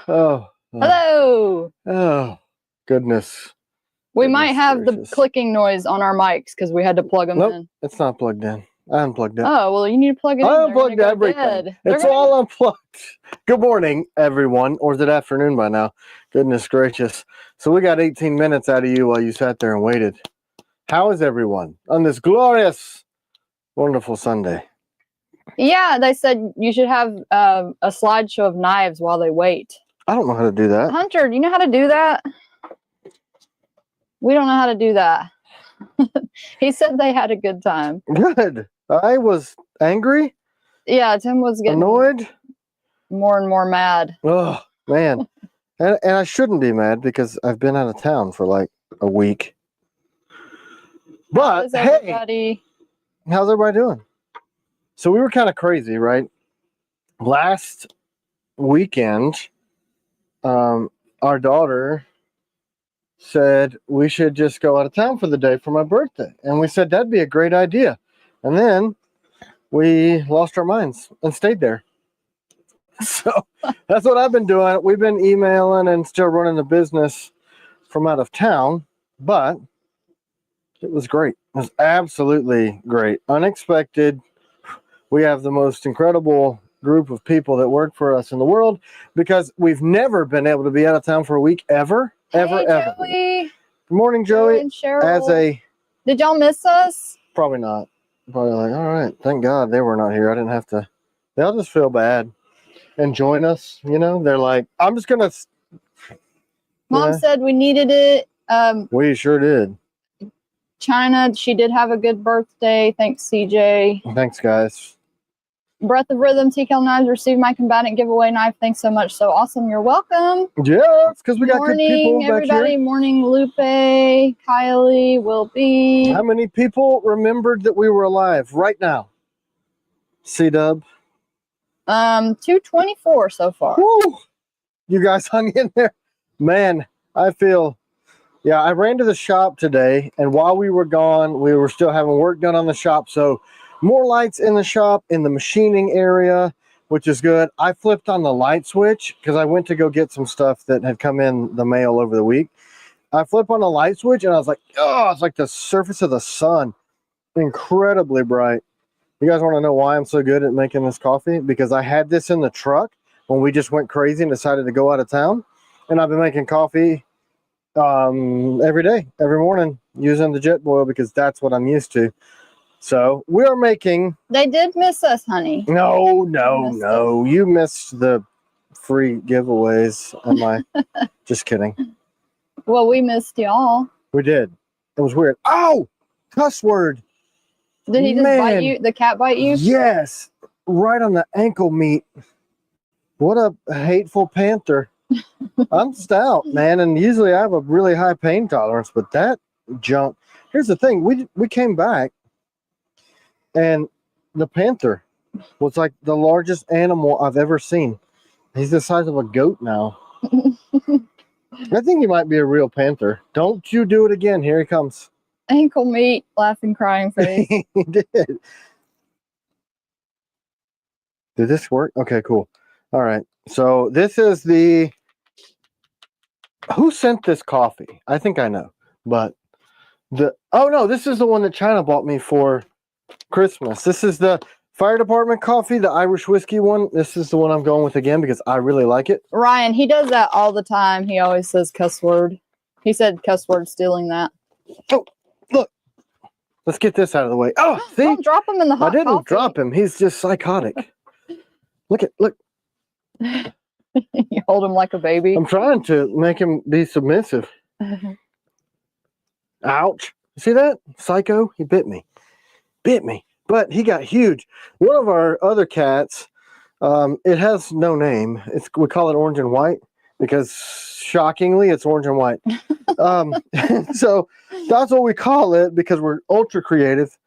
Oh. Hello. Oh, goodness. We might have the clicking noise on our mics because we had to plug them in. It's not plugged in. I unplugged it. Oh, well, you need to plug it in. I unplugged everything. It's all unplugged. Good morning, everyone. Or is it afternoon by now? Goodness gracious. So we got 18 minutes out of you while you sat there and waited. How is everyone on this glorious, wonderful Sunday? Yeah, they said you should have a slideshow of knives while they wait. I don't know how to do that. Hunter, do you know how to do that? We don't know how to do that. He said they had a good time. Good. I was angry. Yeah, Tim was getting annoyed. More and more mad. Oh, man. and I shouldn't be mad because I've been out of town for like a week. But hey, how's everybody doing? So we were kind of crazy, right? Last weekend, our daughter said we should just go out of town for the day for my birthday. And we said that'd be a great idea. And then we lost our minds and stayed there. So that's what I've been doing. We've been emailing and still running the business from out of town, but it was great. It was absolutely great. Unexpected. We have the most incredible group of people that work for us in the world because we've never been able to be out of town for a week ever. Ever. Joey. Good morning, Joey. And Cheryl. Did y'all miss us? Probably not. Probably like, all right, thank God they were not here. I didn't have to. They'll just feel bad and join us. You know, they're like, I'm just gonna. Mom said we needed it. We sure did. China, she did have a good birthday. Thanks, CJ. Thanks, guys. Breath of Rhythm, TCL Knives received my combatant giveaway knife. Thanks so much. So awesome. You're welcome. Yeah, it's because we got good people back everybody. here. Morning, Lupe, Kylie, Will be. How many people remembered that we were alive right now? C-Dub? 224 so far. Woo! You guys hung in there. Man, I feel... Yeah, I ran to the shop today, and while we were gone, we were still having work done on the shop, so more lights in the shop, in the machining area, which is good. I flipped on the light switch because I went to go get some stuff that had come in the mail over the week. I flipped on the light switch, and I was like, oh, it's like the surface of the sun. Incredibly bright. You guys want to know why I'm so good at making this coffee? Because I had this in the truck when we just went crazy and decided to go out of town, and I've been making coffee every day, every morning, using the jet boil because that's what I'm used to. So we are making. They did miss us, honey. No. You missed the free giveaways. Am I? Just kidding. Well, we missed y'all. We did. It was weird. Oh, cuss word. Did he just bite you? The cat bite you? Yes, right on the ankle meat. What a hateful panther. I'm stout, man, and usually I have a really high pain tolerance, but that junk. Here's the thing: we came back, and the panther was like the largest animal I've ever seen. He's the size of a goat now. I think he might be a real panther. Don't you do it again. Here he comes. Ankle meat, laughing, crying face. He did. Did this work? Okay, cool. All right. So this is the... Who sent this coffee? I think I know. But oh no, this is the one that China bought me for Christmas. This is the fire department coffee, the Irish whiskey one. This is the one I'm going with again because I really like it. Ryan, he does that all the time. He always says cuss word. He said cuss word stealing that. Oh, look. Let's get this out of the way. Oh, see? Don't drop him in the hot I didn't coffee. drop him. He's just psychotic. Look. You hold him like a baby. I'm trying to make him be submissive. Ouch. See that? Psycho? He bit me. But he got huge. One of our other cats, it has no name. We call it orange and white because shockingly it's orange and white. So that's what we call it because we're ultra creative.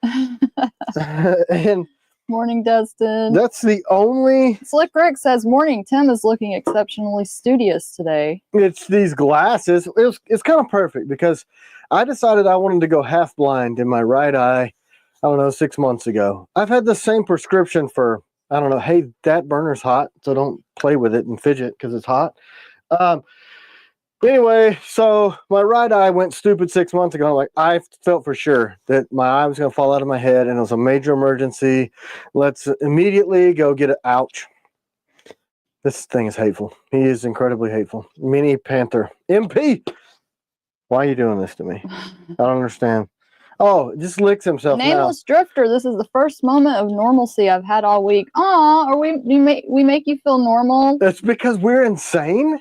And morning, Dustin. That's the only... Slick Rick says, morning, Tim is looking exceptionally studious today. It's these glasses. It's kind of perfect because I decided I wanted to go half blind in my right eye, I don't know, 6 months ago. I've had the same prescription for I don't know. Hey, that burner's hot, so don't play with it and fidget because it's hot. Anyway, so my right eye went stupid 6 months ago. Like, I felt for sure that my eye was going to fall out of my head, and it was a major emergency. Let's immediately go get it. Ouch. This thing is hateful. He is incredibly hateful. Mini Panther. MP! Why are you doing this to me? I don't understand. Oh, it just licks himself now. Nameless Drifter, this is the first moment of normalcy I've had all week. Aw, are we make you feel normal? It's because we're insane.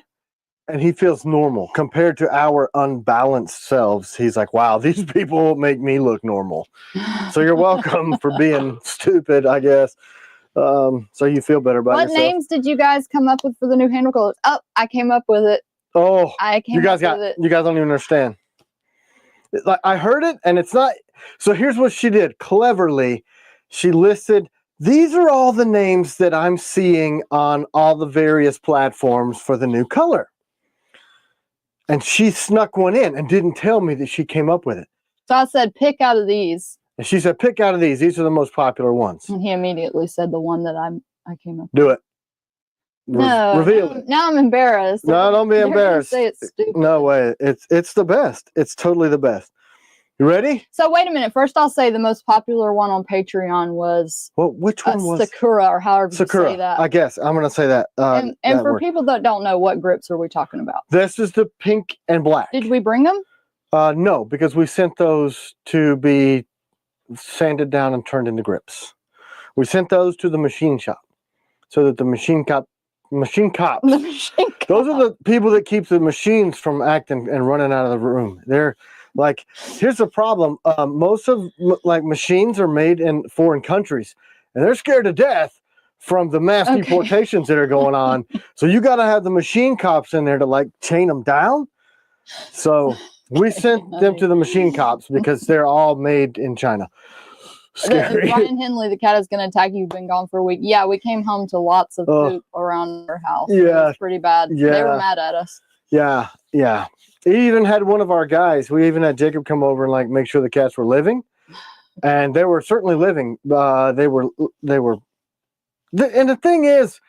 And he feels normal compared to our unbalanced selves. He's like, wow, these people make me look normal. So you're welcome for being stupid, I guess. So you feel better about yourself. What names did you guys come up with for the new handle colors? Oh, I came up with it. Oh, you guys don't even understand. Like, I heard it, and it's not. So here's what she did. Cleverly, she listed, these are all the names that I'm seeing on all the various platforms for the new color. And she snuck one in and didn't tell me that she came up with it. So I said, pick out of these. And she said, pick out of these. These are the most popular ones. And he immediately said the one that I came up with. Do it. No. Reveal it. Now I'm embarrassed. No, don't be embarrassed. Say it's stupid. No way. It's the best. It's totally the best. You ready? So wait a minute. First, I'll say the most popular one on Patreon was which one was Sakura, or however Sakura, you say that. I guess I'm going to say that. And that for word. people that don't know, what grips are we talking about? This is the pink and black. Did we bring them? No, because we sent those to be sanded down and turned into grips. We sent those to the machine shop so that the machine cops. Those are the people that keep the machines from acting and running out of the room. They're like, here's the problem. Most of machines are made in foreign countries, and they're scared to death from the mass deportations that are going on. So you got to have the machine cops in there to chain them down. So we sent them to the machine cops because they're all made in China. Scary. Brian Henley, the cat is going to attack you. You've been gone for a week. Yeah, we came home to lots of poop around our house. Yeah, it was pretty bad. Yeah, they were mad at us. Yeah, yeah. He even had one of our guys. We even had Jacob come over and make sure the cats were living, and they were certainly living. They were. And the thing is,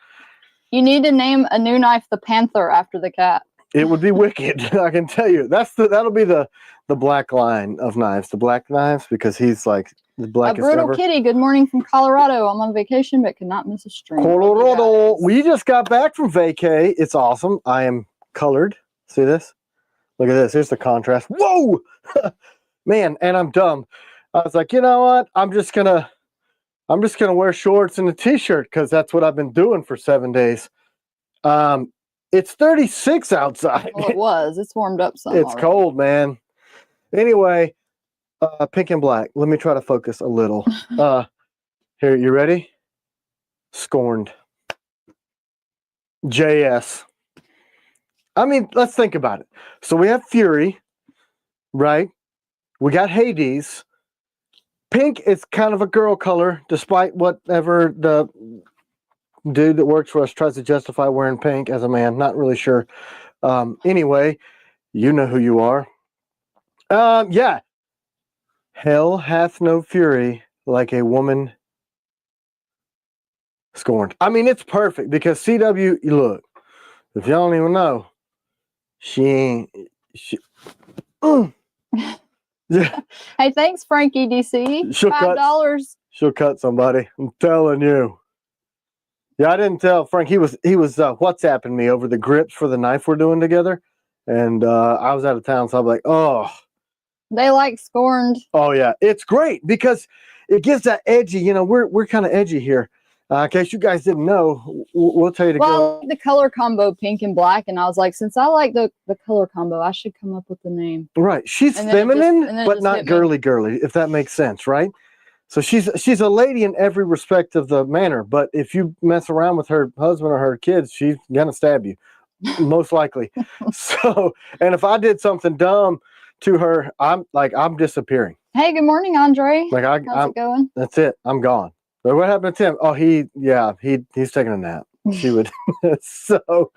you need to name a new knife the Panther after the cat. It would be wicked. I can tell you. That'll be the black line of knives. The black knives, because he's like the blackest ever. A brutal kitty. Good morning from Colorado. I'm on vacation, but could not miss a stream. Colorado. We just got back from vacay. It's awesome. I am colored. See this? Look at this. Here's the contrast. Whoa, man! And I'm dumb. I was like, you know what? I'm just gonna wear shorts and a t-shirt because that's what I've been doing for 7 days. It's 36 outside. Well, it was. It's warmed up some. It's cold, man. Anyway, pink and black. Let me try to focus a little. Here, you ready? Scorned. JS. I mean, let's think about it. So we have Fury, right? We got Hades. Pink is kind of a girl color, despite whatever the dude that works for us tries to justify wearing pink as a man. Not really sure. Anyway, you know who you are. Yeah. Hell hath no fury like a woman scorned. I mean, it's perfect because CW, look, if y'all don't even know, she Hey, thanks, Frankie DC. $5. She'll cut somebody. I'm telling you. Yeah, I didn't tell Frank. He was WhatsApping me over the grips for the knife we're doing together, and I was out of town, so I'm like, oh. They like scorned. Oh yeah, it's great because it gives that edgy. You know, we're kind of edgy here. In case you guys didn't know, we'll tell you to go. The color combo pink and black, and I was like, since I like the color combo, I should come up with the name. Right, she's feminine, but not girly, if that makes sense, right? So she's a lady in every respect of the manner, but if you mess around with her husband or her kids, she's gonna stab you, most likely. So, and if I did something dumb to her, I'm disappearing. Hey, good morning, Andre. How's it going? That's it. I'm gone. But what happened to Tim? Oh, he's taking a nap. She would. So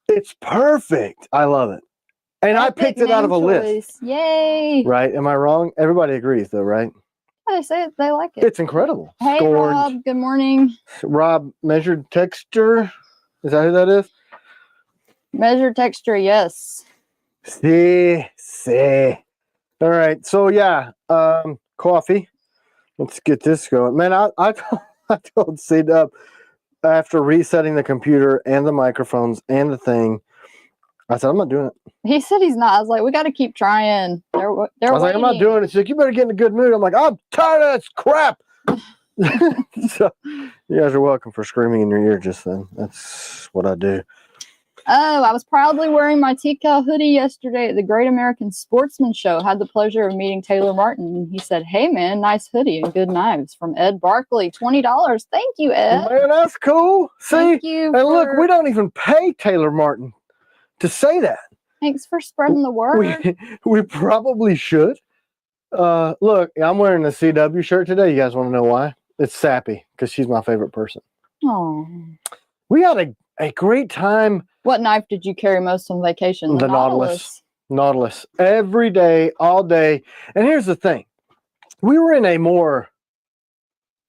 it's perfect. I love it. And I picked it out of a list. Yay! Right? Am I wrong? Everybody agrees, though, right? They say they like it. It's incredible. Hey, Scored. Rob. Good morning. Rob, measured texture. Is that who that is? Measured texture, yes. See. All right. So yeah, coffee. Let's get this going. Man, I told C-Dub after resetting the computer and the microphones and the thing, I said, I'm not doing it. He said he's not. I was like, we got to keep trying. I was like, I'm not doing it. She's like, you better get in a good mood. I'm like, I'm tired of this crap. So you guys are welcome for screaming in your ear just then. That's what I do. Oh, I was proudly wearing my TCal hoodie yesterday at the Great American Sportsman Show. Had the pleasure of meeting Taylor Martin. He said, hey, man, nice hoodie and good knives from Ed Barkley. $20. Thank you, Ed. Man, that's cool. See? Thank you. And look, we don't even pay Taylor Martin to say that. Thanks for spreading the word. We probably should. Look, I'm wearing the CW shirt today. You guys want to know why? It's Sappy, because she's my favorite person. Oh. We had a great time. What knife did you carry most on vacation? The Nautilus. Nautilus. Every day, all day. And here's the thing. We were in a more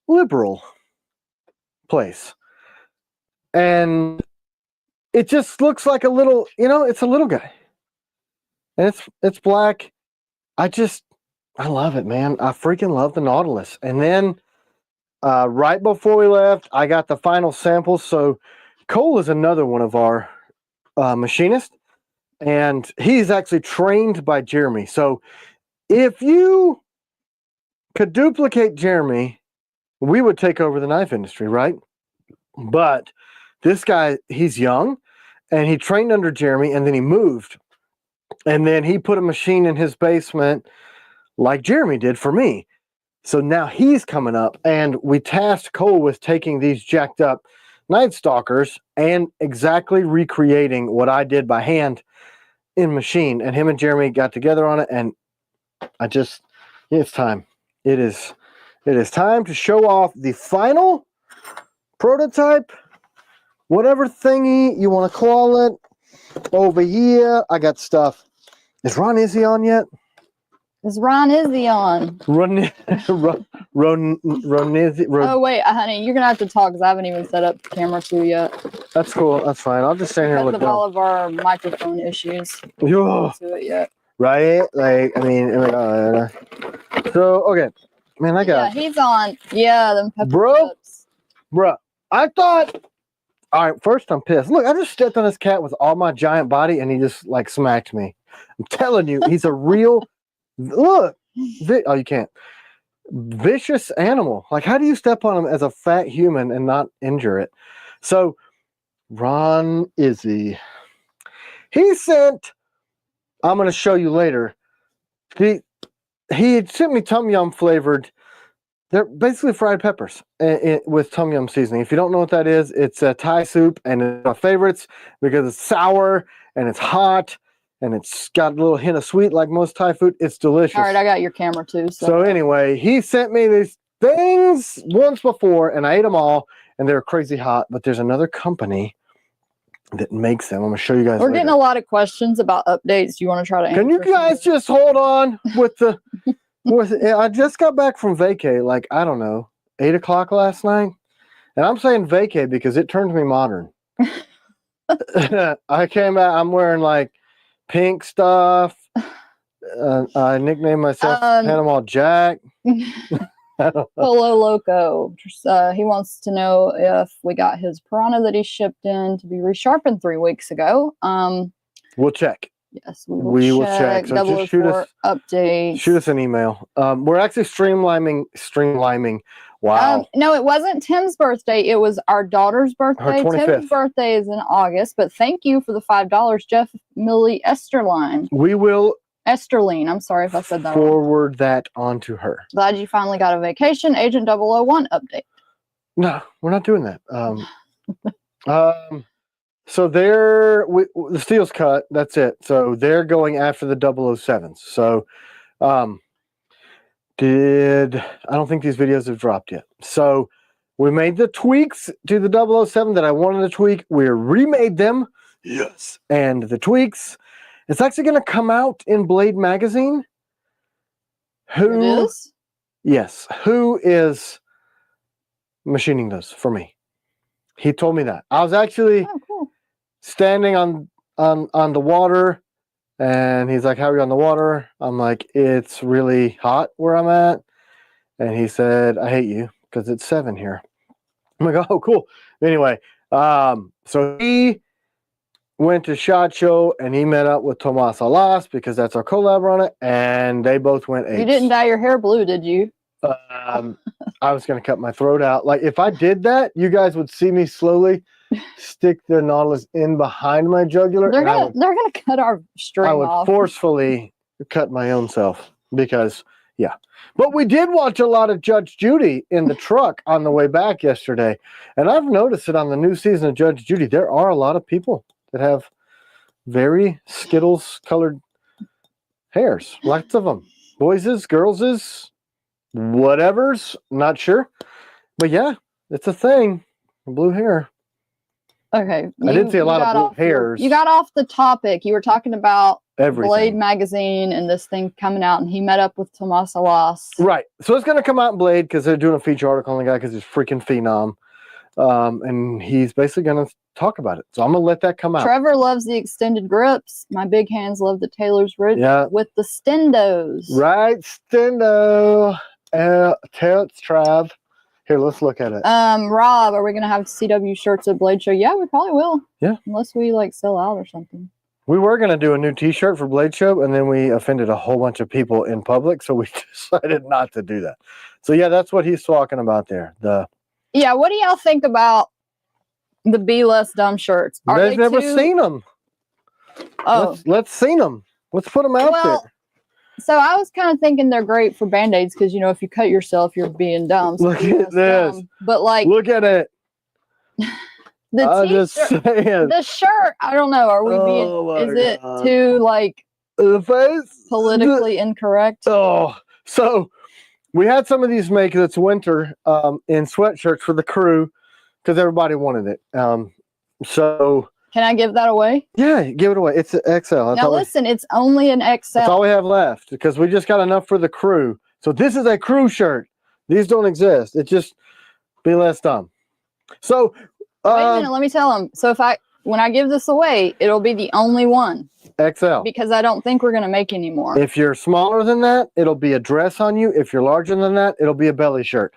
liberal place. And it just looks like a little, it's a little guy. And it's black. I love it, man. I freaking love the Nautilus. And then right before we left, I got the final samples. So Cole is another one of our machinists, and he's actually trained by Jeremy. So if you could duplicate Jeremy, we would take over the knife industry, right? But this guy, he's young, and he trained under Jeremy, and then he moved. And then he put a machine in his basement like Jeremy did for me. So now he's coming up, and we tasked Cole with taking these jacked up Night Stalkers and exactly recreating what I did by hand in machine. And him and Jeremy got together on it, and it's time. It is time to show off the final prototype, whatever thingy you want to call it. Over here, I got stuff. Is Ron Izzy on yet? Is Ron Izzy on? Ron Izzy. Oh, wait, honey, you're going to have to talk because I haven't even set up the camera 2 yet. That's cool. That's fine. I'll just stand here and look because of all of our microphone issues. To it yet. Right? Like, I mean, so, okay. Man, I got... Yeah, he's on. Yeah, them pepper chips. Bro, I thought... All right, first I'm pissed. Look, I just stepped on this cat with all my giant body, and he just, like, smacked me. I'm telling you, he's a real... Look. Oh, you can't. Vicious animal. Like, how do you step on him as a fat human and not injure it? So, Ron Izzy. He sent... I'm going to show you later. He sent me Tom Yum flavored. They're basically fried peppers with Tom Yum seasoning. If you don't know what that is, it's a Thai soup, and it's my favorites because it's sour and it's hot and it's got a little hint of sweet like most Thai food. It's delicious. All right, I got your camera too. So anyway, he sent me these things once before, and I ate them all, and they're crazy hot. But there's another company that makes them. I'm going to show you guys. We're getting a lot of questions about updates. Do you want to try to answer? Can you guys just hold on with the... I just got back from vacay, like, I don't know, 8 o'clock last night. And I'm saying vacay because it turned me modern. I came out, I'm wearing, like, pink stuff. I nicknamed myself Panama Jack. Polo Loco. He wants to know if we got his piranha that he shipped in to be resharpened 3 weeks ago. We'll check. Yes, we will check. So just shoot us update. Shoot us an email. We're actually streamlining. Wow. No, it wasn't Tim's birthday. It was our daughter's birthday. Her 25th. Tim's birthday is in August. But thank you for the $5, Jeff Millie Esterline. We will. Esterline. I'm sorry if I said that forward that on to her. Glad you finally got a vacation. Agent 001 update. No, we're not doing that. So the steel's cut. That's it. So they're going after the 007s. So, I don't think these videos have dropped yet. So we made the tweaks to the 007 that I wanted to tweak. We remade them. Yes. And the tweaks, it's actually going to come out in Blade magazine. It is? Yes. Who is machining those for me? He told me that. I was actually cool. standing on the water, and he's like, how are you on the water? I'm like, it's really hot where I'm at. And he said, I hate you because it's 7 here. I'm like, oh, cool. Anyway, so he went to SHOT Show and he met up with Tomas Alas because that's our collab on it, and they both went apes. You didn't dye your hair blue, did you? I was going to cut my throat out. Like, if I did that, you guys would see me slowly stick the Nautilus in behind my jugular. They're gonna cut our string off. I would forcefully cut my own self because, yeah. But we did watch a lot of Judge Judy in the truck on the way back yesterday. And I've noticed it on the new season of Judge Judy. There are a lot of people that have very Skittles colored hairs. Lots of them. Boyses, girlses, whatever's, not sure. But yeah, it's a thing. Blue hair. Okay. I did see a lot of blue hairs. You got off the topic. You were talking about everything. Blade magazine and this thing coming out, and he met up with Tomas Alas. Right. So it's going to come out in Blade because they're doing a feature article on the guy because he's freaking phenom. And he's basically going to talk about it. So I'm going to let that come out. Trevor loves the extended grips. My big hands love the Taylor's Ridge with the stendos. Right, stendo. Tell it's Trav. Here, let's look at it. Rob, are we going to have CW shirts at Blade Show? Yeah, we probably will. Yeah. Unless we, like, sell out or something. We were going to do a new t-shirt for Blade Show, and then we offended a whole bunch of people in public, so we decided not to do that. So, yeah, that's what he's talking about there. Yeah, what do y'all think about the Be Less Dumb shirts? They've never seen them. Oh. Let's see them. Let's put them out there. So I was kind of thinking they're great for Band-Aids because, you know, if you cut yourself, you're being dumb. So look at this. Dumb. But, like... Look at it. The t-shirt, the shirt, I don't know. Are we being... Is it too, like... The face? Politically incorrect? Oh. So, we had some of these made because it's winter in sweatshirts for the crew because everybody wanted it. So... Can I give that away? Yeah, give it away. It's an XL. Now listen, it's only an XL. That's all we have left because we just got enough for the crew. So this is a crew shirt. These don't exist. It's just Be Less Dumb. So wait a minute, let me tell them. So when I give this away, it'll be the only one. XL. Because I don't think we're gonna make any more. If you're smaller than that, it'll be a dress on you. If you're larger than that, it'll be a belly shirt.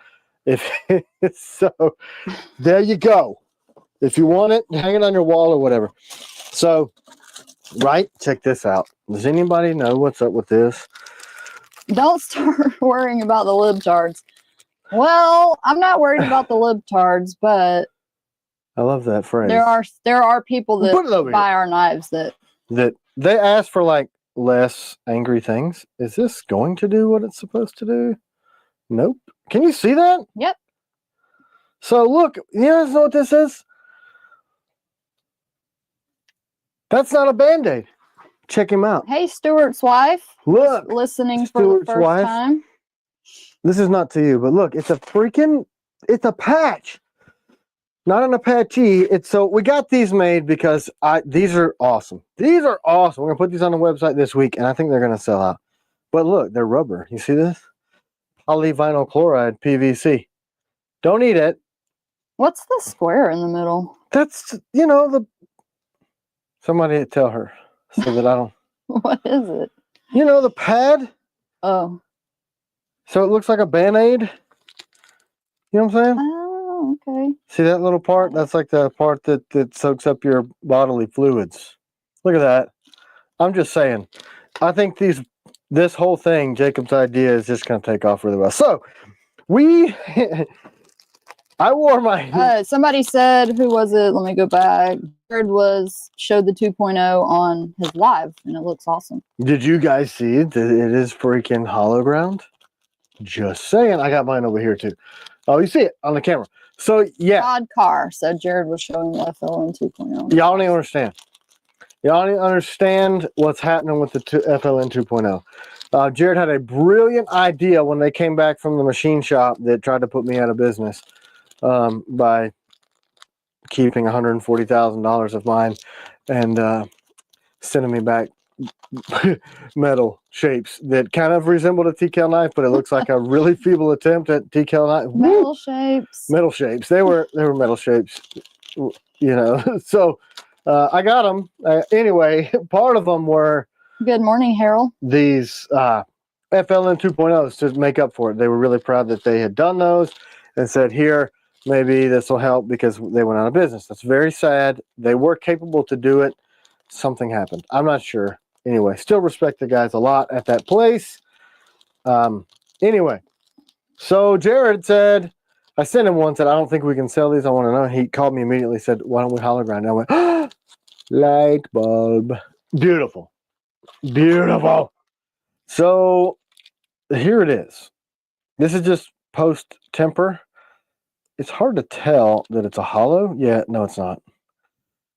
So there you go. If you want it, hang it on your wall or whatever. So, right, check this out. Does anybody know what's up with this? Don't start worrying about the libtards. Well, I'm not worried about the libtards, but I love that phrase. There are people that buy our knives that they ask for like less angry things. Is this going to do what it's supposed to do? Nope. Can you see that? Yep. So look, you guys know what this is? That's not a Band-Aid. Check him out. Hey, Stuart's wife. Look. Listening for the first time. This is not to you, but look, it's a patch. Not an Apache. So we got these made because these are awesome. These are awesome. We're going to put these on the website this week, and I think they're going to sell out. But look, they're rubber. You see this? Polyvinyl chloride, PVC. Don't eat it. What's the square in the middle? That's, somebody tell her so that I don't. What is it? The pad. Oh. So it looks like a Band-Aid. You know what I'm saying? Oh, okay. See that little part? That's like the part that soaks up your bodily fluids. Look at that. I'm just saying. I think this whole thing, Jacob's idea, is just going to take off really well. So, I wore my... somebody said, who was it? Let me go back. Jared showed the 2.0 on his live, and it looks awesome. Did you guys see it? It is freaking hollow ground. Just saying. I got mine over here, too. Oh, you see it on the camera. So, yeah. Odd car. So, Jared was showing the FLN 2.0. Y'all don't even understand. Y'all don't even understand what's happening with the FLN 2.0. Jared had a brilliant idea when they came back from the machine shop that tried to put me out of business by keeping $140,000 of mine and sending me back metal shapes that kind of resembled a TKL knife, but it looks like a really feeble attempt at TKL knife. Metal shapes. Metal shapes. They were metal shapes, you know. So I got them. Anyway, part of them were Good morning, Harold. these FLN 2.0s to make up for it. They were really proud that they had done those and said, here, maybe this will help, because they went out of business. That's very sad. They were capable to do it. Something happened. I'm not sure. Anyway, still respect the guys a lot at that place. Anyway, so Jared said, I sent him one, said, I don't think we can sell these. I want to know. He called me immediately, said, why don't we hologram? And I went, oh, light bulb. Beautiful. Beautiful. So here it is. This is just post temper. It's hard to tell that it's a hollow. Yeah, no, it's not.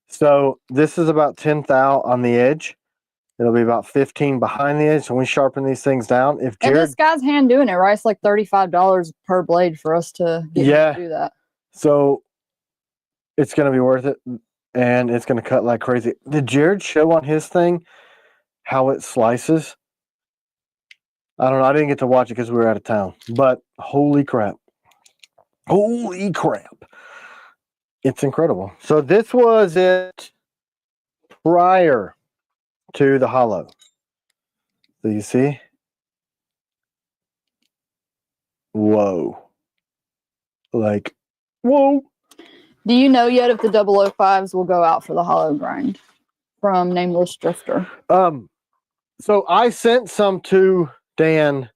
So this is about 10 thou on the edge. It'll be about 15 behind the edge. So when we sharpen these things down, if Jared, and this guy's hand doing it, right? It's like $35 per blade for us to get him to do that. So it's going to be worth it, and it's going to cut like crazy. Did Jared show on his thing how it slices? I don't know. I didn't get to watch it because we were out of town, but holy crap. Holy crap. It's incredible. So this was it prior to the hollow. So you see? Whoa. Like, whoa. Do you know yet if the 005s will go out for the hollow grind from Nameless Drifter? So I sent some to Dan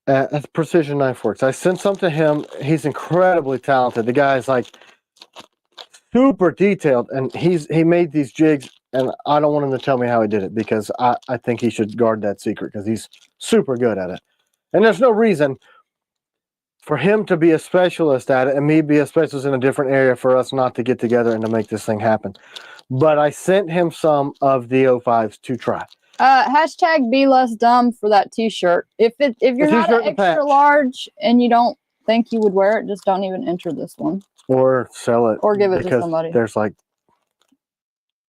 at Precision Knife Works. I sent some to him. He's incredibly talented. The guy's like super detailed, and he made these jigs, and I don't want him to tell me how he did it, because I think he should guard that secret, because he's super good at it. And there's no reason for him to be a specialist at it and me be a specialist in a different area for us not to get together and to make this thing happen. But I sent him some of the 05s to try. Hashtag be less dumb for that t-shirt. If you're not an extra large and you don't think you would wear it, just don't even enter this one. Or sell it. Or give it to somebody. There's like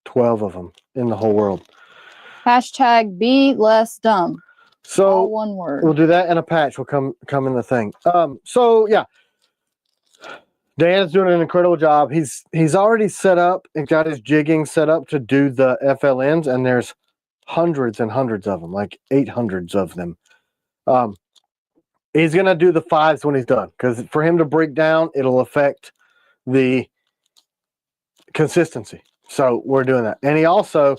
12 of them in the whole world. Hashtag be less dumb. So all one word. We'll do that, and a patch will come in the thing. So yeah. Dan's doing an incredible job. He's already set up and got his jigging set up to do the FLNs, and there's hundreds and hundreds of them, like 800s of them. He's gonna do the 5s when he's done, because for him to break down, it'll affect the consistency. So we're doing that. And he also,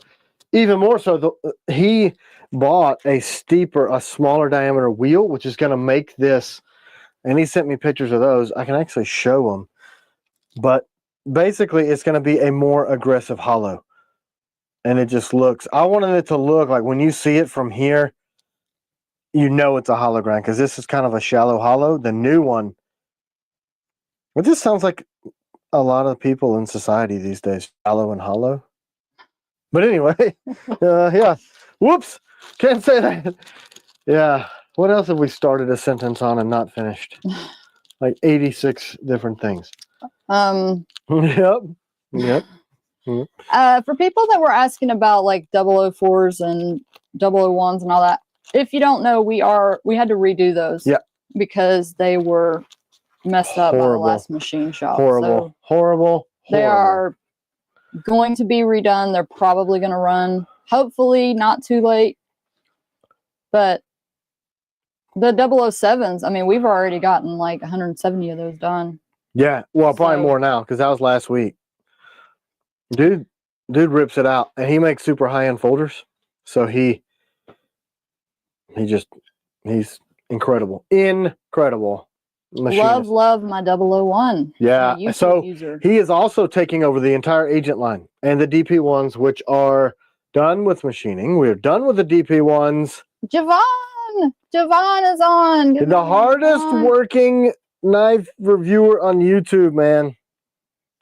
even more so, he bought a smaller diameter wheel, which is going to make this, and he sent me pictures of those. I can actually show them. But basically, it's going to be a more aggressive hollow. And it just looks, I wanted it to look like when you see it from here, you know it's a hollow grind, because this is kind of a shallow hollow. The new one, it just sounds like a lot of people in society these days, shallow and hollow. But anyway, yeah. Whoops, can't say that. Yeah. What else have we started a sentence on and not finished? Like 86 different things. Yep. For people that were asking about like 004s and 001s and all that, if you don't know, we had to redo those. Yeah. Because they were messed up by the last machine shop. Horrible. They are going to be redone. They're probably going to run, hopefully not too late. But the 007s, I mean, we've already gotten like 170 of those done. Yeah, well, probably more now, because that was last week. Dude rips it out, and he makes super high-end folders. So he's incredible. Incredible machinist. Love my 001. Yeah, so he is also taking over the entire agent line and the DP ones, which are done with machining. We're done with the DP ones. Javon is on. The hardest working knife reviewer on YouTube, man.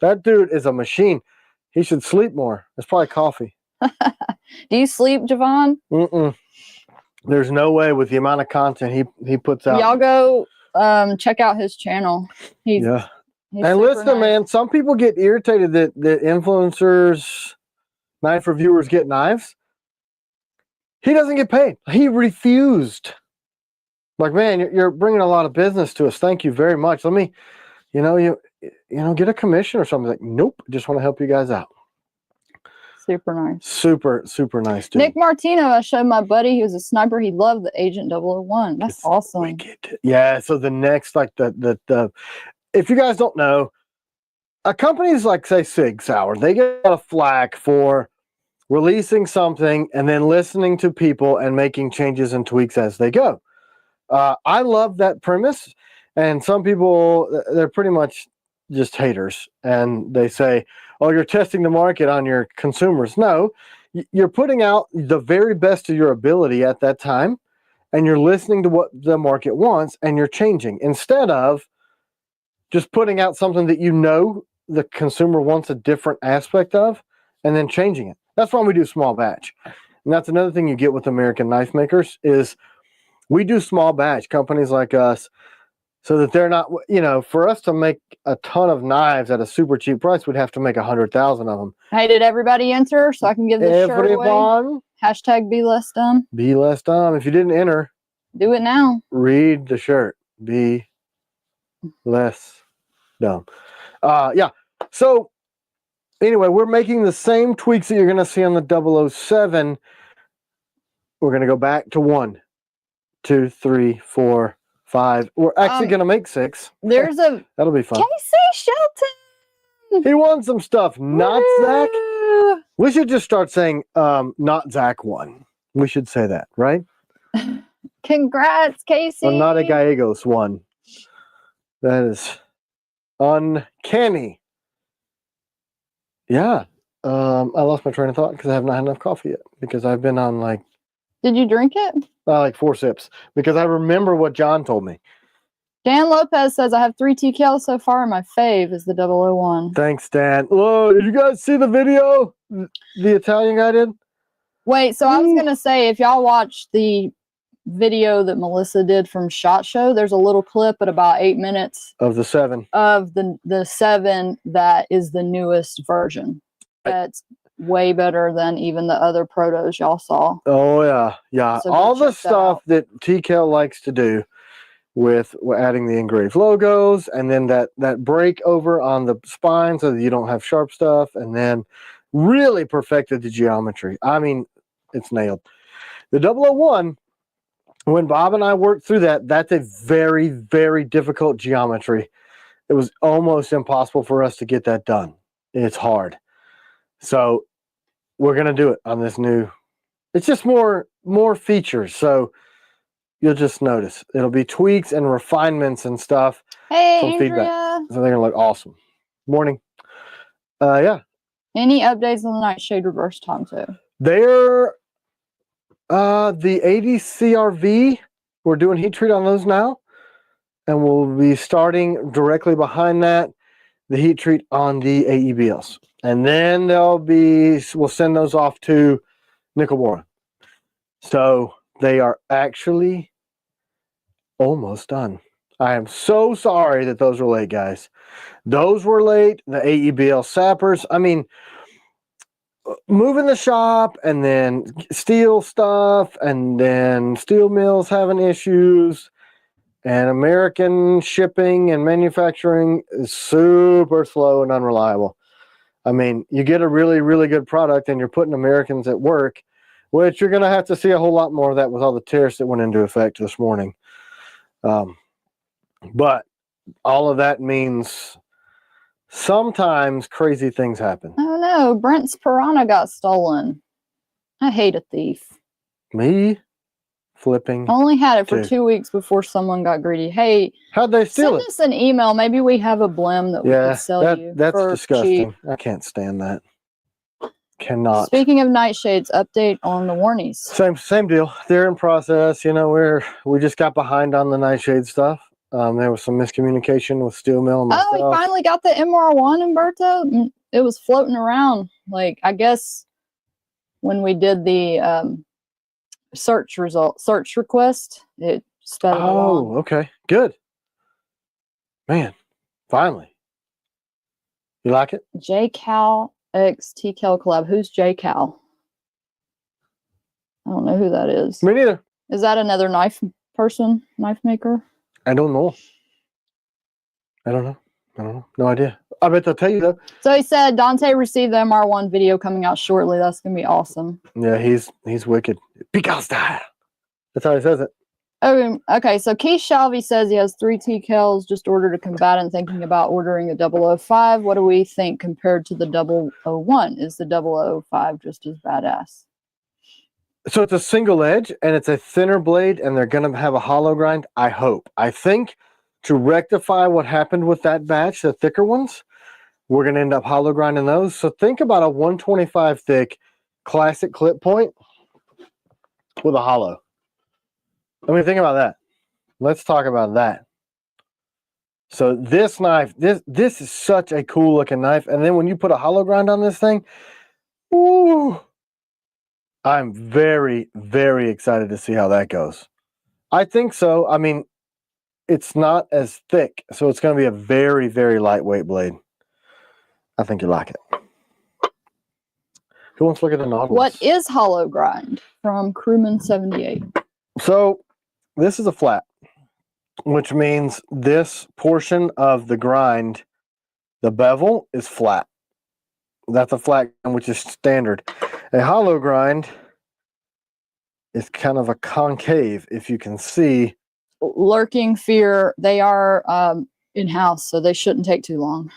That dude is a machine. He should sleep more. It's probably coffee. Do you sleep, Javon? There's no way with the amount of content he puts out. Y'all go check out his channel. He's and listen, nice. Man, some people get irritated that influencers, knife reviewers get knives. He doesn't get paid. He refused. Like, man, you're bringing a lot of business to us. Thank you very much. Let me, you get a commission or something. Like, nope, just want to help you guys out. Super nice. Super, super nice dude. Nick Martino, I showed my buddy. He was a sniper. He loved the Agent 001. That's awesome. Wicked. Yeah. So the next, like the if you guys don't know, companies like say Sig Sauer, they get a lot of flack for releasing something and then listening to people and making changes and tweaks as they go. I love that premise, and some people, they're pretty much just haters, and they say, oh, you're testing the market on your consumers. No, you're putting out the very best of your ability at that time, and you're listening to what the market wants, and you're changing instead of just putting out something that the consumer wants a different aspect of and then changing it. That's why we do small batch. And that's another thing you get with American knife makers is we do small batch, companies like us, so that they're not, for us to make a ton of knives at a super cheap price, we'd have to make 100,000 of them. Hey, did everybody enter so I can give this shirt away? Hashtag be less dumb. Be less dumb. If you didn't enter, do it now. Read the shirt. Be less dumb. Yeah. So anyway, we're making the same tweaks that you're going to see on the 007. We're going to go back to 1, 2, 3, 4, 5. We're actually going to make 6. There's that'll be fun. Casey Shelton. He won some stuff. Not Zach. We should just start saying not Zach won. We should say that, right? Congrats, Casey. Well, not a Gallegos won. That is uncanny. Yeah. I lost my train of thought because I have not had enough coffee yet. Because I've been on like... Did you drink it? Like 4 sips. Because I remember what John told me. Dan Lopez says, I have 3 TKLs so far, and my fave is the 001. Thanks, Dan. Whoa, did you guys see the video the Italian guy did? Wait, so I was going to say, if y'all watched the video that Melissa did from SHOT Show, there's a little clip at about 8 minutes. Of the 7. Of the 7 that is the newest version. That's way better than even the other protos y'all saw. Oh, yeah. Yeah. So all the stuff that TKL likes to do with adding the engraved logos, and then that break over on the spine so that you don't have sharp stuff, and then really perfected the geometry. I mean, it's nailed. The 001, when Bob and I worked through that's a very, very difficult geometry. It was almost impossible for us to get that done. It's hard. So we're going to do it on this new. It's just more features. So you'll just notice. It'll be tweaks and refinements and stuff. Hey, some Andrea. Feedback. So they're going to look awesome. Morning. Yeah. Any updates on the Nightshade reverse Tonto? They're the 80 CRV. We're doing heat treat on those now. And we'll be starting directly behind that, the heat treat on the AEBLs. And then we'll send those off to Nickelbora. So they are actually almost done. I am so sorry that those were late, guys. Those were late. The AEBL sappers. I mean, moving the shop and then steel stuff and then steel mills having issues and American shipping and manufacturing is super slow and unreliable. I mean, you get a really, really good product and you're putting Americans at work, which you're going to have to see a whole lot more of that with all the tariffs that went into effect this morning. But all of that means sometimes crazy things happen. Oh no, Brent's Piranha got stolen. I hate a thief. Me? Flipping. I only had it for 2 weeks before someone got greedy. Hey, how'd they steal send us an email. Maybe we have a blim that we could sell you. That's for disgusting. cheap. I can't stand that. Cannot. Speaking of Nightshades, update on the Warnies. Same deal. They're in process. You know, we just got behind on the Nightshade stuff. There was some miscommunication with Steel Mill and myself. Oh, we finally got the MR1, Umberto. It was floating around. Like, I guess when we did the search request, it sped it along. Oh, okay. Good. Man, finally. You like it? JCal X TCal collab. Who's JCal? I don't know who that is. Me neither. Is that another knife person, knife maker? I don't know. I don't know. No idea. I bet they'll tell you though. So he said Dante received the MR1 video coming out shortly. That's gonna be awesome. Yeah, he's wicked. Because style. That's how he says it. Oh, okay. So Keith Shalvey says he has 3 TKLs, just ordered a combatant, thinking about ordering a 005. What do we think compared to the 001? Is the 005 just as badass? So it's a single edge and it's a thinner blade and they're going to have a hollow grind, I hope. I think to rectify what happened with that batch, the thicker ones, we're going to end up hollow grinding those. So think about a 125 thick classic clip point with a hollow. I mean, think about that. Let's talk about that. So this knife, this is such a cool looking knife. And then when you put a hollow grind on this thing, ooh, I'm very, very excited to see how that goes. I think so. I mean, it's not as thick, so it's going to be a very, very lightweight blade. I think you like it. Who wants to look at the Nautilus? What is hollow grind? From Crewman78. So this is a flat, which means this portion of the grind, the bevel, is flat. That's a flat, which is standard. A hollow grind is kind of a concave, if you can see. Lurking fear, they are in-house, so they shouldn't take too long.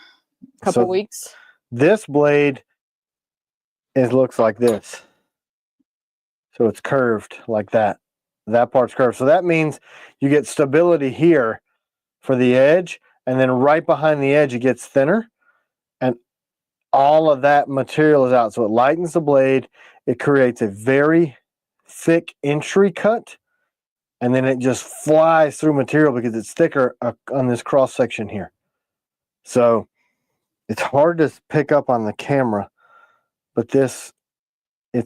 A couple weeks. This blade looks like this. So it's curved like that. That part's curved. So that means you get stability here for the edge, and then right behind the edge it gets thinner, and all of that material is out. So it lightens the blade. It creates a very thick entry cut, and then it just flies through material because it's thicker on this cross section here. So it's hard to pick up on the camera, but it's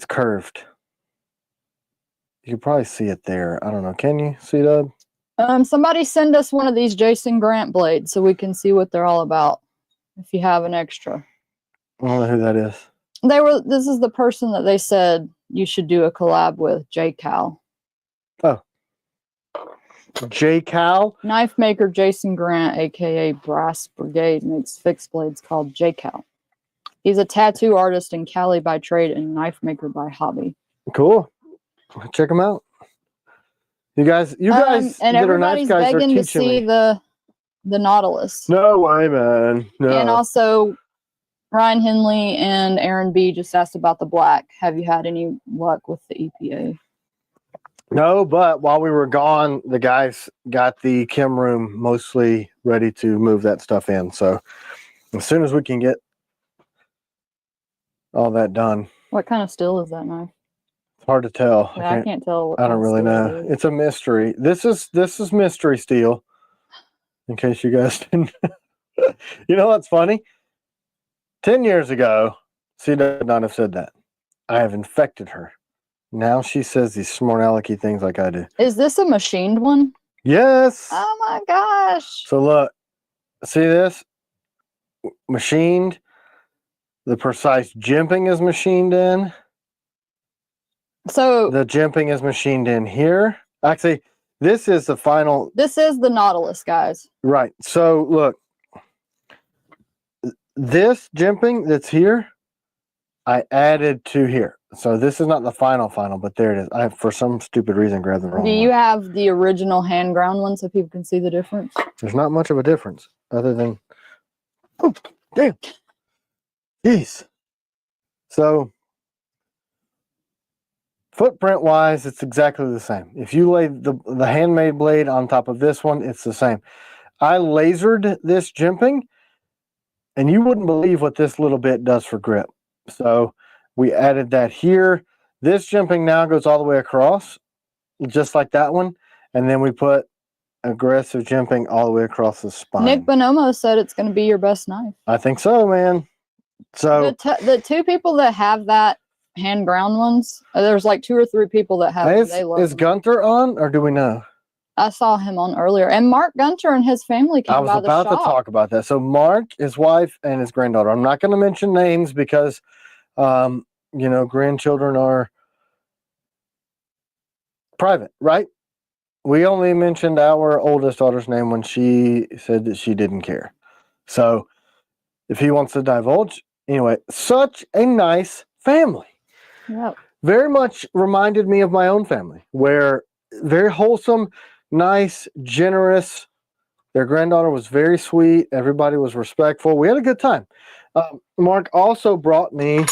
curved. You can probably see it there. I don't know. Can you see that? Somebody send us one of these Jason Grant blades so we can see what they're all about. If you have an extra. I don't know who that is. This is the person that they said you should do a collab with, J Cal. Oh. J Cal? Knife maker Jason Grant, aka Brass Brigade, makes fixed blades called J Cal. He's a tattoo artist in Cali by trade and knife maker by hobby. Cool. Check them out. You guys and that everybody's are nice guys begging are to see me. the Nautilus. No way, man. No. And also Ryan Henley and Aaron B just asked about the black. Have you had any luck with the EPA? No, but while we were gone, the guys got the chem room mostly ready to move that stuff in. So as soon as we can get all that done. What kind of steel is that knife? It's hard to tell. Yeah, I can't tell. I don't really know. It's a mystery. This is mystery steel. In case you guys didn't. You know what's funny? 10 years ago, she would not have said that. I have infected her. Now she says these smart alecky things like I do. Is this a machined one? Yes. Oh my gosh. So look, see this? Machined. The precise jimping is machined in. So the jimping is machined in here. Actually, this is the final. This is the Nautilus, guys. Right. So look, this jimping that's here, I added to here. So this is not the final, but there it is. I, for some stupid reason, grabbed the wrong one. Do you have the original hand ground one so people can see the difference? There's not much of a difference other than, oh, damn. Jeez. So footprint wise, it's exactly the same. If you lay the handmade blade on top of this one, it's the same. I lasered this jimping, and you wouldn't believe what this little bit does for grip. So we added that here. This jimping now goes all the way across, just like that one. And then we put aggressive jimping all the way across the spine. Nick Bonomo said it's going to be your best knife. I think so, man. So the two people that have that hand ground ones, there's like 2 or 3 people that have them. They love is them. Gunther on, or do we know? I saw him on earlier. And Mark Gunter and his family came by the shop. I was about to talk about that. So Mark, his wife, and his granddaughter. I'm not going to mention names because, you know, grandchildren are private, right? We only mentioned our oldest daughter's name when she said that she didn't care. So if he wants to divulge, anyway, such a nice family. Yep. Very much reminded me of my own family, where very wholesome, nice, generous. Their granddaughter was very sweet. Everybody was respectful. We had a good time. Mark also brought me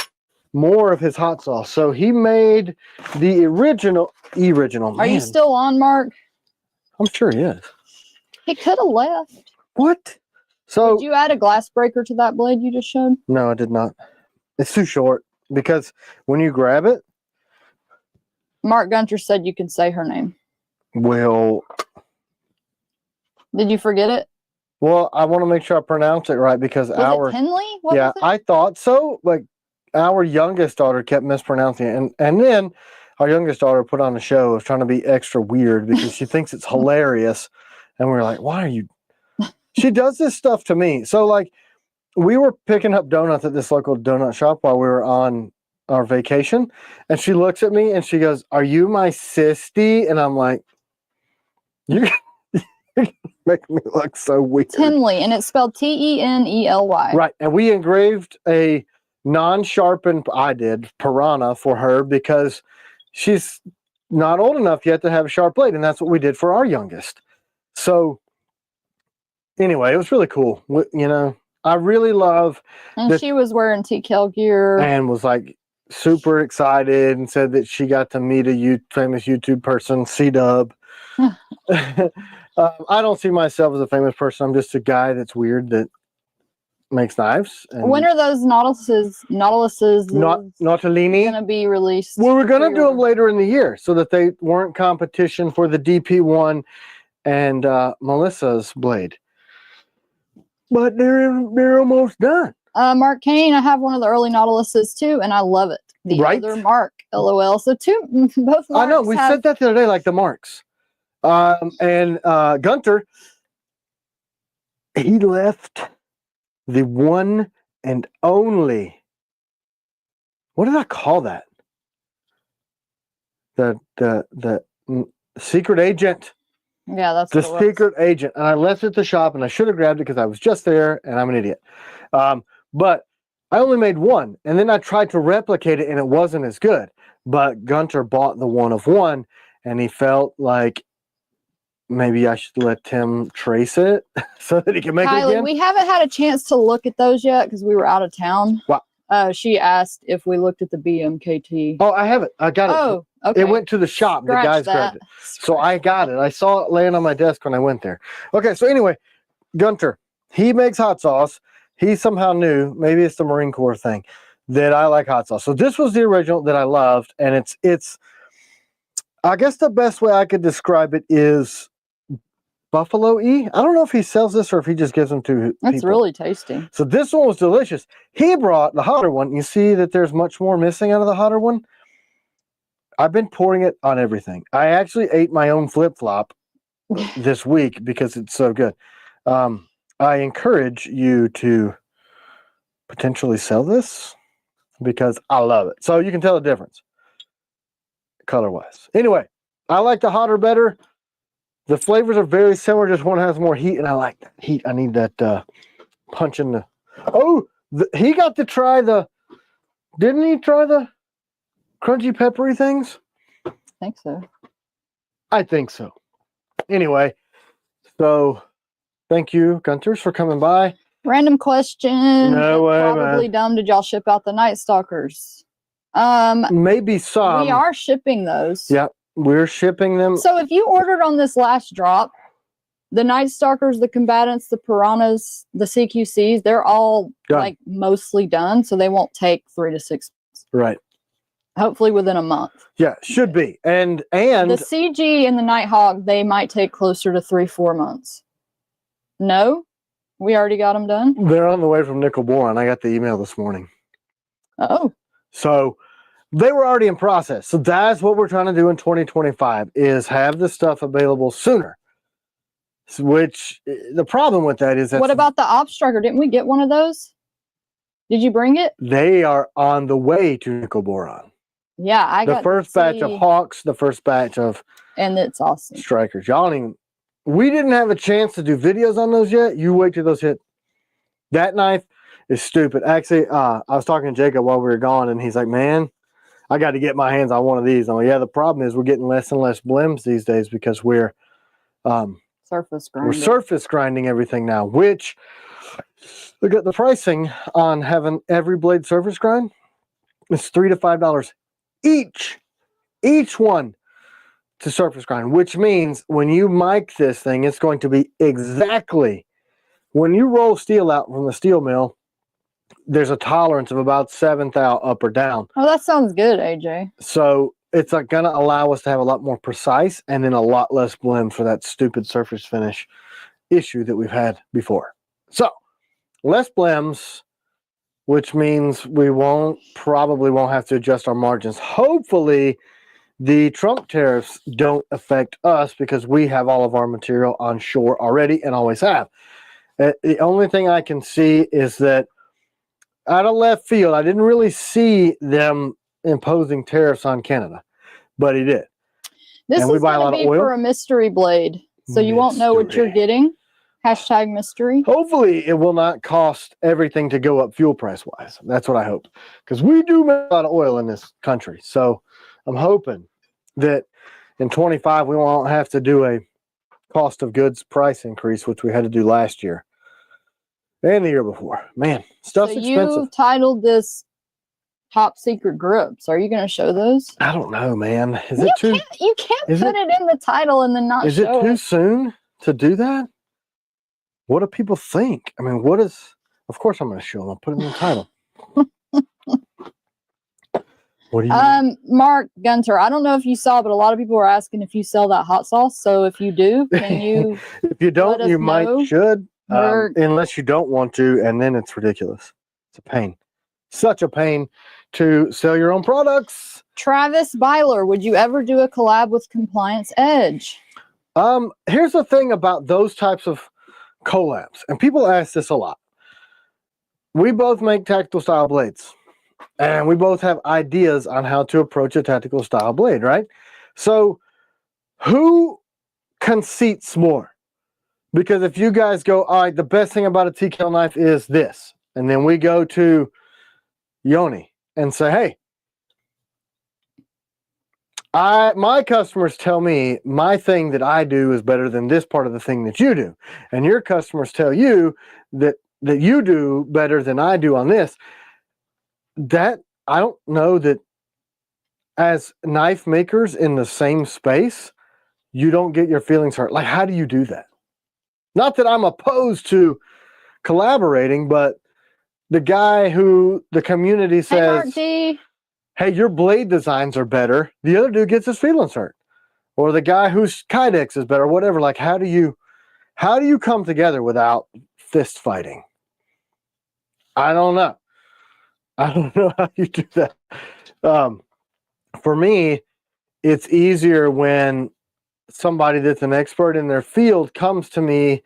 more of his hot sauce. So he made the original. Are you still on, Mark? I'm sure he is. He could have left. What? So did you add a glass breaker to that blade you just showed? No, I did not. It's too short because when you grab it. Mark Gunter said you can say her name. Well. Did you forget it? Well, I want to make sure I pronounce it right because was it Henley? What yeah, was it? I thought so. Like our youngest daughter kept mispronouncing it, and then our youngest daughter put on a show of trying to be extra weird because she thinks it's hilarious, and we're like, "Why are you?" She does this stuff to me. So like, we were picking up donuts at this local donut shop while we were on our vacation, and she looks at me and she goes, "Are you my sisty?" And I'm like, "You're making me look so weird." Henley, and it's spelled Tenely. Right, and we engraved a non-sharpened, I did, piranha for her because she's not old enough yet to have a sharp blade, and that's what we did for our youngest. So anyway, it was really cool. You know, I really love. And she was wearing TKL gear and was like super excited and said that she got to meet a famous YouTube person, C-Dub. I don't see myself as a famous person. I'm just a guy that's weird that makes knives. And when are those Nautiluses Nautilini going to be released? Well, we're going to do them later in the year so that they weren't competition for the DP1 and Melissa's blade. But they're almost done. Mark Kane, I have one of the early Nautiluses too, and I love it. The other Mark, LOL. So both Marks I know, we said that the other day, like the Marks. And Gunter, he left the one and only, what did I call that? The secret agent. Yeah, that's the secret agent. And I left it at the shop, and I should have grabbed it because I was just there, and I'm an idiot. But I only made one, and then I tried to replicate it, and it wasn't as good. But Gunter bought the one of one, and he felt like maybe I should let Tim trace it so that he can make it again. We haven't had a chance to look at those yet because we were out of town. Wow. She asked if we looked at the BMKT. Oh, I have it. I got it. Oh, okay. It went to the shop. The guys grabbed it. So I got it. I saw it laying on my desk when I went there. Okay, so anyway, Gunter, he makes hot sauce. He somehow knew, maybe it's the Marine Corps thing, that I like hot sauce. So this was the original that I loved, and it's I guess the best way I could describe it is Buffalo-y. I don't know if he sells this or if he just gives them to people. It's really tasty. So this one was delicious. He brought the hotter one. You see that there's much more missing out of the hotter one? I've been pouring it on everything. I actually ate my own flip-flop this week because it's so good. I encourage you to potentially sell this because I love it. So you can tell the difference color-wise. Anyway, I like the hotter better. The flavors are very similar, just one has more heat, and I like that heat. I need that punch in the... Oh, he got to try the... Didn't he try the crunchy peppery things? I think so. I think so. Anyway, so thank you, Gunters, for coming by. Random question. No way, probably man. dumb. Did y'all ship out the Night Stalkers? Maybe some. We are shipping those. Yeah, we're shipping them. So if you ordered on this last drop, the Night Stalkers, the Combatants, the Piranhas, the CQCs, they're all done. Like mostly done, so they won't take 3 to 6 months. Right. Hopefully within a month. Yeah, should be. And the CG and the Nighthawk, they might take closer to 3-4 months. No? We already got them done? They're on the way from Nickel Boron. I got the email this morning. Oh. So they were already in process. So that's what we're trying to do in 2025 is have the stuff available sooner. Which the problem with that is that... What about the Op Striker? Didn't we get one of those? Did you bring it? They are on the way to Nickel Boron. Yeah, I got The first batch of Hawks, the first batch of and it's awesome. Strikers. Y'all don't even, we didn't have a chance to do videos on those yet. You wait till those hit. That knife is stupid. Actually, I was talking to Jacob while we were gone, and he's like, man, I got to get my hands on one of these. I'm like, yeah, the problem is we're getting less and less blims these days because we're surface grinding. We're surface grinding everything now, which look at the pricing on having every blade surface grind. It's $3 to $5 each one to surface grind, which means when you mic this thing, it's going to be exactly when you roll steel out from the steel mill. There's a tolerance of about 7th out up or down. Oh, that sounds good, AJ. So it's going to allow us to have a lot more precise and then a lot less blend for that stupid surface finish issue that we've had before. So less blems, which means we probably won't have to adjust our margins. Hopefully the Trump tariffs don't affect us because we have all of our material on shore already and always have. The only thing I can see is that out of left field, I didn't really see them imposing tariffs on Canada, but he did. This and is going to be for a mystery blade, so you won't know what you're getting. Hashtag mystery. Hopefully, it will not cost everything to go up fuel price-wise. That's what I hope, because we do make a lot of oil in this country. So I'm hoping that in 25 we won't have to do a cost of goods price increase, which we had to do last year and the year before. Man, stuff's expensive. You titled this Top Secret Grips. Are you going to show those? I don't know, man. Is it too? You can't put it in the title and then not show it. Is it too soon to do that? What do people think? I mean, what is? Of course, I'm going to show them. I'll put it in the title. What do you? Mark Gunter. I don't know if you saw, but a lot of people were asking if you sell that hot sauce. So if you do, can you? If you don't, you might should. Unless you don't want to, and then it's ridiculous. It's a pain. Such a pain to sell your own products. Travis Byler, would you ever do a collab with Compliance Edge? Here's the thing about those types of collabs, and people ask this a lot. We both make tactical style blades, and we both have ideas on how to approach a tactical style blade, right? So who conceits more? Because if you guys go, all right, the best thing about a TKL knife is this, and then we go to Yoni and say, hey, my customers tell me my thing that I do is better than this part of the thing that you do, and your customers tell you that you do better than I do on this. That I don't know that as knife makers in the same space, you don't get your feelings hurt. Like, how do you do that? Not that I'm opposed to collaborating, but the guy who the community says, hey, your blade designs are better, the other dude gets his feelings hurt. Or the guy whose Kydex is better, whatever. Like, how do you come together without fist fighting? I don't know. I don't know how you do that. For me, it's easier when somebody that's an expert in their field comes to me,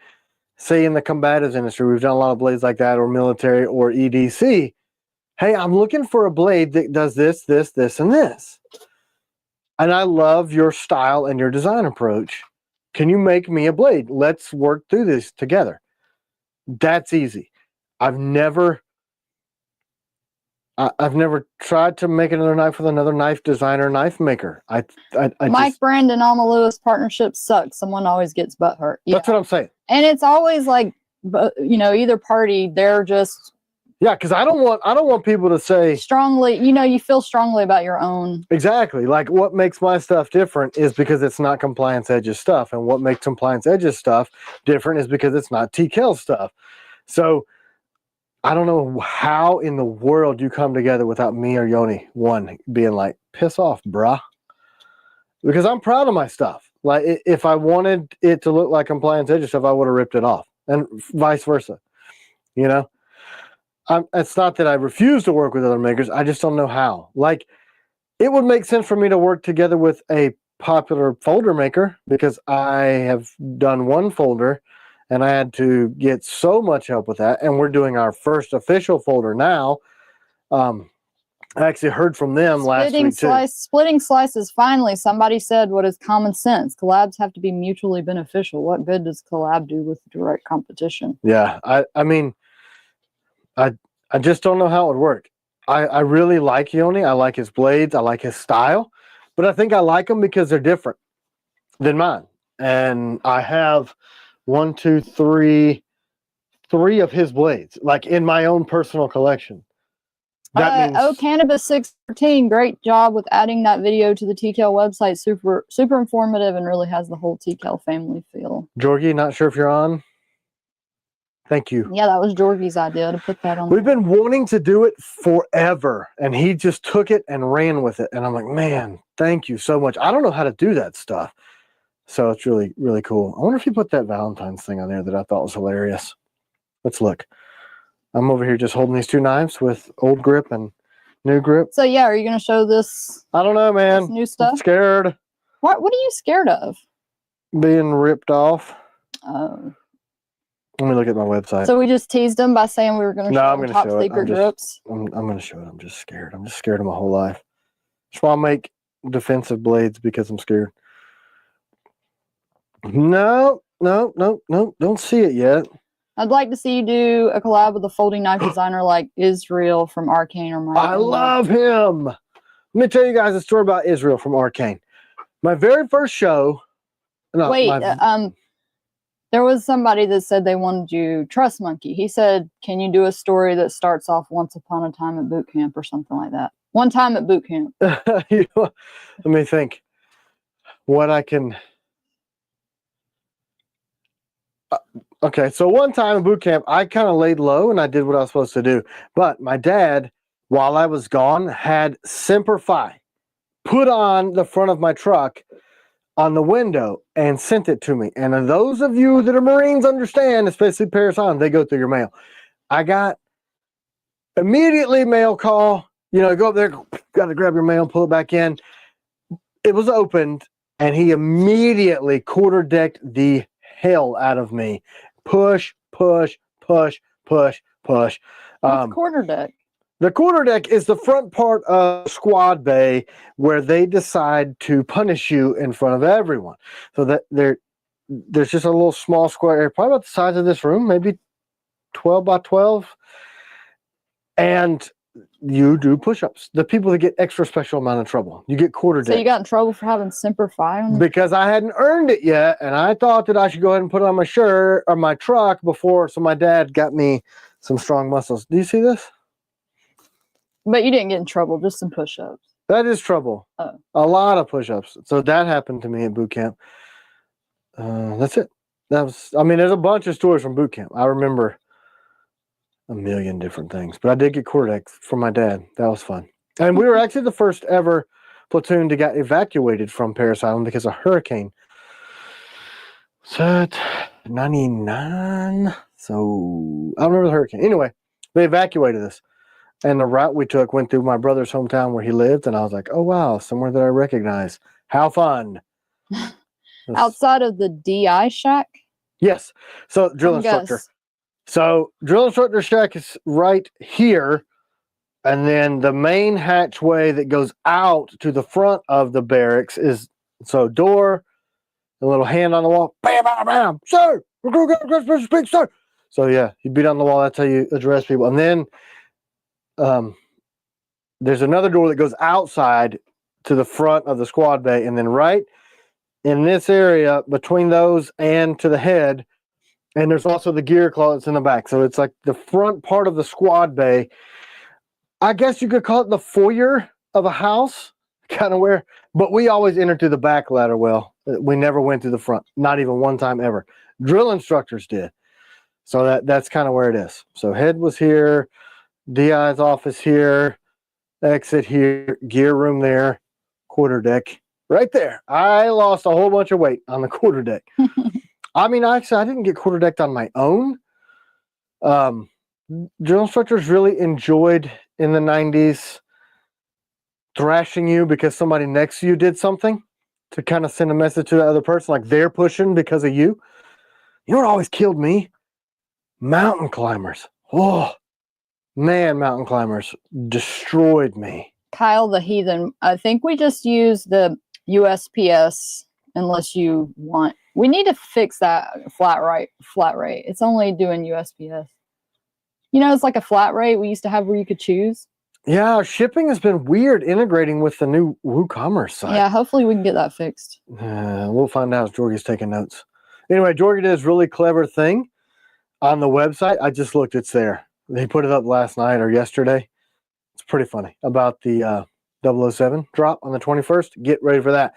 say in the combatives industry, we've done a lot of blades like that, or military or EDC. Hey, I'm looking for a blade that does this, this, this, and this. And I love your style and your design approach. Can you make me a blade? Let's work through this together. That's easy. I've never tried to make another knife with another knife designer, knife maker. Mike Brandon, Alma Lewis partnership sucks. Someone always gets butt hurt. Yeah. That's what I'm saying. And it's always like, either party, they're just. Yeah, because I don't want people to say strongly, you feel strongly about your own. Exactly. Like, what makes my stuff different is because it's not Compliance Edge's stuff. And what makes Compliance Edge's stuff different is because it's not TKL stuff. So I don't know how in the world you come together without me or Yoni one being like, piss off, bruh. Because I'm proud of my stuff. Like, if I wanted it to look like Compliance Edge stuff, I would have ripped it off, and vice versa. It's not that I refuse to work with other makers. I just don't know how. Like, it would make sense for me to work together with a popular folder maker because I have done one folder and I had to get so much help with that. And we're doing our first official folder now. I actually heard from them last week too. Splitting slices. Finally, somebody said what is common sense. Collabs have to be mutually beneficial. What good does collab do with direct competition? Yeah, I mean, I just don't know how it would work. I really like Yoni. I like his blades. I like his style, but I think I like them because they're different than mine. And I have three of his blades, like in my own personal collection. That means Cannabis 613, great job with adding that video to the TKL website. Super informative and really has the whole TKL family feel. Georgie, not sure if you're on. Thank you. Yeah, that was Georgie's idea to put that on. We've been wanting to do it forever, and he just took it and ran with it. And I'm like, man, thank you so much. I don't know how to do that stuff. So it's really, really cool. I wonder if he put that Valentine's thing on there that I thought was hilarious. Let's look. I'm over here just holding these two knives with old grip and new grip. So yeah, are you going to show this? I don't know, man. New stuff? I'm scared. What are you scared of? Being ripped off. Oh. Let me look at my website. So we just teased him by saying we were going to show top secret grips. I'm going to show it. I'm just scared. I'm just scared of my whole life. That's why I make defensive blades, because I'm scared. No. Don't see it yet. I'd like to see you do a collab with a folding knife designer like Israel from Arcane or Mark. I love him. Let me tell you guys a story about Israel from Arcane. My very first show. No, there was somebody that said they wanted you Trust Monkey. He said, "Can you do a story that starts off once upon a time at boot camp or something like that? One time at boot camp." Let me think. What I can. Okay, so one time in boot camp, I kind of laid low and I did what I was supposed to do. But my dad, while I was gone, had Semper Fi put on the front of my truck on the window and sent it to me. And those of you that are Marines understand, especially Paris Island, they go through your mail. I got immediately mail call. You know, go up there, got to grab your mail, pull it back in. It was opened, and he immediately quarter-decked the hell out of me. Push. What's quarter deck? The quarter deck is the front part of squad bay where they decide to punish you in front of everyone. So that there's just a little small square area, probably about the size of this room, maybe 12 by 12. And you do push-ups. The people that get extra special amount of trouble. You get quarter deck. So you got in trouble for having Semper Fi on? Because I hadn't earned it yet, and I thought that I should go ahead and put it on my shirt or my truck before. So my dad got me some strong muscles. Do you see this? But you didn't get in trouble, just some push-ups. That is trouble. Oh. A lot of push-ups. So that happened to me at boot camp. That's it. There's a bunch of stories from boot camp. I remember a million different things. But I did get quarter deck from my dad. That was fun. And we were actually the first ever platoon to get evacuated from Paris Island because of hurricane. So 99. So I don't remember the hurricane. Anyway, they evacuated us. And the route we took went through my brother's hometown where he lived. And I was like, oh, wow, somewhere that I recognize. How fun. Outside of the DI shack? Yes. So drill instructor. Guess. So drill instructor shack is right here. And then the main hatchway that goes out to the front of the barracks is, so door, a little hand on the wall. Bam, bam, bam. Sir, we're going to speak, sir. So, yeah, you beat on the wall. That's how you address people. And then there's another door that goes outside to the front of the squad bay. And then right in this area between those and to the head, and there's also the gear closets in the back. So it's like the front part of the squad bay. I guess you could call it the foyer of a house, kind of where, but we always entered through the back ladder well. We never went through the front, not even one time ever. Drill instructors did. So that's kind of where it is. So head was here, DI's office here, exit here, gear room there, quarter deck right there. I lost a whole bunch of weight on the quarter deck. I mean, actually, I didn't get quarter decked on my own. Drill instructors really enjoyed in the 90s thrashing you because somebody next to you did something to kind of send a message to the other person, like they're pushing because of you. You know what always killed me? Mountain climbers. Oh, Man, mountain climbers destroyed me. Kyle the Heathen. I think we just use the USPS unless you want. We need to fix that flat rate. It's only doing USPS. You know, it's like a flat rate we used to have where you could choose. Yeah, shipping has been weird integrating with the new WooCommerce site. Yeah, hopefully we can get that fixed. We'll find out as Jorgie's taking notes. Anyway, Jorgie did this really clever thing on the website. I just looked, it's there. They put it up last night or yesterday. It's pretty funny about the 007 drop on the 21st. Get ready for that.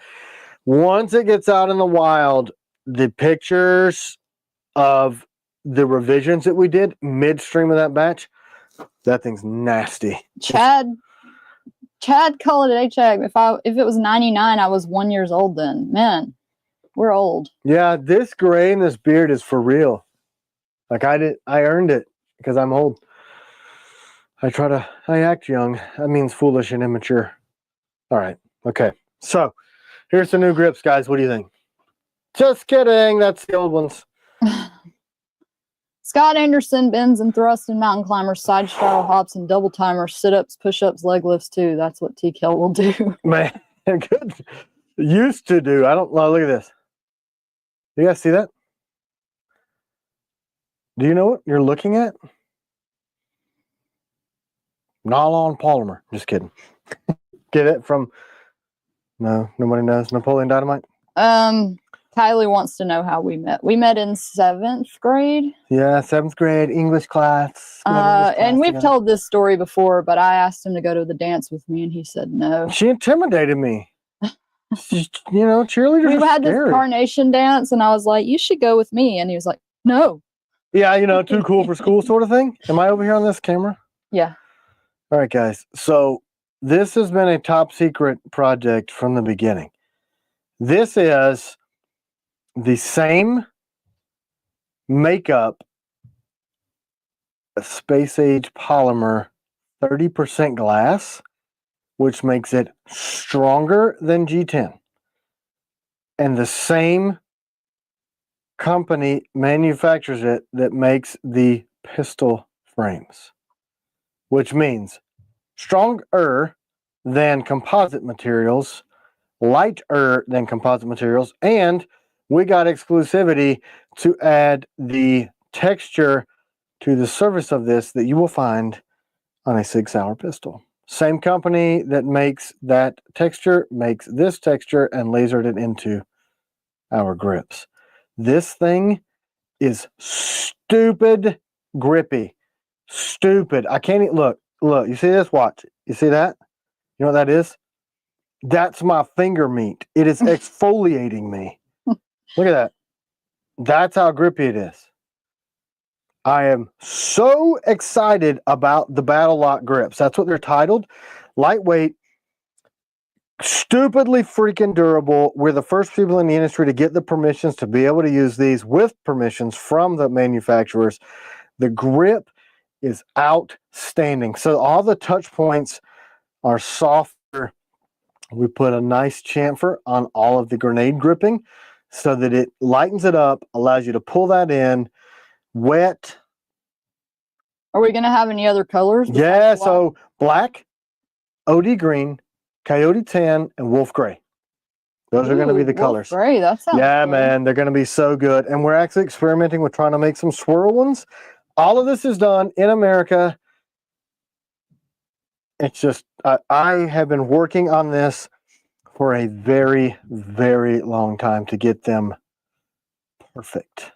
Once it gets out in the wild, the pictures of the revisions that we did midstream of that batch, that thing's nasty. Chad called it HAG. If it was 99, I was 1 year old then. Man, we're old. Yeah, this gray and this beard is for real. Like I earned it because I'm old. I act young. That means foolish and immature. All right. Okay. So here's the new grips, guys. What do you think? Just kidding. That's the old ones. Scott Anderson bends and thrusts in mountain climbers, side straddle hops, and double timers, sit-ups, push-ups, leg lifts too. That's what TKL will do. Man, good. Used to do. I don't know. Look at this. You guys see that? Do you know what you're looking at? Nylon polymer. Just kidding. Get it from... No, nobody knows. Napoleon Dynamite? Kylie wants to know how we met. We met in 7th grade. Yeah, 7th grade, English class. And we've told this story before, but I asked him to go to the dance with me, and he said no. She intimidated me. Cheerleaders We are had scary. this carnation dance, and I was like, you should go with me. And he was like, no. Yeah, too cool for school sort of thing. Am I over here on this camera? Yeah. All right, guys. So this has been a top secret project from the beginning. This is the same makeup space age polymer, 30% glass, which makes it stronger than G10. And the same company manufactures it that makes the pistol frames, which means stronger than composite materials, lighter than composite materials, and we got exclusivity to add the texture to the surface of this that you will find on a 6-hour pistol. Same company that makes that texture makes this texture and lasered it into our grips. This thing is stupid grippy. Stupid. I can't even look. You see this? Watch. You see that? You know what that is? That's my finger meat. It is exfoliating me. Look at that. That's how grippy it is. I am so excited about the Battle Lock grips. That's what they're titled. Lightweight, stupidly freaking durable. We're the first people in the industry to get the permissions to be able to use these with permissions from the manufacturers. The grip is outstanding. So all the touch points are softer. We put a nice chamfer on all of the grenade gripping so that it lightens it up, allows you to pull that in. Wet. Are we going to have any other colors? Yeah, so black, OD green, Coyote tan, and Wolf gray. Those are going to be the colors. Gray, that sounds Yeah, good. man, they're going to be so good. And we're actually experimenting with trying to make some swirl ones. All of this is done in America. It's just, I have been working on this for a very, very long time to get them perfect.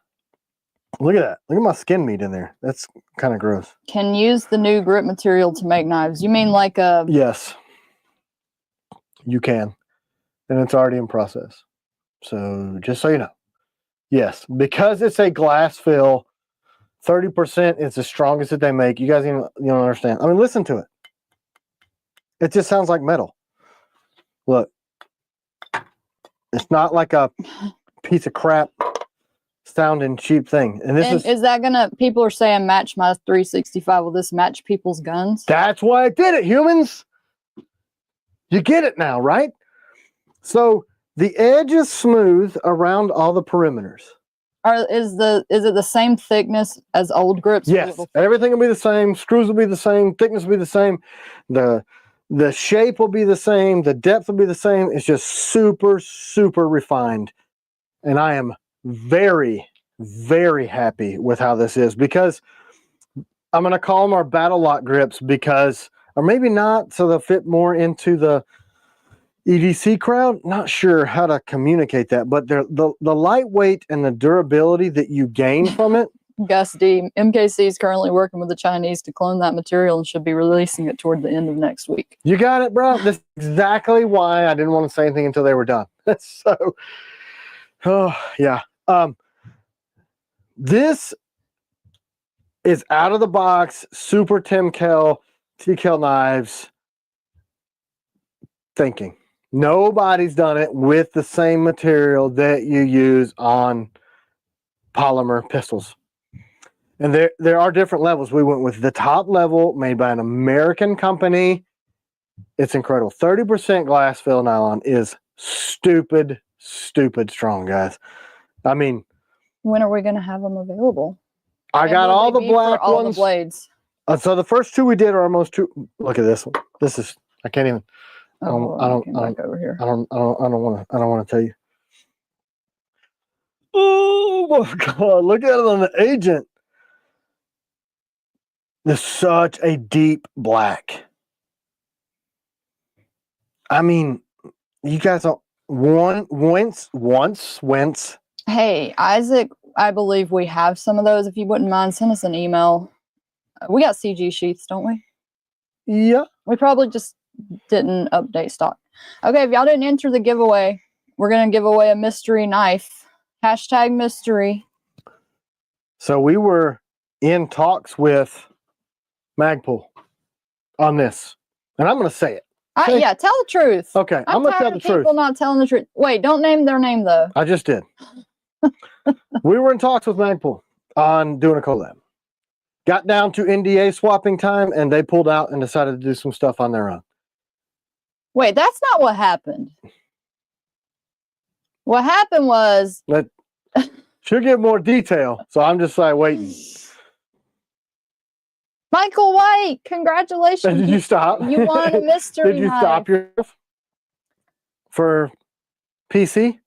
Look at that. Look at my skin meat in there. That's kind of gross. Can use the new grip material to make knives. You mean like a... Yes, you can. And it's already in process. So just so you know. Yes, because it's a glass fill, 30% is the strongest that they make. You guys you don't understand. I mean, listen to it. It just sounds like metal. Look. It's not like a piece of crap sounding cheap thing. And this is that gonna, people are saying match my 365. Will this match people's guns? That's why I did it, humans. You get it now, right? So the edge is smooth around all the perimeters. Is it the same thickness as old grips? or a Yes, little- everything will be the same. Screws will be the same. Thickness will be the same. The shape will be the same. The depth will be the same. It's just super, super refined. And I am very, very happy with how this is, because I'm going to call them our battle lock grips, because, or maybe not, so they'll fit more into the EDC crowd. Not sure how to communicate that, but they're the lightweight and the durability that you gain from it. Gus D. MKC is currently working with the Chinese to clone that material and should be releasing it toward the end of next week. You got it, bro. That's exactly why I didn't want to say anything until they were done. So, oh yeah. This is out of the box, super TKL knives thinking. Nobody's done it with the same material that you use on polymer pistols. And there are different levels. We went with the top level, made by an American company. It's incredible. 30% glass fill nylon is stupid, stupid strong, guys. I mean, When are we going to have them available? I And got will all they the be for black all ones. the blades. So the first two we did are almost two. Look at this one. This is, I can't even. I don't Over here. I don't want to tell you. Oh my God! Look at it on the agent. There's such a deep black. I mean, you guys don't once. Hey, Isaac, I believe we have some of those. If you wouldn't mind, send us an email. We got CG sheaths, don't we? Yeah. We probably just didn't update stock. Okay, if y'all didn't enter the giveaway, we're going to give away a mystery knife. Hashtag mystery. So we were in talks with Magpul on this, and I'm going to say it. Okay. Yeah, tell the truth. Okay, I'm going to tell the truth. People not telling the truth. Wait, don't name their name though. I just did. We were in talks with Magpul on doing a collab. Got down to NDA swapping time, and they pulled out and decided to do some stuff on their own. Wait, that's not what happened. What happened was... She'll give more detail, so I'm just like waiting. Michael White, congratulations. Did you stop? You won a mystery Did you knife. stop yourself for PC?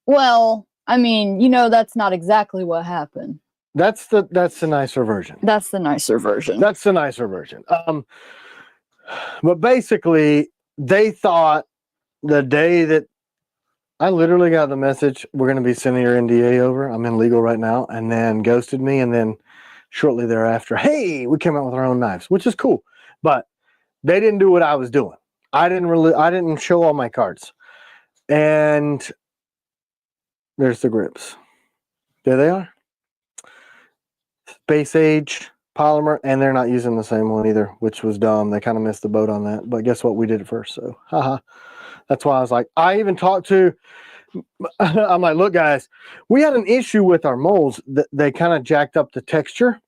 Well, I mean, that's not exactly what happened. That's the nicer version. That's the nicer version. That's the nicer version. But basically, they thought the day that I literally got the message, we're going to be sending your NDA over. I'm in legal right now, and then ghosted me, and then shortly thereafter, hey, we came out with our own knives, which is cool. But they didn't do what I was doing. I didn't show all my cards. And there's the grips. There they are. Space age polymer, and they're not using the same one either, which was dumb. They kind of missed the boat on that. But guess what? We did it first. So, haha. That's why I was like, I even talked to, I'm like, look, guys, we had an issue with our molds that they kind of jacked up the texture.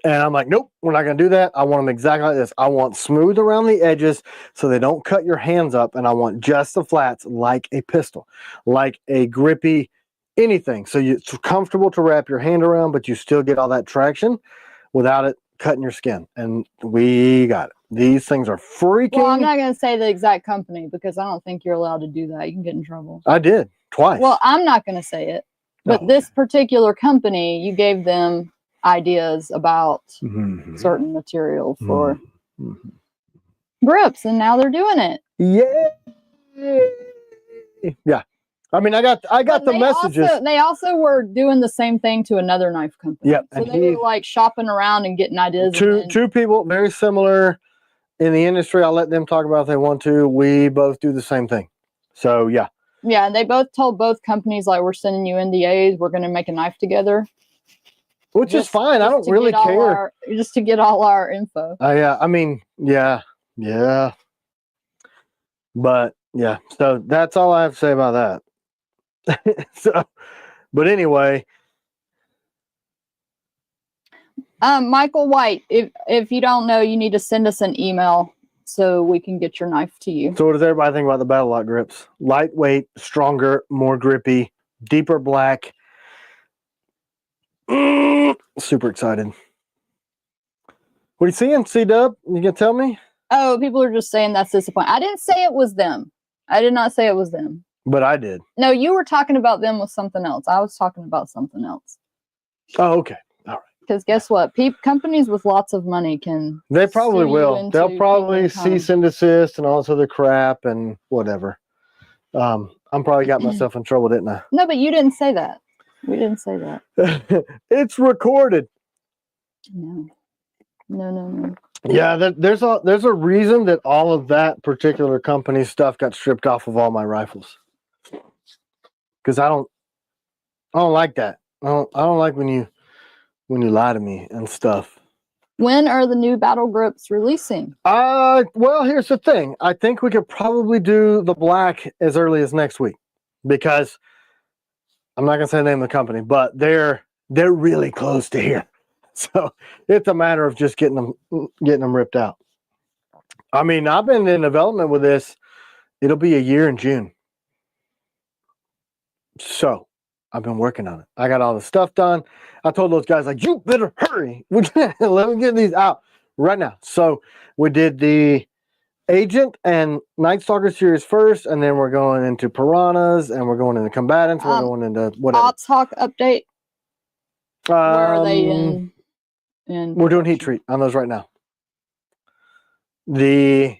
And I'm like, nope, we're not going to do that. I want them exactly like this. I want smooth around the edges so they don't cut your hands up. And I want just the flats like a pistol, like a grippy anything. So it's comfortable to wrap your hand around, but you still get all that traction without it cutting your skin. And we got it. These things are freaking. Well, I'm not going to say the exact company because I don't think you're allowed to do that. You can get in trouble. I did twice. Well, I'm not going to say it, but this particular company, you gave them ideas about certain material for grips, and now they're doing it. Yeah. I mean, I got the messages. They also were doing the same thing to another knife company. Yep. So they were like shopping around and getting ideas. Two people very similar in the industry. I'll let them talk about if they want to. We both do the same thing. So yeah. Yeah, they both told both companies like, we're sending you NDAs. We're going to make a knife together. Which is fine. I don't really care. Just to get all our info. Yeah. I mean, yeah. But yeah. So that's all I have to say about that. But anyway. Michael White, if you don't know, you need to send us an email so we can get your knife to you. So what does everybody think about the Battle Lock grips? Lightweight, stronger, more grippy, deeper black. Super excited. What are you seeing, C-Dub? You gonna tell me? Oh, people are just saying that's disappointing. I didn't say it was them. I did not say it was them. But I did. No, you were talking about them with something else. I was talking about something else. Oh, okay. All right. Because guess what? Companies with lots of money can. They probably sue you will. They'll into probably kingdom come. cease and desist and all this other crap and whatever. I'm probably got myself in trouble, didn't I? No, but you didn't say that. We didn't say that. It's recorded. No. No. Yeah, there's a reason that all of that particular company's stuff got stripped off of all my rifles. Because I don't like that. I don't like when you lie to me and stuff. When are the new battle grips releasing? Well, here's the thing. I think we could probably do the black as early as next week, because I'm not gonna say the name of the company, but they're really close to here. So it's a matter of just getting them ripped out. I mean, I've been in development with this. It'll be a year in June. So I've been working on it. I got all the stuff done. I told those guys, like, you better hurry. Let me get these out right now. So we did the Agent and Night Stalker series first, and then we're going into Piranhas, and we're going into Combatants, we're going into whatever. Ops Hawk update. Where are they in we're doing heat treat on those right now. The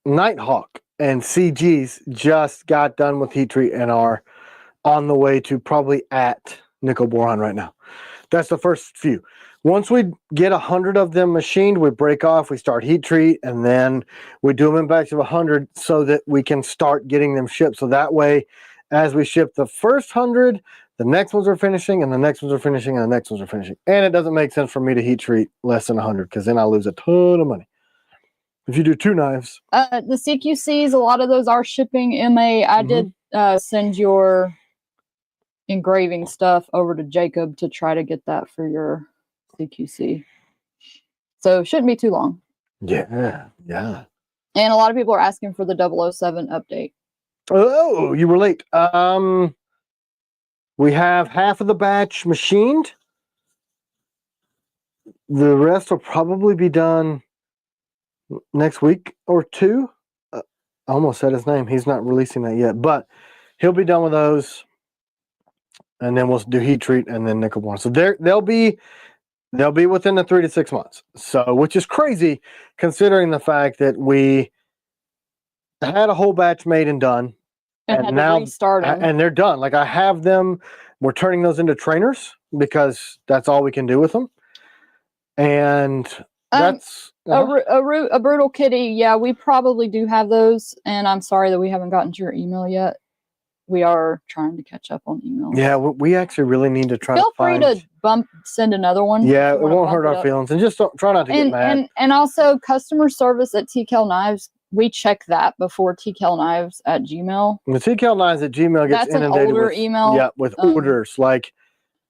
Nighthawk and CGs just got done with heat treat and are on the way to probably at nickel boron right now. That's the first few. Once we get 100 of them machined, we break off, we start heat treat, and then we do them in batches of 100 so that we can start getting them shipped. So that way, as we ship the first 100, the next ones are finishing, and the next ones are finishing, and the next ones are finishing. And it doesn't make sense for me to heat treat less than 100, because then I lose a ton of money. If you do 2 knives. The CQCs, a lot of those are shipping MA. I did send your engraving stuff over to Jacob to try to get that for your CQC. So it shouldn't be too long. Yeah. And a lot of people are asking for the 007 update. Oh, you were late. We have half of the batch machined. The rest will probably be done next week or 2. I almost said his name. He's not releasing that yet, but he'll be done with those. And then we'll do heat treat and then nickel boron. So they'll be within the 3 to 6 months. So, which is crazy considering the fact that we had a whole batch made and done, and now restart them. And they're done. Like, I have them. We're turning those into trainers because that's all we can do with them. And that's a brutal kitty. Yeah, we probably do have those, and I'm sorry that we haven't gotten to your email yet. We are trying to catch up on emails. Yeah, we actually really need to try. Feel free to send another one. Yeah, it won't hurt our feelings, and just try not to get mad. And also, customer service at TKL Knives. We check that before tklknives@gmail. The tklknives@gmail gets That's inundated an older with email. Yeah, with orders, like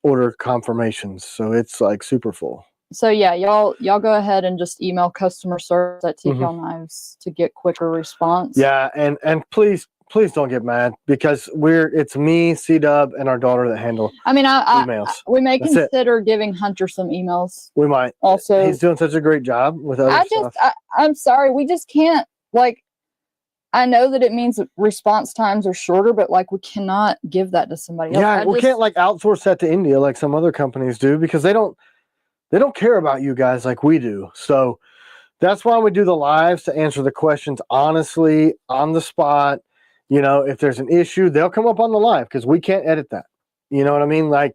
order confirmations. So it's like super full. So yeah, y'all go ahead and just email customer service at TKL Knives to get quicker response. Yeah, and please don't get mad, because it's me, C-Dub, and our daughter that handle emails. We may consider giving Hunter some emails. We might. Also, he's doing such a great job with other stuff. I'm sorry, we just can't, like, I know that it means that response times are shorter, but like, we cannot give that to somebody else. Yeah, we can't like outsource that to India like some other companies do, because they don't care about you guys like we do. So that's why we do the lives, to answer the questions honestly, on the spot. You know, if there's an issue, they'll come up on the live, because we can't edit that. You know what I mean? Like,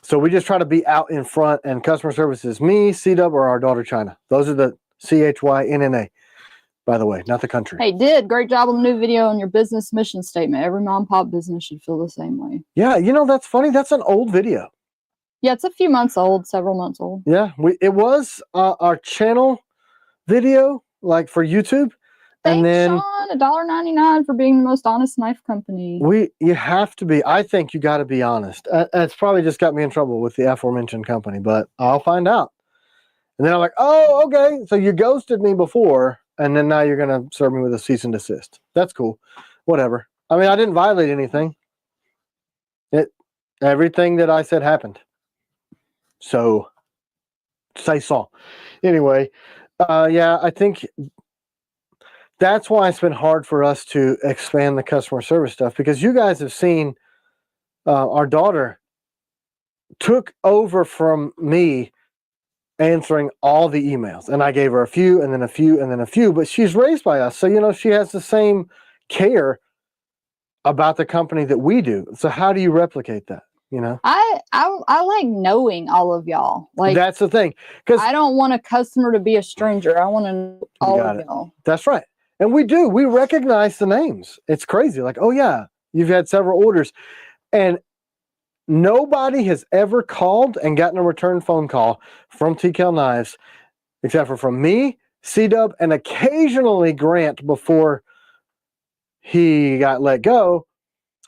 so we just try to be out in front, and customer service is me, C-Dub, or our daughter China. Those are the CHYNNA, by the way, not the country. Hey, great job on the new video on your business mission statement. Every mom and pop business should feel the same way. Yeah, you know, that's funny. That's an old video. Yeah, it's a few months old, several months old. Yeah, it was our channel video, like for YouTube. Thanks, and then Sean, $1.99 for being the most honest knife company. You have to be. I think you got to be honest. It's probably just got me in trouble with the aforementioned company, but I'll find out. And then I'm like, oh, okay. So you ghosted me before, and then now you're gonna serve me with a cease and desist. That's cool. Whatever. I mean, I didn't violate anything. Everything that I said happened. So, say so. Anyway, yeah, I think that's why it's been hard for us to expand the customer service stuff, because you guys have seen our daughter took over from me answering all the emails, and I gave her a few and then a few and then a few, but she's raised by us. So, you know, she has the same care about the company that we do. So how do you replicate that? You know, I like knowing all of y'all. Like, that's the thing, because I don't want a customer to be a stranger. I want to know all of y'all. That's right. And we do. We recognize the names. It's crazy. Like, oh yeah, you've had several orders, and nobody has ever called and gotten a return phone call from TKL Knives, except for from me, C-Dub, and occasionally Grant before he got let go,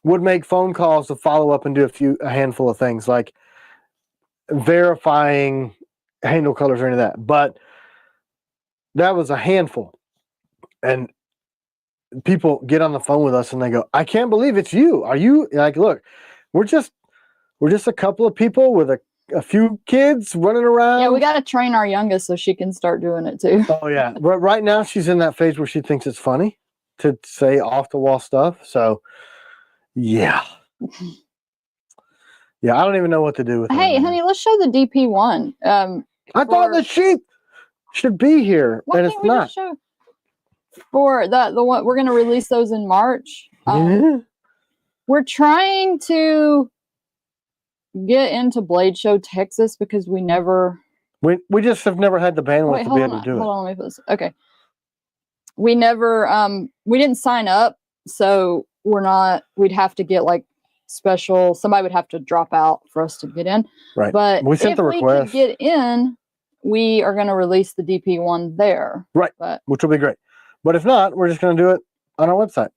would make phone calls to follow up and do a handful of things like verifying handle colors or any of that. But that was a handful. And people get on the phone with us and they go, I can't believe it's you. Are you like, look, we're just a couple of people with a few kids running around. Yeah, we got to train our youngest so she can start doing it too. Oh yeah. But right now she's in that phase where she thinks it's funny to say off the wall stuff. So yeah. Yeah, I don't even know what to do with it. Hey, honey, let's show the DP1. I thought the sheath should be here, and it's not. Show? For the one, we're going to release those in March. We're trying to get into Blade Show Texas because we just have never had the bandwidth to be able to do it. Hold on, let me put this. Okay. We never we didn't sign up, so we'd have to get like special, somebody would have to drop out for us to get in. Right. But we sent the request. If we could get in, we are going to release the DP1 there. Right. Which will be great. But if not, we're just going to do it on our website.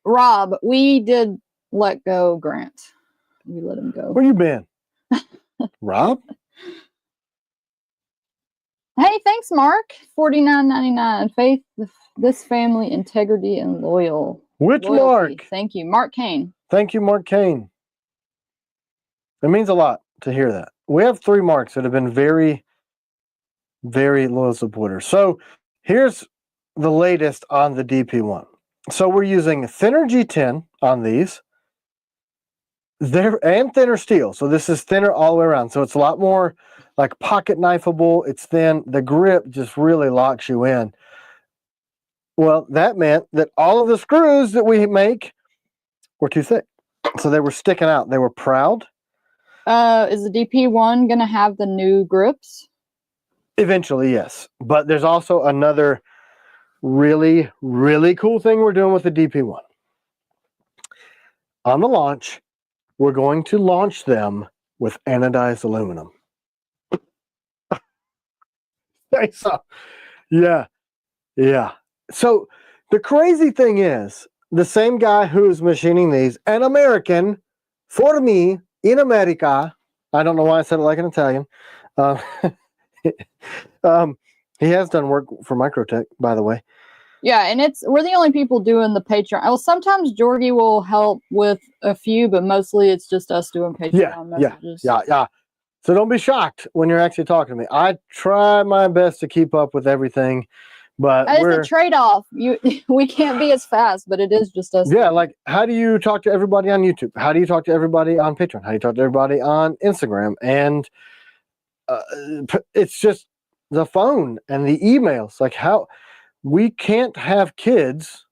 Rob, we did let go Grant. We let him go. Where you been? Rob? Hey, thanks, Mark. $49.99. Faith, this family, integrity, and loyalty. Which Mark? Thank you. Mark Kane. Thank you, Mark Kane. It means a lot to hear that. We have 3 Marks that have been very, very loyal supporters. So here's the latest on the DP1. So we're using thinner G10 on these. And thinner steel. So this is thinner all the way around. So it's a lot more like pocket knifeable. It's thin. The grip just really locks you in. Well, that meant that all of the screws that we make were too thick. So they were sticking out. They were proud. Is the DP1 going to have the new grips? Eventually, yes. But there's also another really, really cool thing we're doing with the DP1. On the launch, we're going to launch them with anodized aluminum. So, yeah. Yeah. So the crazy thing is, the same guy who's machining these, an American, for me, in America, I don't know why I said it like an Italian. He has done work for Microtech, by the way. Yeah, and we're the only people doing the Patreon. Well, sometimes Jorgie will help with a few, but mostly it's just us doing Patreon messages. Yeah. So don't be shocked when you're actually talking to me. I try my best to keep up with everything, but it's a trade-off. We can't be as fast, but it is just us. Yeah, like how do you talk to everybody on YouTube? How do you talk to everybody on Patreon? How do you talk to everybody on Instagram? And it's just the phone and the emails. Like how we can't have kids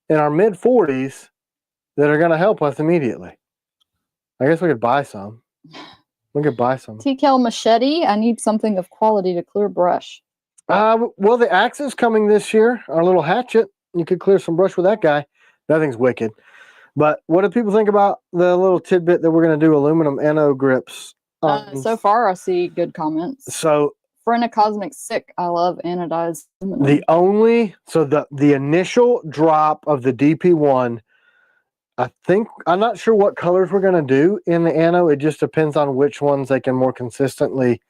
in our mid-40s that are going to help us immediately. I guess we could buy some. We could buy some. TKL machete. I need something of quality to clear brush. Well, the axe is coming this year. Our little hatchet. You could clear some brush with that guy. That thing's wicked. But what do people think about the little tidbit that we're going to do aluminum anode grips? So far, I see good comments. So, Frenna Cosmic Sick. I love anodized aluminum. The initial drop of the DP1, I'm not sure what colors we're going to do in the anode. It just depends on which ones they can more consistently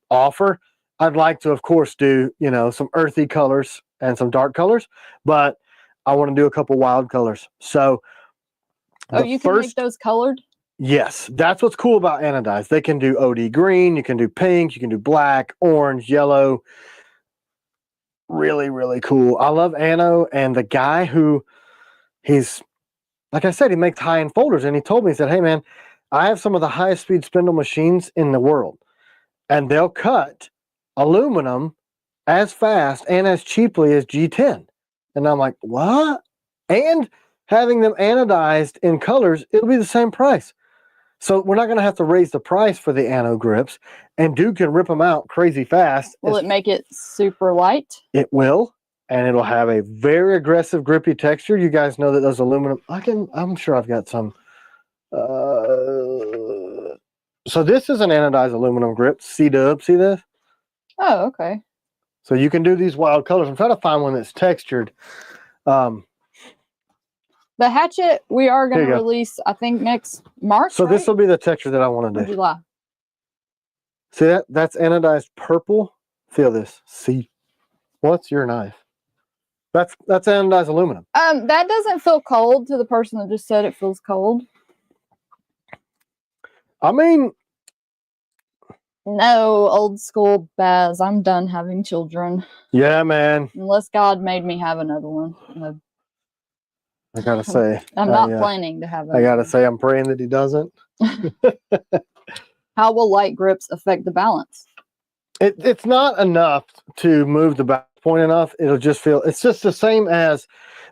offer. I'd like to, of course, do, some earthy colors and some dark colors, but I want to do a couple wild colors. So, you can make those colored? Yes, that's what's cool about anodized. They can do OD green, you can do pink, you can do black, orange, yellow. Really, really cool. I love Ano, and the guy who he's, like I said, he makes high-end folders, and he told me, he said, hey man, I have some of the highest speed spindle machines in the world, and they'll cut aluminum as fast and as cheaply as G10. And I'm like, what? And having them anodized in colors, it'll be the same price. So we're not going to have to raise the price for the ano grips, and Duke can rip them out crazy fast. Will it make it super light? It will, and it'll have a very aggressive grippy texture. You guys know that those aluminum, I'm sure I've got some. So this is an anodized aluminum grip, C-dub, see this? Oh, okay. So you can do these wild colors. I'm trying to find one that's textured. The hatchet we are going to release, I think, next March. So this will be the texture that I want to do. July. See that? That's anodized purple. Feel this. See? What's your knife? That's anodized aluminum. That doesn't feel cold to the person that just said it feels cold. I mean, no, old school Baz. I'm done having children. Yeah, man. Unless God made me have another one. I gotta say, I'm not planning to have. I gotta say, I'm praying that he doesn't. How will light grips affect the balance? It's not enough to move the balance point enough. It'll just feel. It's just the same as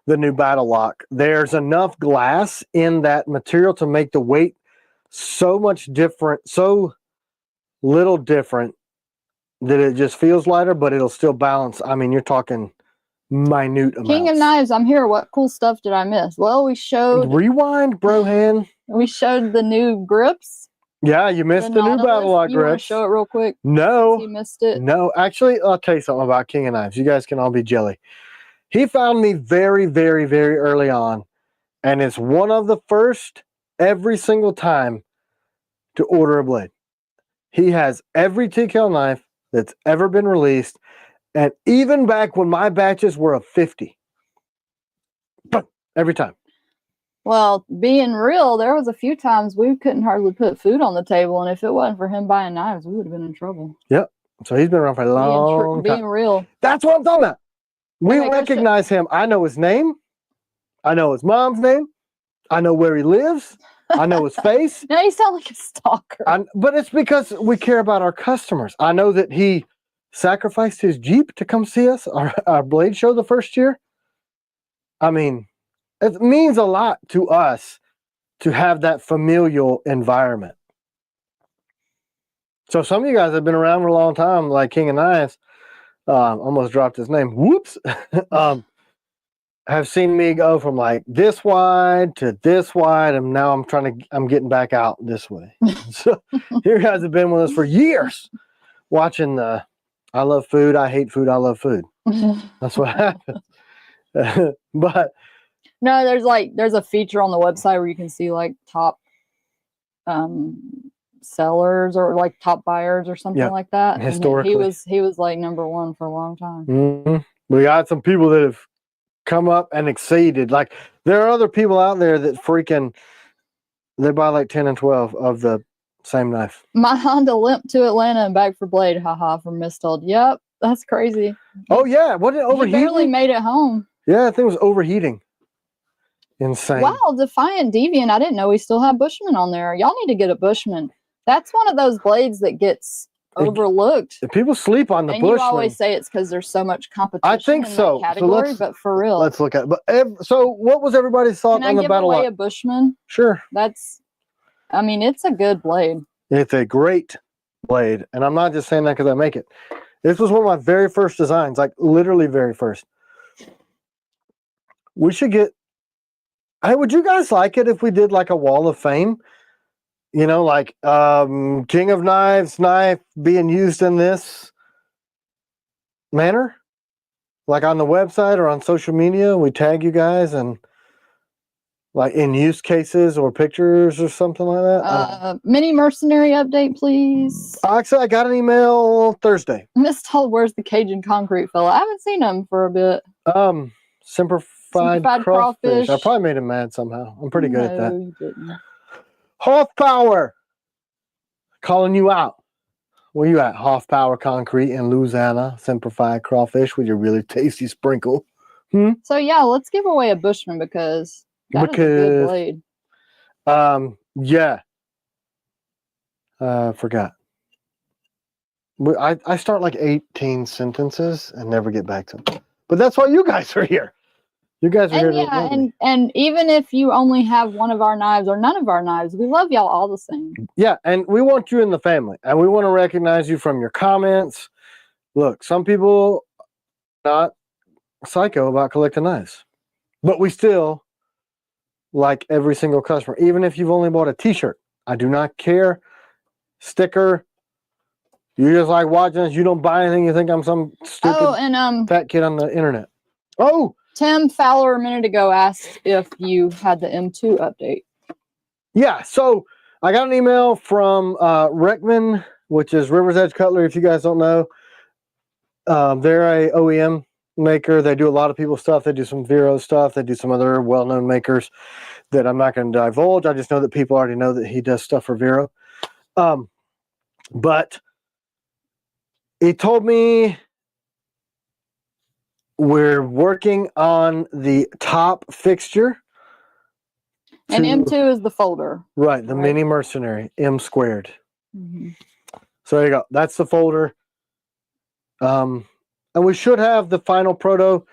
the new Battle Lock. There's enough glass in that material to make the weight so much different, so little different, that it just feels lighter, but it'll still balance. I mean, you're talking minute amounts. King of Knives, I'm here. What cool stuff did I miss? Well, we showed... Rewind, brohan. We showed the new grips. Yeah, you missed the new Battle Lock grips. You want to show it real quick? No. You missed it? No. Actually, I'll tell you something about King of Knives. You guys can all be jelly. He found me very, very, very early on, and it's one of the first every single time to order a blade. He has every TKL knife that's ever been released, and even back when my batches were of 50. Every time. Well, being real, there was a few times we couldn't hardly put food on the table, and if it wasn't for him buying knives, we would have been in trouble. Yep. So he's been around for a long time. Being real. That's what I'm talking about. We recognize him. I know his name. I know his mom's name. I know where he lives. I know his face. Now you sound like a stalker. But it's because we care about our customers. I know that he sacrificed his Jeep to come see us, our blade show the first year. I mean, it means a lot to us to have that familial environment. So some of you guys have been around for a long time, like King of Knives. Almost dropped his name. Whoops. Have seen me go from like this wide to this wide, and now I'm getting back out this way. So you guys have been with us for years, watching the I love food, I hate food, I love food. That's what happens. But no, there's a feature on the website where you can see like top sellers or like top buyers or something like that. Historically, and he was like #1 for a long time. Mm-hmm. We got some people that have come up and exceeded. Like there are other people out there that they buy like 10 and 12 of the same knife. My Honda limped to Atlanta and back for blade. Haha, from Mistold. Yep, that's crazy. Oh yeah, what did it overheat? He barely made it home. Yeah, I think it was overheating. Insane. Wow, Defiant Deviant. I didn't know we still have Bushman on there. Y'all need to get a Bushman. That's one of those blades that gets overlooked. People sleep on the Bushman. You always say it's because there's so much competition. I think so. That category, but for real, let's look at it. But so, what was everybody's thought on the Battle Lock? Can I give away a Bushman? Sure. I mean, it's a good blade. It's a great blade, and I'm not just saying that because I make it. This was one of my very first designs, like literally very first. We should get. Hey, would you guys like it if we did like a wall of fame? You know, like King of Knives knife being used in this manner? Like on the website or on social media, we tag you guys and like in use cases or pictures or something like that. Mini mercenary update, please. Actually, I got an email Thursday. Miss Told, where's the Cajun concrete fella? I haven't seen him for a bit. Simplified crawfish. I probably made him mad somehow. I'm pretty good at that. You didn't. Hoff Power, calling you out. Where you at? Hoff Power Concrete in Louisiana. Simplified crawfish with your really tasty sprinkle. So yeah, let's give away a Bushman because that is a good blade. Yeah. Forgot. I start like 18 sentences and never get back to them. But that's why you guys are here. You guys are here to yeah, and even if you only have one of our knives or none of our knives, we love y'all all the same. Yeah, and we want you in the family, and we want to recognize you from your comments. Look, some people are not psycho about collecting knives, but we still like every single customer, even if you've only bought a t-shirt. I do not care. Sticker. You just like watching us. You don't buy anything. You think I'm some stupid fat kid on the internet. Oh, Tim Fowler a minute ago asked if you had the M2 update. Yeah, so I got an email from Reckman, which is River's Edge Cutlery, if you guys don't know. They're a OEM maker. They do a lot of people's stuff. They do some Vero stuff. They do some other well-known makers that I'm not going to divulge. I just know that people already know that he does stuff for Vero. But he told me we're working on the top fixture. And M2 is the folder. Right, the mini mercenary, M squared. So there you go. That's the folder. And we should have the final proto.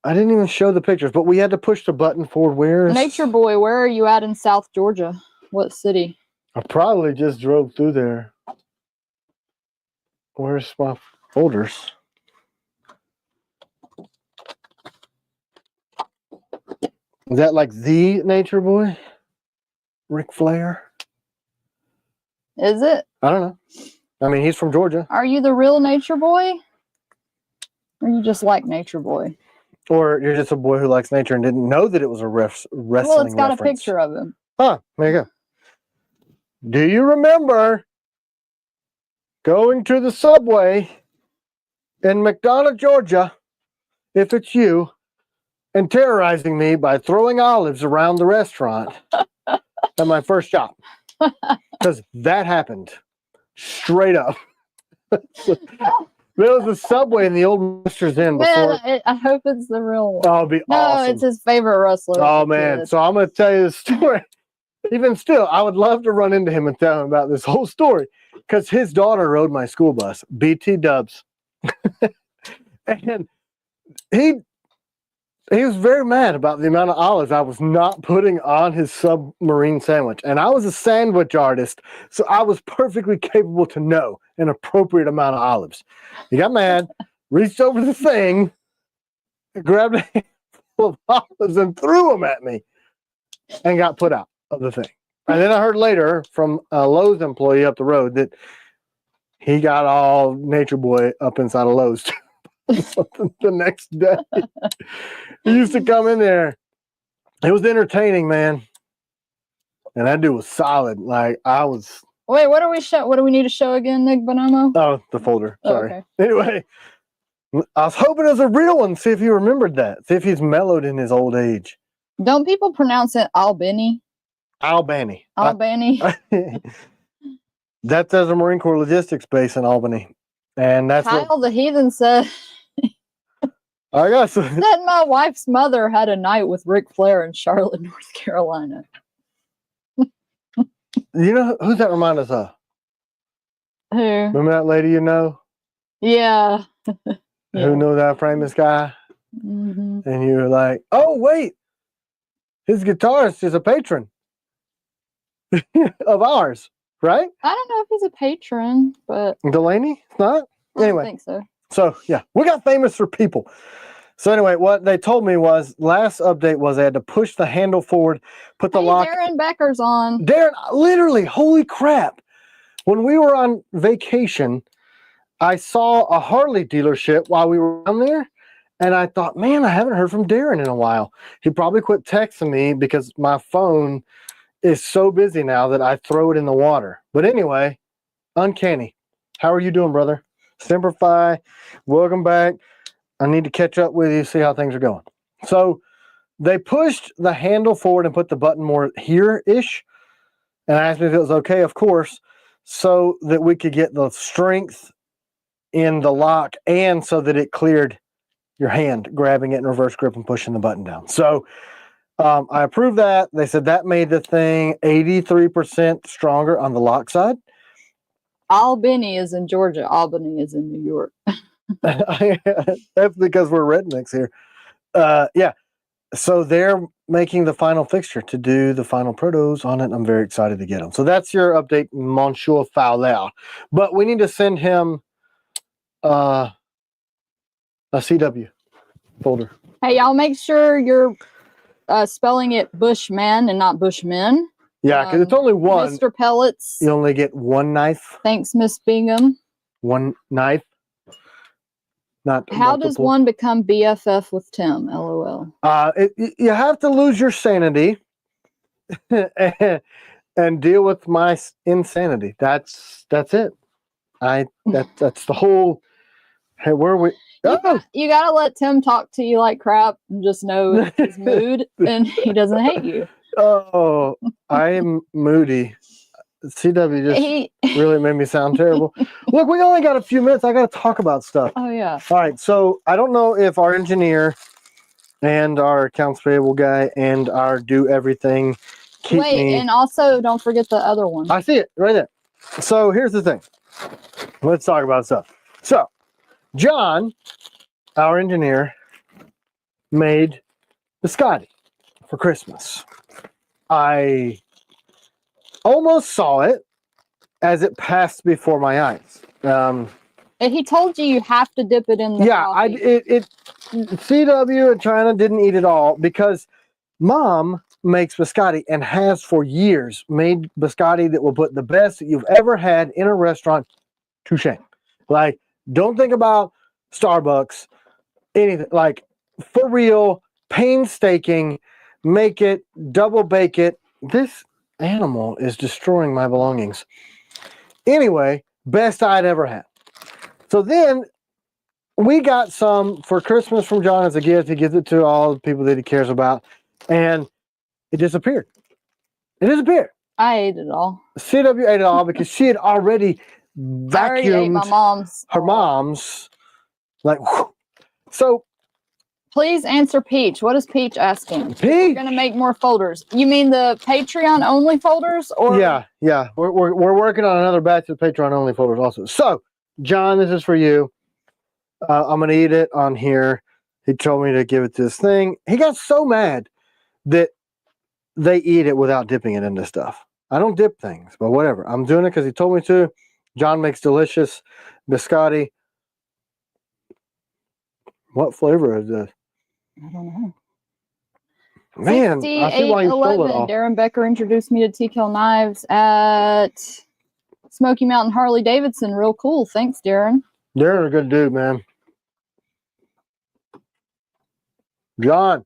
I didn't even show the pictures, but we had to push the button forward. Where's Nature Boy? Where are you at in South Georgia? What city? I probably just drove through there. Where's my folders? Is that like the Nature Boy? Ric Flair? Is it? I don't know. I mean, he's from Georgia. Are you the real Nature Boy? Or you just like Nature Boy? Or you're just a boy who likes nature and didn't know that it was a wrestling Well, it's got reference. a picture of him. Huh, there you go. Do you remember going to the subway in McDonough, Georgia, if it's you, and terrorizing me by throwing olives around the restaurant at my first job? Because that happened. Straight up. There was a subway in the old Master's Inn before. Man, I hope it's the real one. Oh, it'd be awesome. No, it's his favorite wrestler. Oh, man. So I'm going to tell you the story. Even still, I would love to run into him and tell him about this whole story. Because his daughter rode my school bus, BT Dubs. And he was very mad about the amount of olives I was not putting on his submarine sandwich. And I was a sandwich artist, so I was perfectly capable to know an appropriate amount of olives. He got mad, reached over the thing, grabbed a handful of olives and threw them at me and got put out of the thing. And then I heard later from a Lowe's employee up the road that he got all Nature Boy up inside of Lowe's the next day. He used to come in there. It was entertaining, man. And that dude was solid. Like, I was... Wait, what do we show? What do we need to show again, Nick Bonomo? Oh, the folder. Sorry. Oh, okay. Anyway, I was hoping it was a real one. See if he remembered that. See if he's mellowed in his old age. Don't people pronounce it Albany? Albany. Albany. That's as a Marine Corps logistics base in Albany. And that's Kyle the Heathen said... I got some. Said my wife's mother had a night with Ric Flair in Charlotte, North Carolina. You know who's that remind us of? Who? Remember that lady you know? Yeah. Who knew that famous guy? Mm-hmm. And you were like, oh, wait. His guitarist is a patron of ours, right? I don't know if he's a patron, but... Delaney? It's not? Anyway. I don't think so. So, yeah, we got famous for people. So, anyway, what they told me was last update was they had to push the handle forward, put the lock. Darren Becker's on. Darren, literally, holy crap. When we were on vacation, I saw a Harley dealership while we were down there. And I thought, man, I haven't heard from Darren in a while. He probably quit texting me because my phone is so busy now that I throw it in the water. But anyway, uncanny. How are you doing, brother? Simplify, welcome back. I need to catch up with you, see how things are going. So they pushed the handle forward and put the button more here-ish. and asked me if it was okay, of course, so that we could get the strength in the lock and so that it cleared your hand grabbing it in reverse grip and pushing the button down. So I approved that. They said that made the thing 83% stronger on the lock side. Albany is in Georgia. Albany is in New York. That's because we're rednecks here. Yeah. So they're making the final fixture to do the final protos on it. I'm very excited to get them. So that's your update, Monsieur Fowler. But we need to send him a CW folder. Hey, y'all, make sure you're spelling it Bushman and not Bushman. Yeah, because it's only one. Mr. Pellets. You only get one knife. Thanks, Miss Bingham. One knife. Not How multiple. does one become BFF with Tim? LOL. You have to lose your sanity and deal with my insanity. That's it. That's the whole. Hey, where are we? You gotta let Tim talk to you like crap and just know his mood, and he doesn't hate you. Oh, I am moody. CW just really made me sound terrible. Look, we only got a few minutes. I got to talk about stuff. Oh, yeah. All right. So I don't know if our engineer and our accounts payable guy and our do everything and also don't forget the other one. I see it right there. So here's the thing. Let's talk about stuff. So John, our engineer, made Biscotti for Christmas. I almost saw it as it passed before my eyes. And he told you have to dip it in the coffee. CW and China didn't eat it all because Mom makes biscotti and has for years made biscotti that will put the best that you've ever had in a restaurant to shame. Like, don't think about Starbucks, anything. Like, for real, painstaking, make it, double bake it. This animal is destroying my belongings. Anyway, best I'd ever had. So then we got some for Christmas from John as a gift. He gives it to all the people that he cares about, and it disappeared. It disappeared. I ate it all. CW ate it all because she had already vacuumed her mom's. Like, whew. So please answer Peach. What is Peach asking? Peach, we're gonna make more folders. You mean the Patreon only folders, or yeah. We're working on another batch of Patreon only folders also. So John, this is for you. I'm gonna eat it on here. He told me to give it this thing. He got so mad that they eat it without dipping it into stuff. I don't dip things, but whatever. I'm doing it because he told me to. John makes delicious biscotti. What flavor is this? I don't know. Man, I see why you stole it all. Darren Becker introduced me to TKL knives at Smoky Mountain Harley Davidson. Real cool. Thanks, Darren. Darren's a good dude, man. John.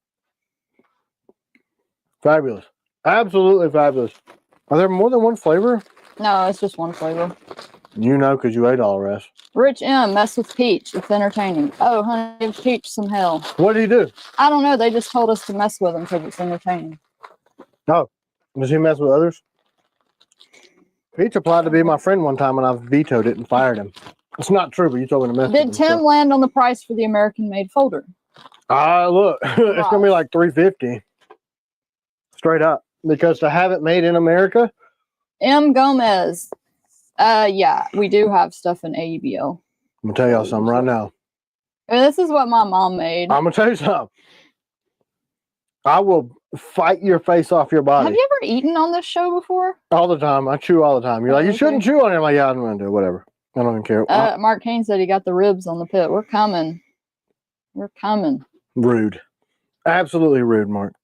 Fabulous. Absolutely fabulous. Are there more than one flavor? No, it's just one flavor. You know, because you ate all the rest. Rich M, mess with Peach. It's entertaining. Oh, honey, give Peach some hell. What did he do? I don't know. They just told us to mess with him because it's entertaining. Oh, does he mess with others? Peach applied to be my friend one time and I vetoed it and fired him. It's not true, but you told me to mess with him. Did Tim land on the price for the American-made folder? Look, it's going to be like $350. Straight up. Because to have it made in America? M. Gomez. Yeah, we do have stuff in AEBL. I'm going to tell y'all something right now. This is what my mom made. I'm going to tell you something. I will fight your face off your body. Have you ever eaten on this show before? All the time. I chew all the time. You're like, you shouldn't chew on it. I'm like, yeah, I'm going to do whatever. I don't even care. Mark Kane said he got the ribs on the pit. We're coming. We're coming. Rude. Absolutely rude, Mark.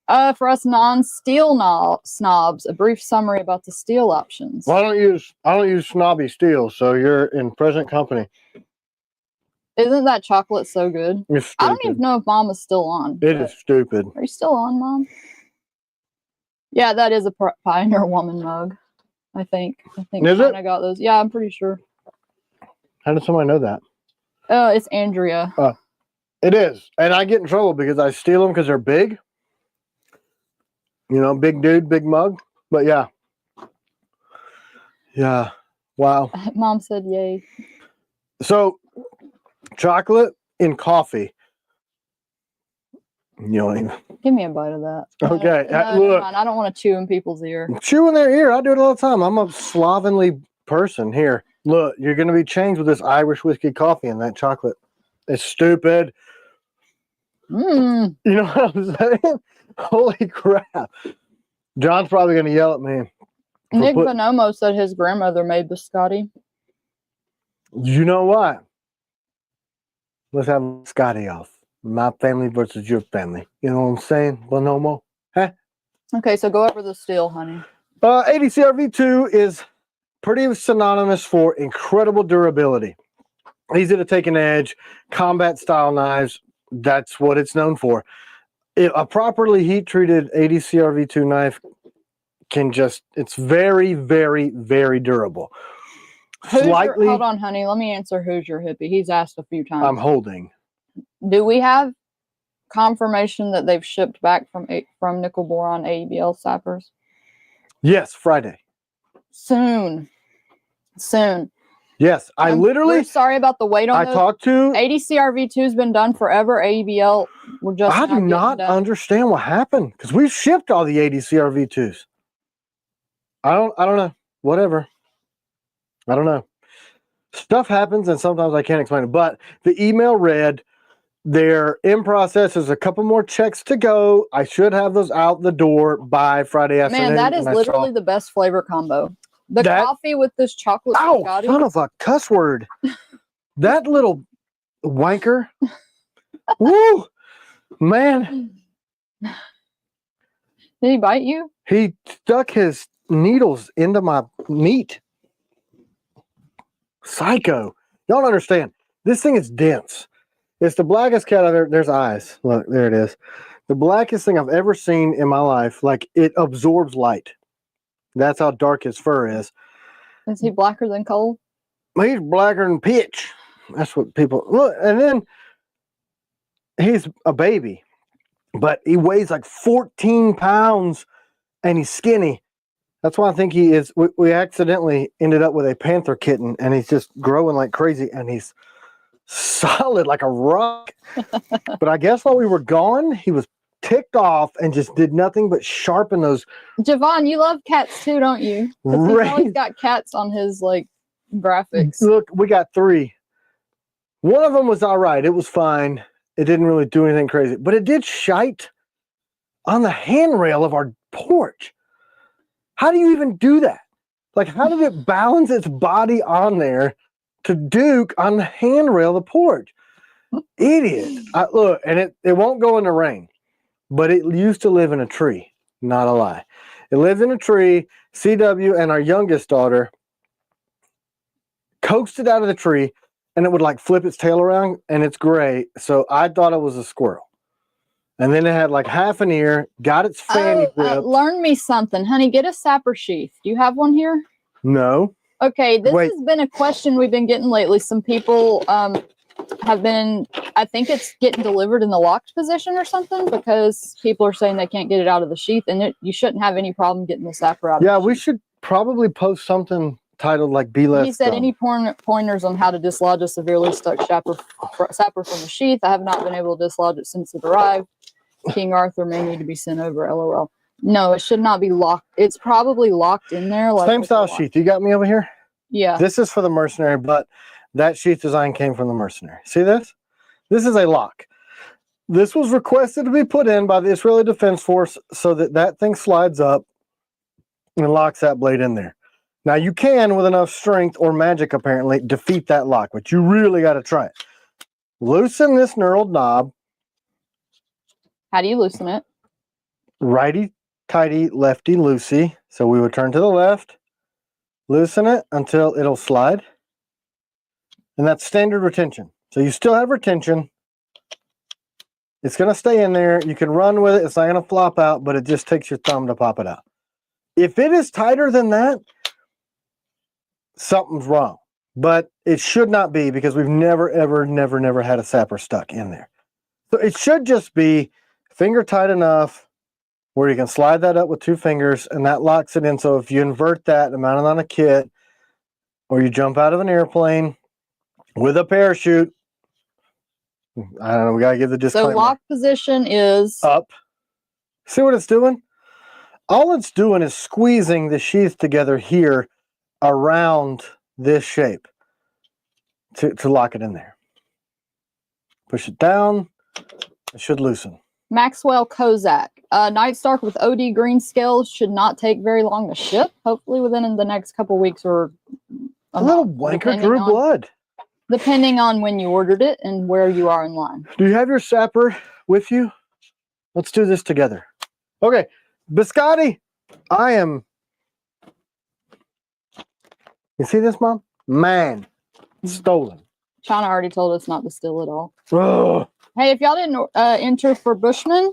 For us non-steel snobs, a brief summary about the steel options. Well, I don't use snobby steel, so you're in present company. Isn't that chocolate so good? It's stupid. I don't even know if Mom is still on. It is stupid. Are you still on, Mom? Yeah, that is a Pioneer Woman mug. I think Is it? I got those. Yeah, I'm pretty sure. How did somebody know that? It's Andrea. It is, and I get in trouble because I steal them because they're big. You know, big dude, big mug. But yeah, Yeah. Wow. Mom said yay. So, chocolate in coffee. You know, even Give me a bite of that. okay. No, Look, never mind. I don't want to chew in people's ear. chew in their ear. I do it all the time. I'm a slovenly person. Here, look, you're going to be changed with this Irish whiskey coffee and that chocolate. It's stupid. Mmm. You know what I'm saying? Holy crap. John's probably going to yell at me. Nick Bonomo said his grandmother made biscotti. You know what? Let's have Scotty off. My family versus your family. You know what I'm saying, Bonomo? Huh? Okay, so go over the steel, honey. ADCR-V2 is pretty synonymous for incredible durability. Easy to take an edge, combat style knives. That's what it's known for. A properly heat treated ADCR-V2 knife can just, it's very, very, very durable. Hold on, honey. Let me answer who's your hippie. He's asked a few times. I'm holding. Do we have confirmation that they've shipped back from nickel boron AEBL sappers? Yes, Friday. Soon. Yes, We're sorry about the wait on I talked to ADCR-V2 has been done forever. AEBL, we're just I do not understand what happened because we've shipped all the ADCR-V2s. I don't know. Whatever. I don't know. Stuff happens and sometimes I can't explain it. But the email read, they're in process. There's a couple more checks to go. I should have those out the door by Friday afternoon. Man, that is literally the best flavor combo. The coffee with this chocolate. Oh, son of a cuss word. That little wanker. Woo! Man. Did he bite you? He stuck his needles into my meat. Psycho. Y'all don't understand. This thing is dense. It's the blackest cat out there. There's eyes. Look, there it is. The blackest thing I've ever seen in my life. Like, it absorbs light. That's how dark his fur is. Is he blacker than coal? He's blacker than pitch. That's what people look. And then he's a baby, but he weighs like 14 pounds and he's skinny. That's why I think he is. We accidentally ended up with a panther kitten and he's just growing like crazy and he's solid like a rock. But I guess while we were gone, he was ticked off and just did nothing but sharpen those. Javon, you love cats too, don't you? Because he's always got cats on his like graphics. Look, we got 3. One of them was all right. It was fine. It didn't really do anything crazy, but it did shite on the handrail of our porch. How do you even do that? Like, how did it balance its body on there to duke on the handrail of the porch? Idiot. Look, and it won't go in the rain, but it used to live in a tree. Not a lie. It lived in a tree. CW and our youngest daughter coaxed it out of the tree, and it would like flip its tail around, and it's gray. So I thought it was a squirrel. And then it had like half an ear, got its fanny whipped. Learn me something. Honey, get a sapper sheath. Do you have one here? No. Okay, this has been a question we've been getting lately. Some people have been, I think it's getting delivered in the locked position or something because people are saying they can't get it out of the sheath, and you shouldn't have any problem getting the sapper out of the sheath. Yeah, we should probably post something titled like "Be Less." He said, any pointers on how to dislodge a severely stuck sapper from the sheath? I have not been able to dislodge it since it arrived. King Arthur may need to be sent over. LOL. No, it should not be locked. It's probably locked in there. Like same style sheath. You got me over here? Yeah. This is for the mercenary, but that sheath design came from the mercenary. See this? This is a lock. This was requested to be put in by the Israeli Defense Force so that thing slides up and locks that blade in there. Now, you can, with enough strength or magic, apparently, defeat that lock, but you really got to try it. Loosen this knurled knob. How do you loosen it? Righty tighty, lefty loosey. So we would turn to the left, loosen it until it'll slide. And that's standard retention. So you still have retention. It's going to stay in there. You can run with it. It's not going to flop out, but it just takes your thumb to pop it out. If it is tighter than that, something's wrong. But it should not be because we've never, ever, never had a sapper stuck in there. So it should just be finger tight enough where you can slide that up with 2 fingers and that locks it in. So if you invert that and mount it on a kit, or you jump out of an airplane with a parachute. I don't know. We got to give the disclaimer. So lock position is up. See what it's doing? All it's doing is squeezing the sheath together here around this shape to lock it in there. Push it down. It should loosen. Maxwell Kozak. Night Stark with OD green scales should not take very long to ship. Hopefully within the next couple weeks or a little wanker drew blood. Depending on when you ordered it and where you are in line. Do you have your sapper with you? Let's do this together. Okay, Biscotti, I am. You see this, Mom? Man, stolen. China already told us not to steal it all. Ugh. Hey, if y'all didn't enter for Bushman,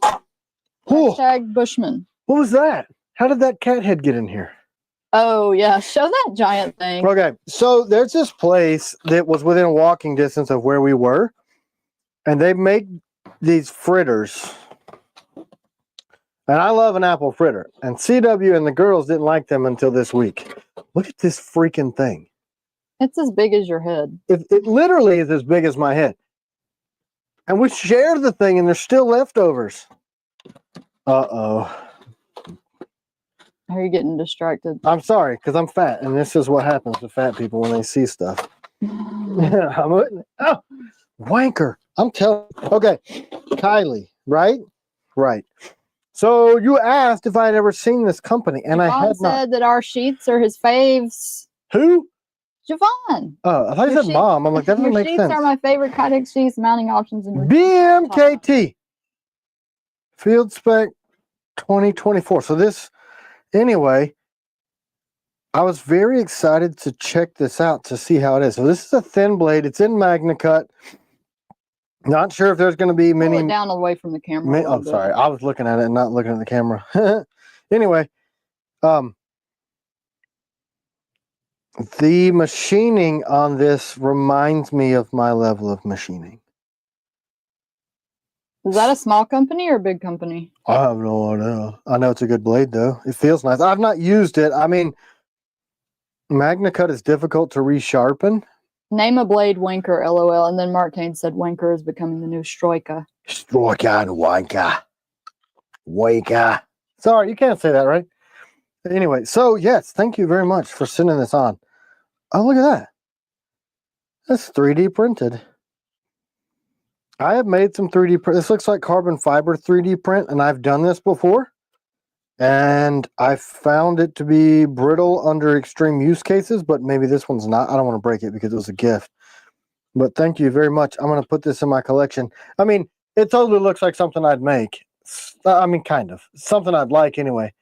hashtag Bushman. What was that? How did that cat head get in here? Oh, yeah. Show that giant thing. Okay, so there's this place that was within walking distance of where we were, and they make these fritters. And I love an apple fritter. And CW and the girls didn't like them until this week. Look at this freaking thing. It's as big as your head. It literally is as big as my head. And we shared the thing, and there's still leftovers. Uh-oh. Are you getting distracted? I'm sorry, because I'm fat, and this is what happens to fat people when they see stuff. Oh, wanker. I'm telling you. Okay, Kylie, right? Right. So you asked if I had ever seen this company, and I had not. Said that our sheets are his faves. Who? Javon. Oh, I thought you said Mom. I'm like, that doesn't make sense. Sheets are my favorite Kydex sheets, mounting options, and BMKT. Field Spec 2024. So this, anyway, I was very excited to check this out to see how it is. So this is a thin blade. It's in Magna Cut. Not sure if there's going to be many. Pull it down away from the camera. Oh, sorry. I was looking at it and not looking at the camera. Anyway, the machining on this reminds me of my level of machining. Is that a small company or a big company? I have no idea. I know it's a good blade, though. It feels nice. I've not used it. I mean, Magna Cut is difficult to resharpen. Name a blade, Wanker, LOL. And then Mark Kane said Wanker is becoming the new Stroika. Stroika and Wanker. Wanker. Sorry, you can't say that, right? Anyway, so yes, thank you very much for sending this on. Oh, look at that. That's 3D printed. I have made some 3D print. This looks like carbon fiber 3D print, and I've done this before. And I found it to be brittle under extreme use cases, but maybe this one's not. I don't want to break it because it was a gift. But thank you very much. I'm going to put this in my collection. I mean, it totally looks like something I'd make. I mean, kind of. Something I'd like anyway.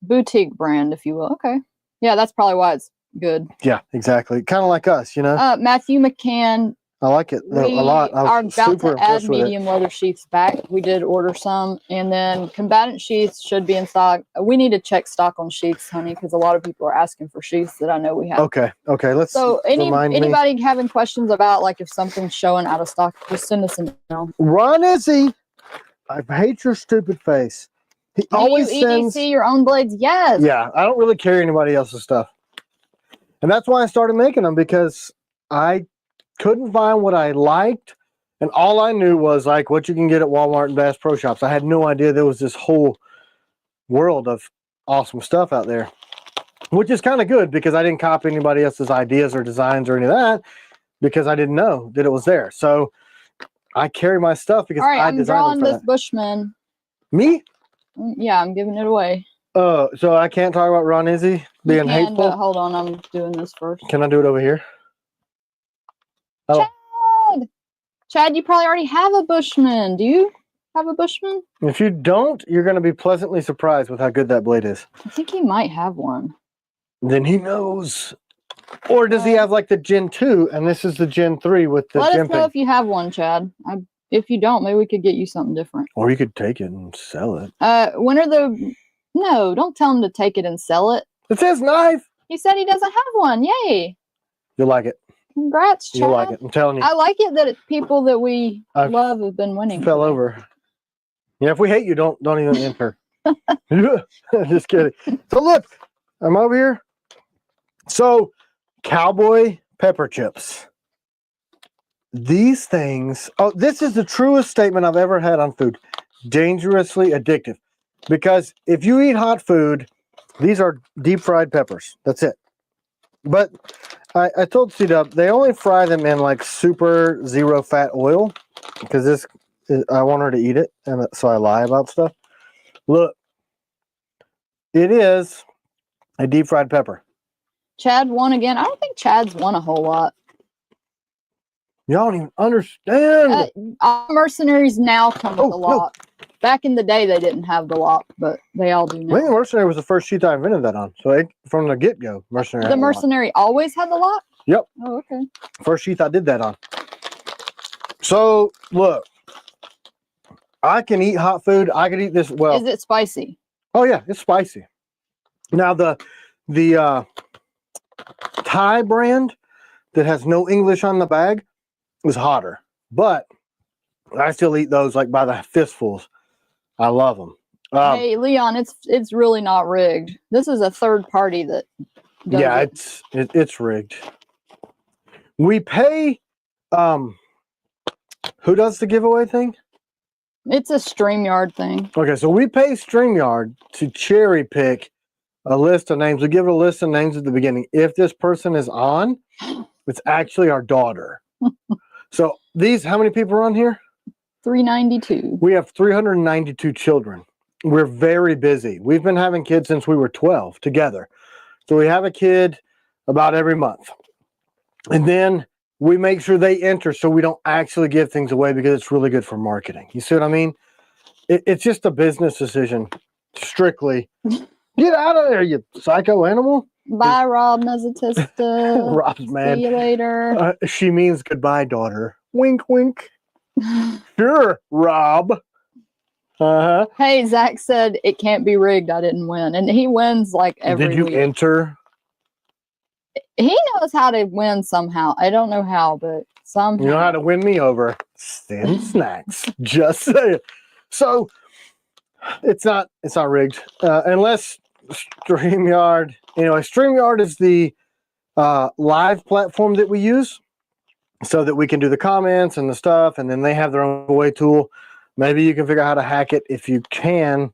Boutique brand, if you will. Okay. Yeah, that's probably why it's good. Yeah, exactly. Kind of like us, you know? Matthew McCann. I like it a lot. We are about to add medium leather sheaths back. We did order some. And then combatant sheaths should be in stock. We need to check stock on sheaths, honey, because a lot of people are asking for sheaths that I know we have. Okay. Let's. So anybody having questions about like if something's showing out of stock, just send us an email. Ron Izzy, I hate your stupid face. He always sends your own blades. Yes. Yeah, I don't really carry anybody else's stuff, and that's why I started making them, because I couldn't find what I liked, and all I knew was like what you can get at Walmart and Bass Pro Shops. I had no idea there was this whole world of awesome stuff out there, which is kind of good because I didn't copy anybody else's ideas or designs or any of that because I didn't know that it was there. So I carry my stuff because I designed it. All right, I'm drawing this Bushman. Me? Yeah, I'm giving it away. So I can't talk about Ron Izzy being hateful? Hold on, I'm doing this first. Can I do it over here? Oh. Chad, you probably already have a Bushman. Do you have a Bushman? If you don't, you're going to be pleasantly surprised with how good that blade is. I think he might have one. Then he knows. Or does he have like the Gen 2 and this is the Gen 3 with the Let Gen us know if you have one, Chad. If you don't, maybe we could get you something different. Or you could take it and sell it. When are the... No, don't tell him to take it and sell it. It's his knife. He said he doesn't have one. Yay. You'll like it. Congrats, Chad. You'll like it. I'm telling you. I like it that people that we love have been winning. Fell over. Yeah, if we hate you, don't even enter. Just kidding. So look, I'm over here. So Cowboy pepper chips. These things, oh, this is the truest statement I've ever had on food. Dangerously addictive. Because if you eat hot food, these are deep fried peppers. That's it. But I told C-Dub, they only fry them in like super zero fat oil. Because I want her to eat it. And so I lie about stuff. Look. It is a deep fried pepper. Chad won again. I don't think Chad's won a whole lot. Y'all don't even understand. All mercenaries now come with a lock. No. Back in the day, they didn't have the lock, but they all do now. I think the mercenary was the first sheath I invented that on. So from the get-go, mercenary. The mercenary always had the lock? Yep. Oh, okay. First sheath I did that on. So, look. I can eat hot food. I can eat this well. Is it spicy? Oh, yeah. It's spicy. Now, the Thai brand that has no English on the bag is hotter, but I still eat those like by the fistfuls. I love them. Hey, Leon, it's really not rigged. This is a third party that does it. It's rigged. We pay who does the giveaway thing? It's a StreamYard thing. Okay, so we pay StreamYard to cherry pick a list of names. We give it a list of names at the beginning. If this person is on, it's actually our daughter. So how many people are on here? 392. We have 392 children. We're very busy. We've been having kids since we were 12 together. So we have a kid about every month. And then we make sure they enter so we don't actually give things away because it's really good for marketing. You see what I mean? It's just a business decision, strictly. Get out of there, you psycho animal. Bye, Rob Mezzatista. Rob's mad. See you later. She means goodbye, daughter. Wink, wink. Sure, Rob. Uh-huh. Hey, Zach said it can't be rigged. I didn't win. And he wins like every week. Did you enter? He knows how to win somehow. I don't know how, but somehow. You know how to win me over. Send snacks. Just say it. So it's not rigged. Unless StreamYard. Anyway, StreamYard is the live platform that we use so that we can do the comments and the stuff, and then they have their own giveaway tool. Maybe you can figure out how to hack it. If you can,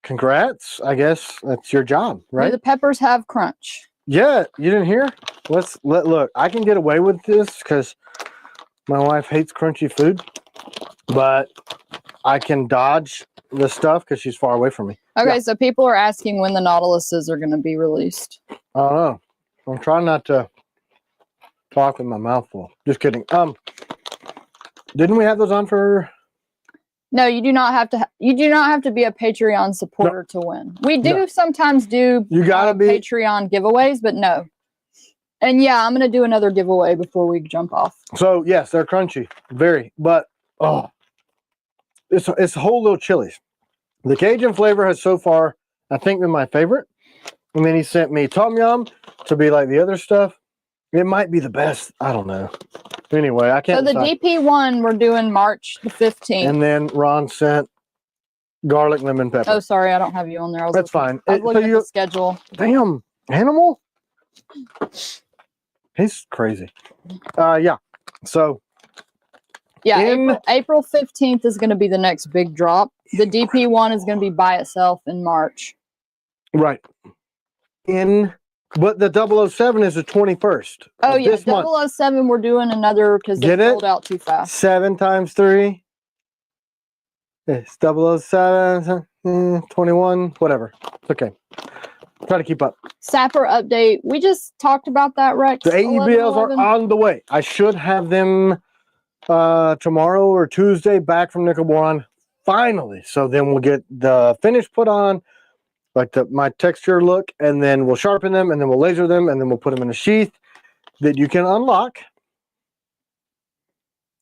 congrats. I guess that's your job, right? Do the peppers have crunch? Yeah, you didn't hear? Look, I can get away with this because my wife hates crunchy food, but I can dodge the stuff because she's far away from me. Okay, so people are asking when the Nautiluses are going to be released. I don't know. I'm trying not to talk with my mouth full. Just kidding. Didn't we have those on for? No, you do not have to. You do not have to be a Patreon supporter to win. We do sometimes do. You gotta be Patreon giveaways, but no. And yeah, I'm gonna do another giveaway before we jump off. So yes, they're crunchy, very. But it's whole little chilies. The Cajun flavor has so far, I think, been my favorite. And then he sent me tom yum to be like the other stuff. It might be the best. I don't know. Anyway, I can't. So the DP1 we're doing March the 15th. And then Ron sent garlic lemon pepper. Oh, sorry, I don't have you on there. That's fine. I was looking at the schedule. Damn, animal. He's crazy. Yeah. So. Yeah, April 15th is going to be the next big drop. The DP1 is going to be by itself in March. Right. But the 007 is the 21st. Oh, yeah. 007, we're doing another because they sold out too fast. 7 times 3. It's 007, 21, whatever. It's okay. Try to keep up. Sapper update. We just talked about that, Rex. The AEBLs are on the way. I should have them tomorrow or Tuesday back from nickel boron. Finally. So then we'll get the finish put on. Like my texture look, and then we'll sharpen them, and then we'll laser them, and then we'll put them in a sheath that you can unlock,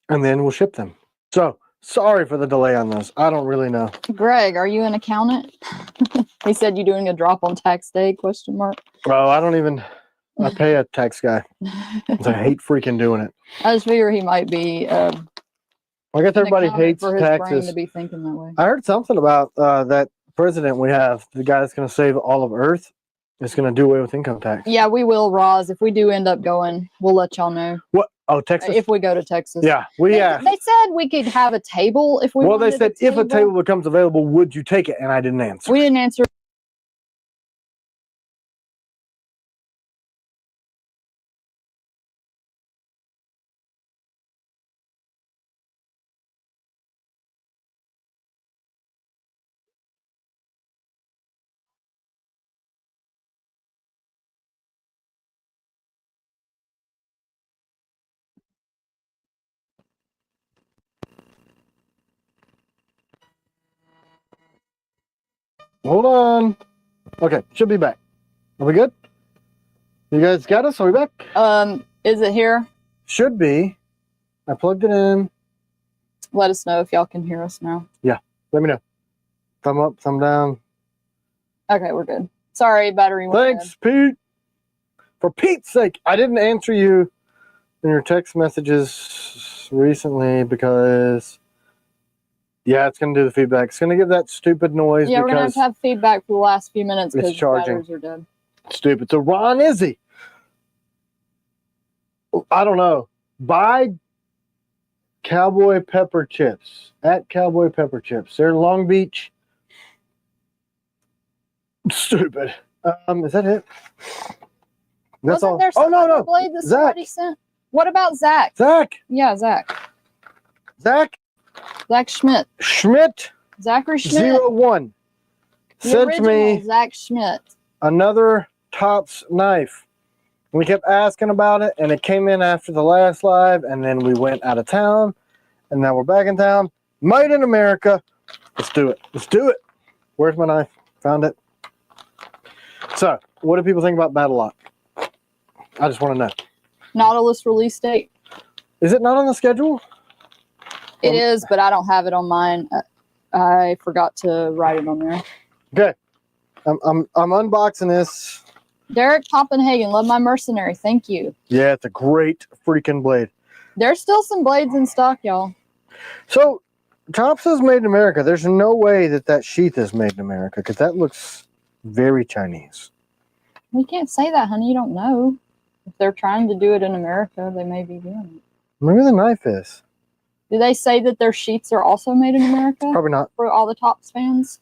and then we'll ship them. So, sorry for the delay on this. I don't really know. Greg, are you an accountant? He said you're doing a drop on tax day, question mark. Bro, I pay a tax guy. I hate freaking doing it. I just figure he might be I guess everybody hates for his taxes. brain to be thinking that way. I heard something about that president we have, the guy that's going to save all of Earth, It's going to do away with income tax. Yeah, we will, Roz. If we do end up going, we'll let y'all know. What? Oh, Texas? If we go to Texas. Yeah, They said we could have a table if we Well, wanted they said if a table becomes available, would you take it? And I didn't answer. We didn't answer. Hold on. Okay, should be back. Are we good? You guys got us? Are we back? Is it here? Should be. I plugged it in. Let us know if y'all can hear us now. Yeah, let me know. Thumb up, thumb down. Okay, we're good. Sorry, battery went Thanks, Pete. For Pete's sake, I didn't answer you in your text messages recently because, yeah, it's going to do the feedback. It's going to give that stupid noise. Yeah, we're going to have feedback for the last few minutes because the batteries are dead. Stupid. So Ron Izzy, I don't know. Buy Cowboy Pepper Chips at Cowboy Pepper Chips. They're in Long Beach. Stupid. Is that it? That's Wasn't all. there some other blade that somebody sent? What about Zach? Zach. Yeah, Zach. Zach. Zach Schmidt. Schmidt. Zachary Schmidt. 01. Sent me Zach Schmidt. another Tops knife. We kept asking about it, and it came in after the last live, and then we went out of town, and now we're back in town. Made in America. Let's do it. Let's do it. Where's my knife? Found it. So, what do people think about Battle Lock? I just want to know. Nautilus release date. Is it not on the schedule? It is, but I don't have it on mine. I forgot to write it on there. Okay. I'm unboxing this. Derek Poppenhagen, love my mercenary. Thank you. Yeah, it's a great freaking blade. There's still some blades in stock, y'all. So, Tops is made in America. There's no way that that sheath is made in America because that looks very Chinese. We can't say that, honey. You don't know. If they're trying to do it in America, they may be doing it. Maybe the knife is. Do they say that their sheets are also made in America? Probably not. For all the Tops fans?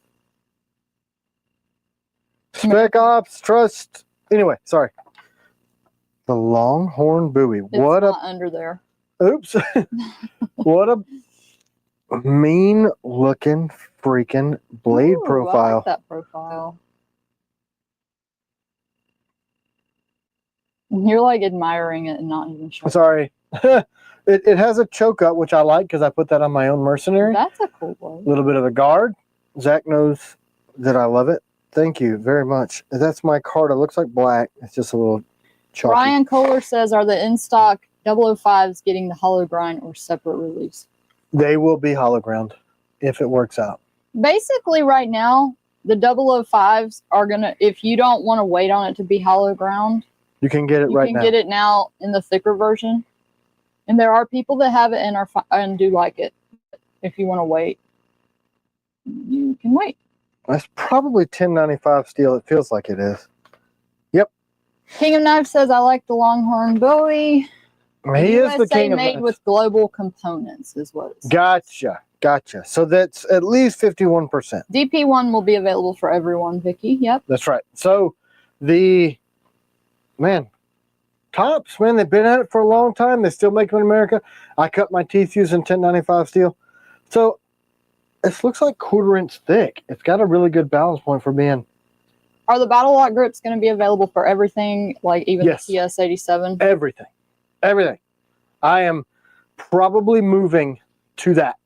Spec Ops, trust. Anyway, sorry. The Longhorn Buoy. It's not under there. Oops. What a mean looking freaking blade profile. I like that profile. You're like admiring it and not even sure. Sorry. It has a choke up, which I like because I put that on my own mercenary. That's a cool blade. A little bit of a guard. Zach knows that I love it. Thank you very much. That's my card. It looks like black. It's just a little chalky. Ryan Kohler says, are the in-stock 005s getting the hollow grind or separate release? They will be hollow ground if it works out. Basically, right now, the 005s are going to, if you don't want to wait on it to be hollow ground, you can get it right now. You can get it now in the thicker version. And there are people that have it and do like it. If you want to wait, you can wait. That's probably 1095 steel. It feels like it is. Yep. King of Knives says, I like the Longhorn Bowie. He is the king of made knives. with global components is what it says. Gotcha. So that's at least 51%. DP1 will be available for everyone, Vicky. Yep. That's right. So Tops, man, they've been at it for a long time. They still make them in America. I cut my teeth using 1095 steel. So it looks like 1/4 inch thick. It's got a really good balance point for being. Are the Battle Lock grips going to be available for everything, like even yes. the TS87? Everything. I am probably moving to that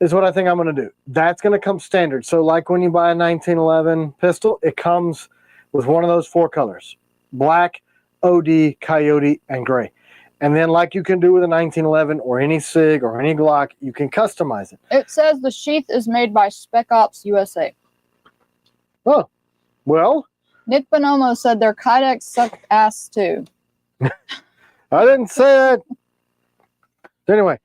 is what I think I'm going to do. That's going to come standard. So like when you buy a 1911 pistol, it comes with one of those 4 colors: black, OD, coyote, and gray. And then like you can do with a 1911 or any SIG or any Glock, you can customize it. It says the sheath is made by Spec Ops USA. Oh, well. Nick Bonomo said their Kydex suck ass too. I didn't say that. Anyway,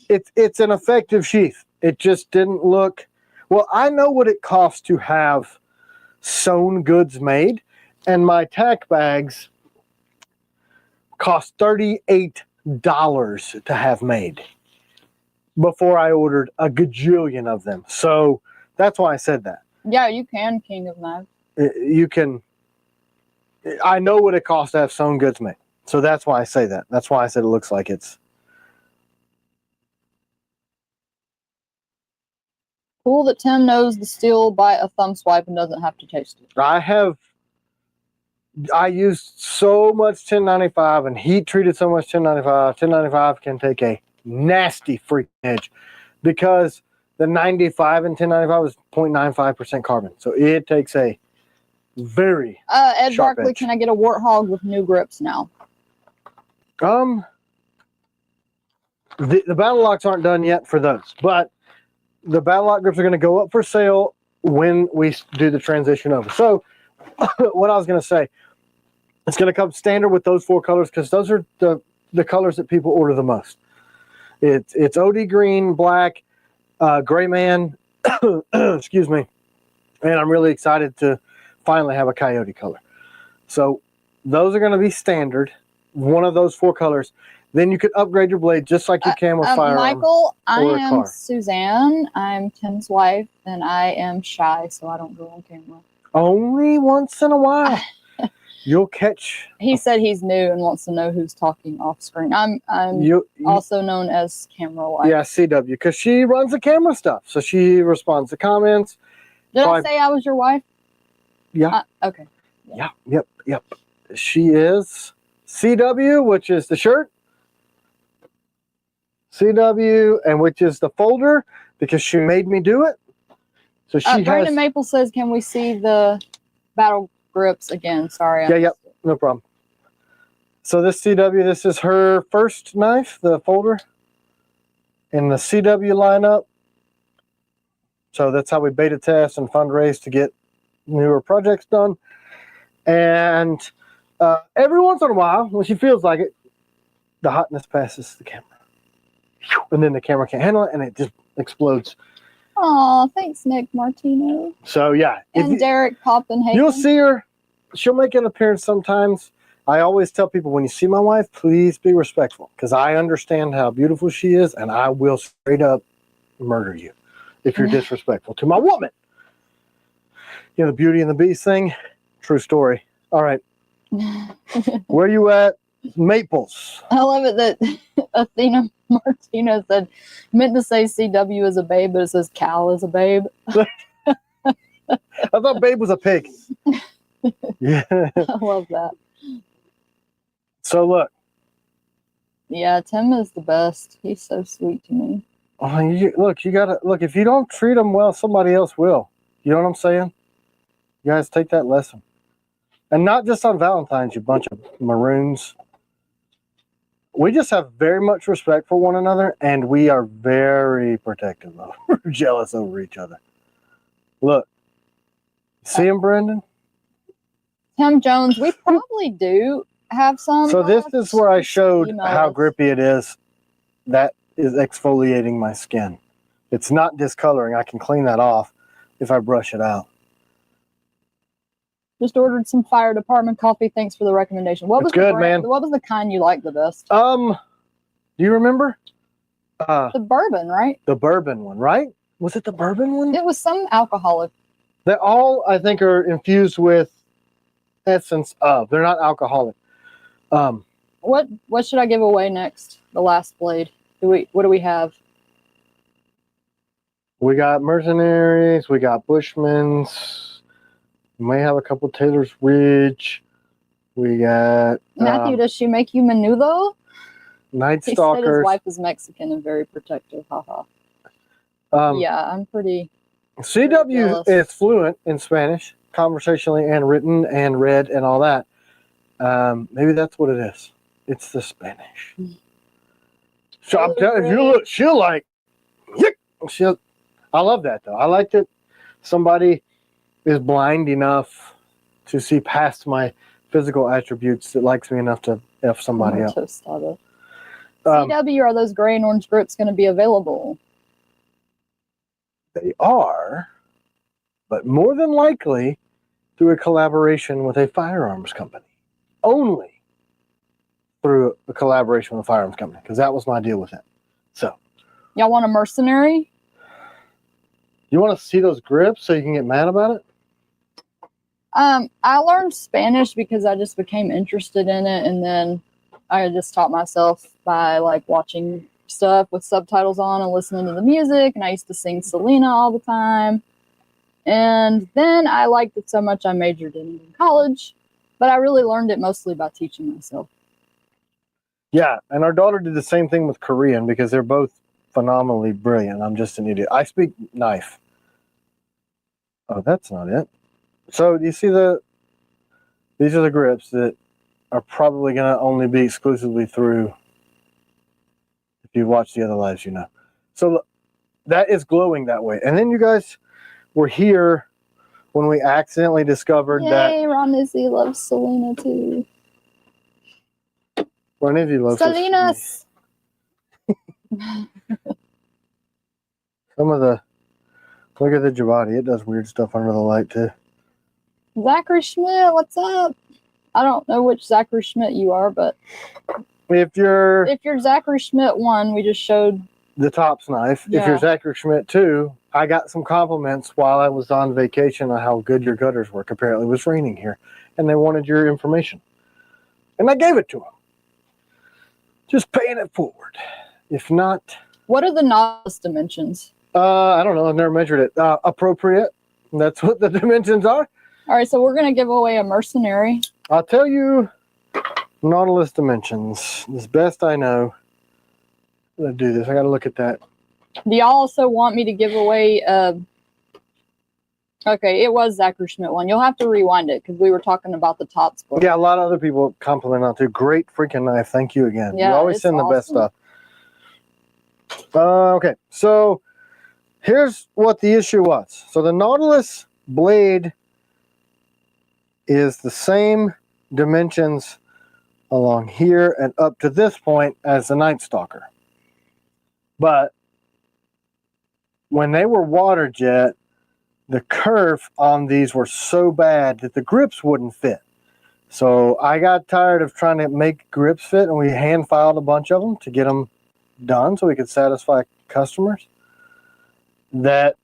it's an effective sheath. It just didn't look. Well, I know what it costs to have sewn goods made, and my tack bags cost $38 to have made before I ordered a gajillion of them. So that's why I said that. Yeah, you can, King of Knives. You can. I know what it costs to have sewn goods made. So that's why I say that. That's why I said it looks like it's. Cool that Tim knows the steel by a thumb swipe and doesn't have to taste it. I used so much 1095 and heat treated so much 1095. 1095 can take a nasty freak edge because the 95 and 1095 is 0.95% carbon. So it takes a very Ed sharp Barkley, edge. can I get a Warthog with new grips now? The battle locks aren't done yet for those, but the battle lock grips are going to go up for sale when we do the transition over. So what I was going to say, it's going to come standard with those 4 colors because those are the colors that people order the most. It's OD green, black, gray man, excuse me, and I'm really excited to finally have a coyote color. So those are going to be standard, one of those 4 colors. Then you could upgrade your blade just like you can with firearm. Michael, I or a am car. Suzanne. I'm Tim's wife, and I am shy, so I don't go on camera. Only once in a while. You'll catch. He said he's new and wants to know who's talking off screen. I'm also known as camera wife. Yeah, CW, because she runs the camera stuff. So she responds to comments. Did I say I was your wife? Yeah. Okay. Yeah. Yep. She is CW, which is the shirt. CW, and which is the folder, because she made me do it. So she Brandon Maple says, can we see the battle grips again? Sorry. Yep, no problem. So this CW, this is her first knife, the folder, in the CW lineup. So that's how we beta test and fundraise to get newer projects done. And every once in a while, when she feels like it, the hotness passes the camera. And then the camera can't handle it, and it just explodes. Oh, thanks, Nick Martino. So, yeah. And Derek Poppenhagen. You'll see her. She'll make an appearance sometimes. I always tell people, when you see my wife, please be respectful, because I understand how beautiful she is, and I will straight up murder you if you're disrespectful to my woman. You know, the Beauty and the Beast thing? True story. All right. Where you at? Maples. I love it that Athena Martino said, meant to say CW is a babe, but it says Cal is a babe. I thought babe was a pig. Yeah. I love that. So look. Yeah, Tim is the best. He's so sweet to me. Oh, you gotta look. If you don't treat them well, somebody else will. You know what I'm saying? You guys take that lesson, and not just on Valentine's. You bunch of maroons. We just have very much respect for one another, and we are very protective of, jealous over each other. Look, see him, Brendan? Tim Jones, we probably do have some. So this is where I showed email how us. grippy it is. That is exfoliating my skin. It's not discoloring. I can clean that off if I brush it out. Just ordered some fire department coffee. Thanks for the recommendation. What was good, the brand, man. What was the kind you liked the best? Do you remember? The bourbon, right? The bourbon one, right? Was it the bourbon one? It was some alcoholic. They all, I think, are infused with essence of. They're not alcoholic. What should I give away next? The last blade. What do we have? We got Mercenaries. We got Bushmans. We may have a couple Taylor's Ridge. We got Matthew, does she make you menudo? Night He Stalkers. said his wife is Mexican and very protective. Haha. Yeah, I'm pretty. CW is fluent in Spanish, conversationally and written and read and all that. Maybe that's what it is. It's the Spanish. So I'm telling you, she'll like, I love that though. I like that somebody is blind enough to see past my physical attributes that likes me enough to F somebody up. CW, are those gray and orange grips going to be available? They are, but more than likely, through a collaboration with a firearms company. Only through a collaboration with a firearms company, because that was my deal with it. So, y'all want a mercenary? you want to see those grips so you can get mad about it? I learned Spanish because I just became interested in it, and then I just taught myself by like watching stuff with subtitles on and listening to the music, and I used to sing Selena all the time. And then I liked it so much I majored in it in college, but I really learned it mostly by teaching myself. Yeah, and our daughter did the same thing with Korean because they're both phenomenally brilliant. I'm just an idiot. I speak knife. Oh, that's not it. So you see these are the grips that are probably going to only be exclusively through, if you've watched the other lives, you know. So that is glowing that way. And then you guys were here when we accidentally discovered that. Yay, Ron Izzy loves Selena too. Ron Izzy loves Selena's. Some of the, look at the Giamatti. It does weird stuff under the light too. Zachary Schmidt, what's up? I don't know which Zachary Schmidt you are, but if you're Zachary Schmidt 1, we just showed the Tops knife. Yeah. If you're Zachary Schmidt 2, I got some compliments while I was on vacation on how good your gutters work. Apparently it was raining here, and they wanted your information, and I gave it to them. Just paying it forward. If not, what are the Nautilus dimensions? I don't know. I've never measured it. Appropriate. That's what the dimensions are. All right, so we're going to give away a mercenary. I'll tell you Nautilus dimensions as best I know. Let's do this. I got to look at that. Do y'all also want me to give away okay, it was Zachary Schmidt 1. You'll have to rewind it because we were talking about the Tops book. Yeah, a lot of other people compliment on too. Great freaking knife. Thank you again. Yeah, you always send the best stuff. Okay, so here's what the issue was. So the Nautilus blade is the same dimensions along here and up to this point as the Night Stalker. But when they were water jet, the curve on these were so bad that the grips wouldn't fit. So I got tired of trying to make grips fit, and we hand filed a bunch of them to get them done so we could satisfy customers. That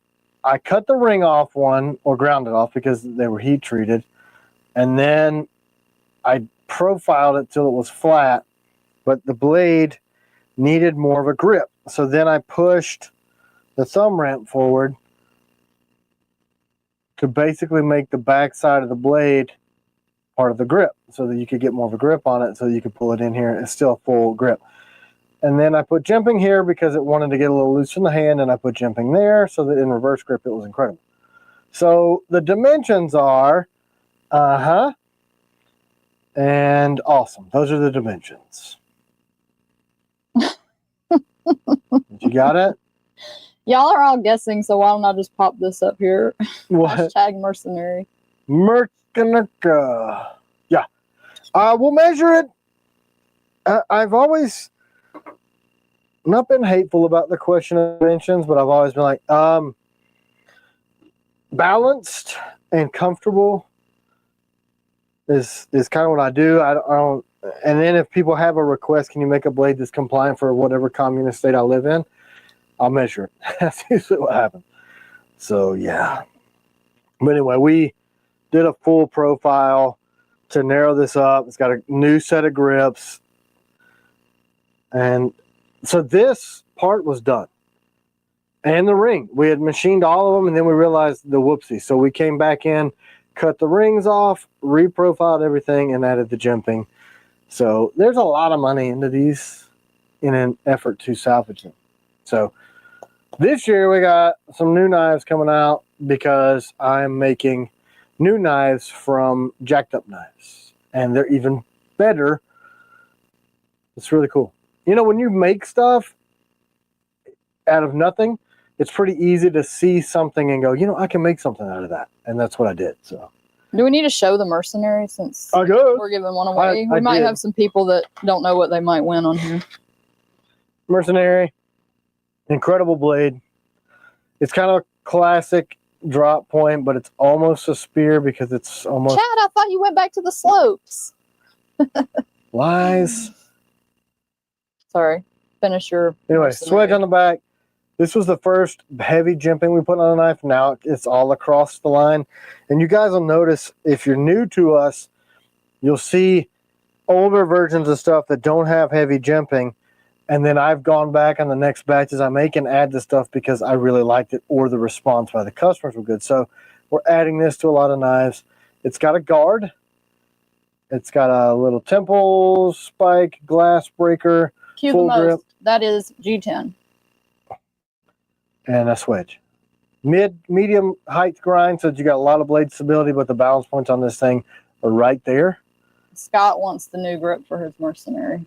I cut the ring off one, or ground it off because they were heat treated, and then I profiled it till it was flat, but the blade needed more of a grip. So then I pushed the thumb ramp forward to basically make the back side of the blade part of the grip so that you could get more of a grip on it, so you could pull it in here and it's still a full grip. And then I put jimping here because it wanted to get a little loose in the hand, and I put jimping there so that in reverse grip it was incredible. So the dimensions are and awesome. Those are the dimensions. You got it? Y'all are all guessing, so why don't I just pop this up here? What? Hashtag mercenary. Mercanica. Yeah. We'll measure it. I've always not been hateful about the question of dimensions, but I've always been like, balanced and comfortable is kind of what I do. I don't. And then if people have a request, can you make a blade that's compliant for whatever communist state I live in? I'll measure it. That's usually what happens. So yeah. But anyway, we did a full profile to narrow this up. It's got a new set of grips. And so this part was done. And the ring. We had machined all of them, and then we realized the whoopsie. So we came back in, cut the rings off, reprofiled everything, and added the jimping. So there's a lot of money into these in an effort to salvage them. So this year we got some new knives coming out because I'm making new knives from jacked up knives. And they're even better. It's really cool. You know, when you make stuff out of nothing, it's pretty easy to see something and go, you know, I can make something out of that. And that's what I did. So, do we need to show the mercenary since we're giving one away? We might have some people that don't know what they might win on here. Mercenary, incredible blade. It's kind of classic drop point, but it's almost a spear because it's almost Chad, I thought you went back to the slopes. lies. Sorry. Finish your Anyway, mercenary. swedge on the back. This was the first heavy jimping we put on a knife. Now it's all across the line. And you guys will notice, if you're new to us, you'll see older versions of stuff that don't have heavy jimping. And then I've gone back on the next batches I make and add the stuff because I really liked it or the response by the customers were good. So we're adding this to a lot of knives. It's got a guard. It's got a little temple spike, glass breaker, Cue full the most. grip. That is G10. And a swedge. Medium height grind, so that you got a lot of blade stability, but the balance points on this thing are right there. Scott wants the new grip for his mercenary.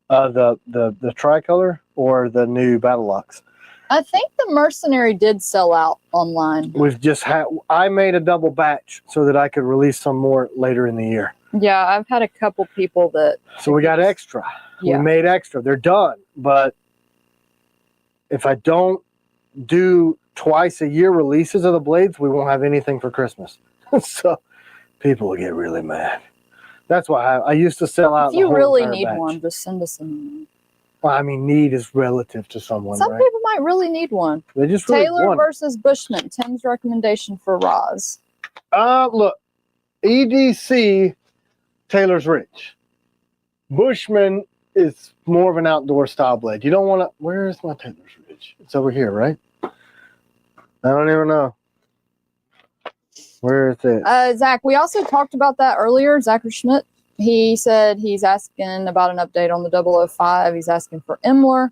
The tricolor or the new battle locks. I think the mercenary did sell out online. We've just had. I made a double batch so that I could release some more later in the year. Yeah, I've had a couple people that. So we got extra. Yeah. We made extra. They're done, but if I don't do twice a year releases of the blades, we won't have anything for Christmas. So people will get really mad. That's why I used to sell out. If you the whole really entire need batch. one, just send us one. Well, I mean, need is relative to someone, Some right? people might really need one. They just really Taylor want versus Bushman. Tim's recommendation for Roz. Look, EDC, Taylor's rich. Bushman is more of an outdoor style blade. You don't want to. Where is my Taylor's rich? It's over here, right? I don't even know. Where is it? Zach, we also talked about that earlier. Zachary Schmidt. He said he's asking about an update on the 005. He's asking for Imler.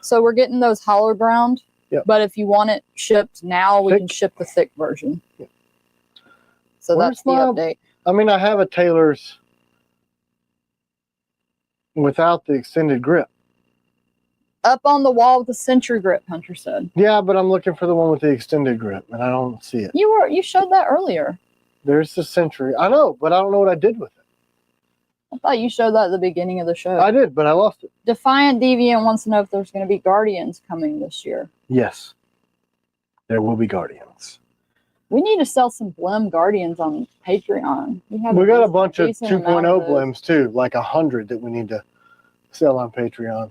So we're getting those hollow ground. Yep. But if you want it shipped now, we Thick? can ship the thick version. Yep. So Where's that's the my- update. I mean, I have a Taylor's without the extended grip. Up on the wall with the Century grip, Hunter said. Yeah, but I'm looking for the one with the extended grip, and I don't see it. You showed that earlier. There's the Century. I know, but I don't know what I did with it. I thought you showed that at the beginning of the show. I did, but I lost it. Defiant Deviant wants to know if there's going to be Guardians coming this year. Yes, there will be Guardians. We need to sell some Blim Guardians on Patreon. We got a bunch of decent 2.0 amount of those. blims too, like 100 that we need to sell on Patreon.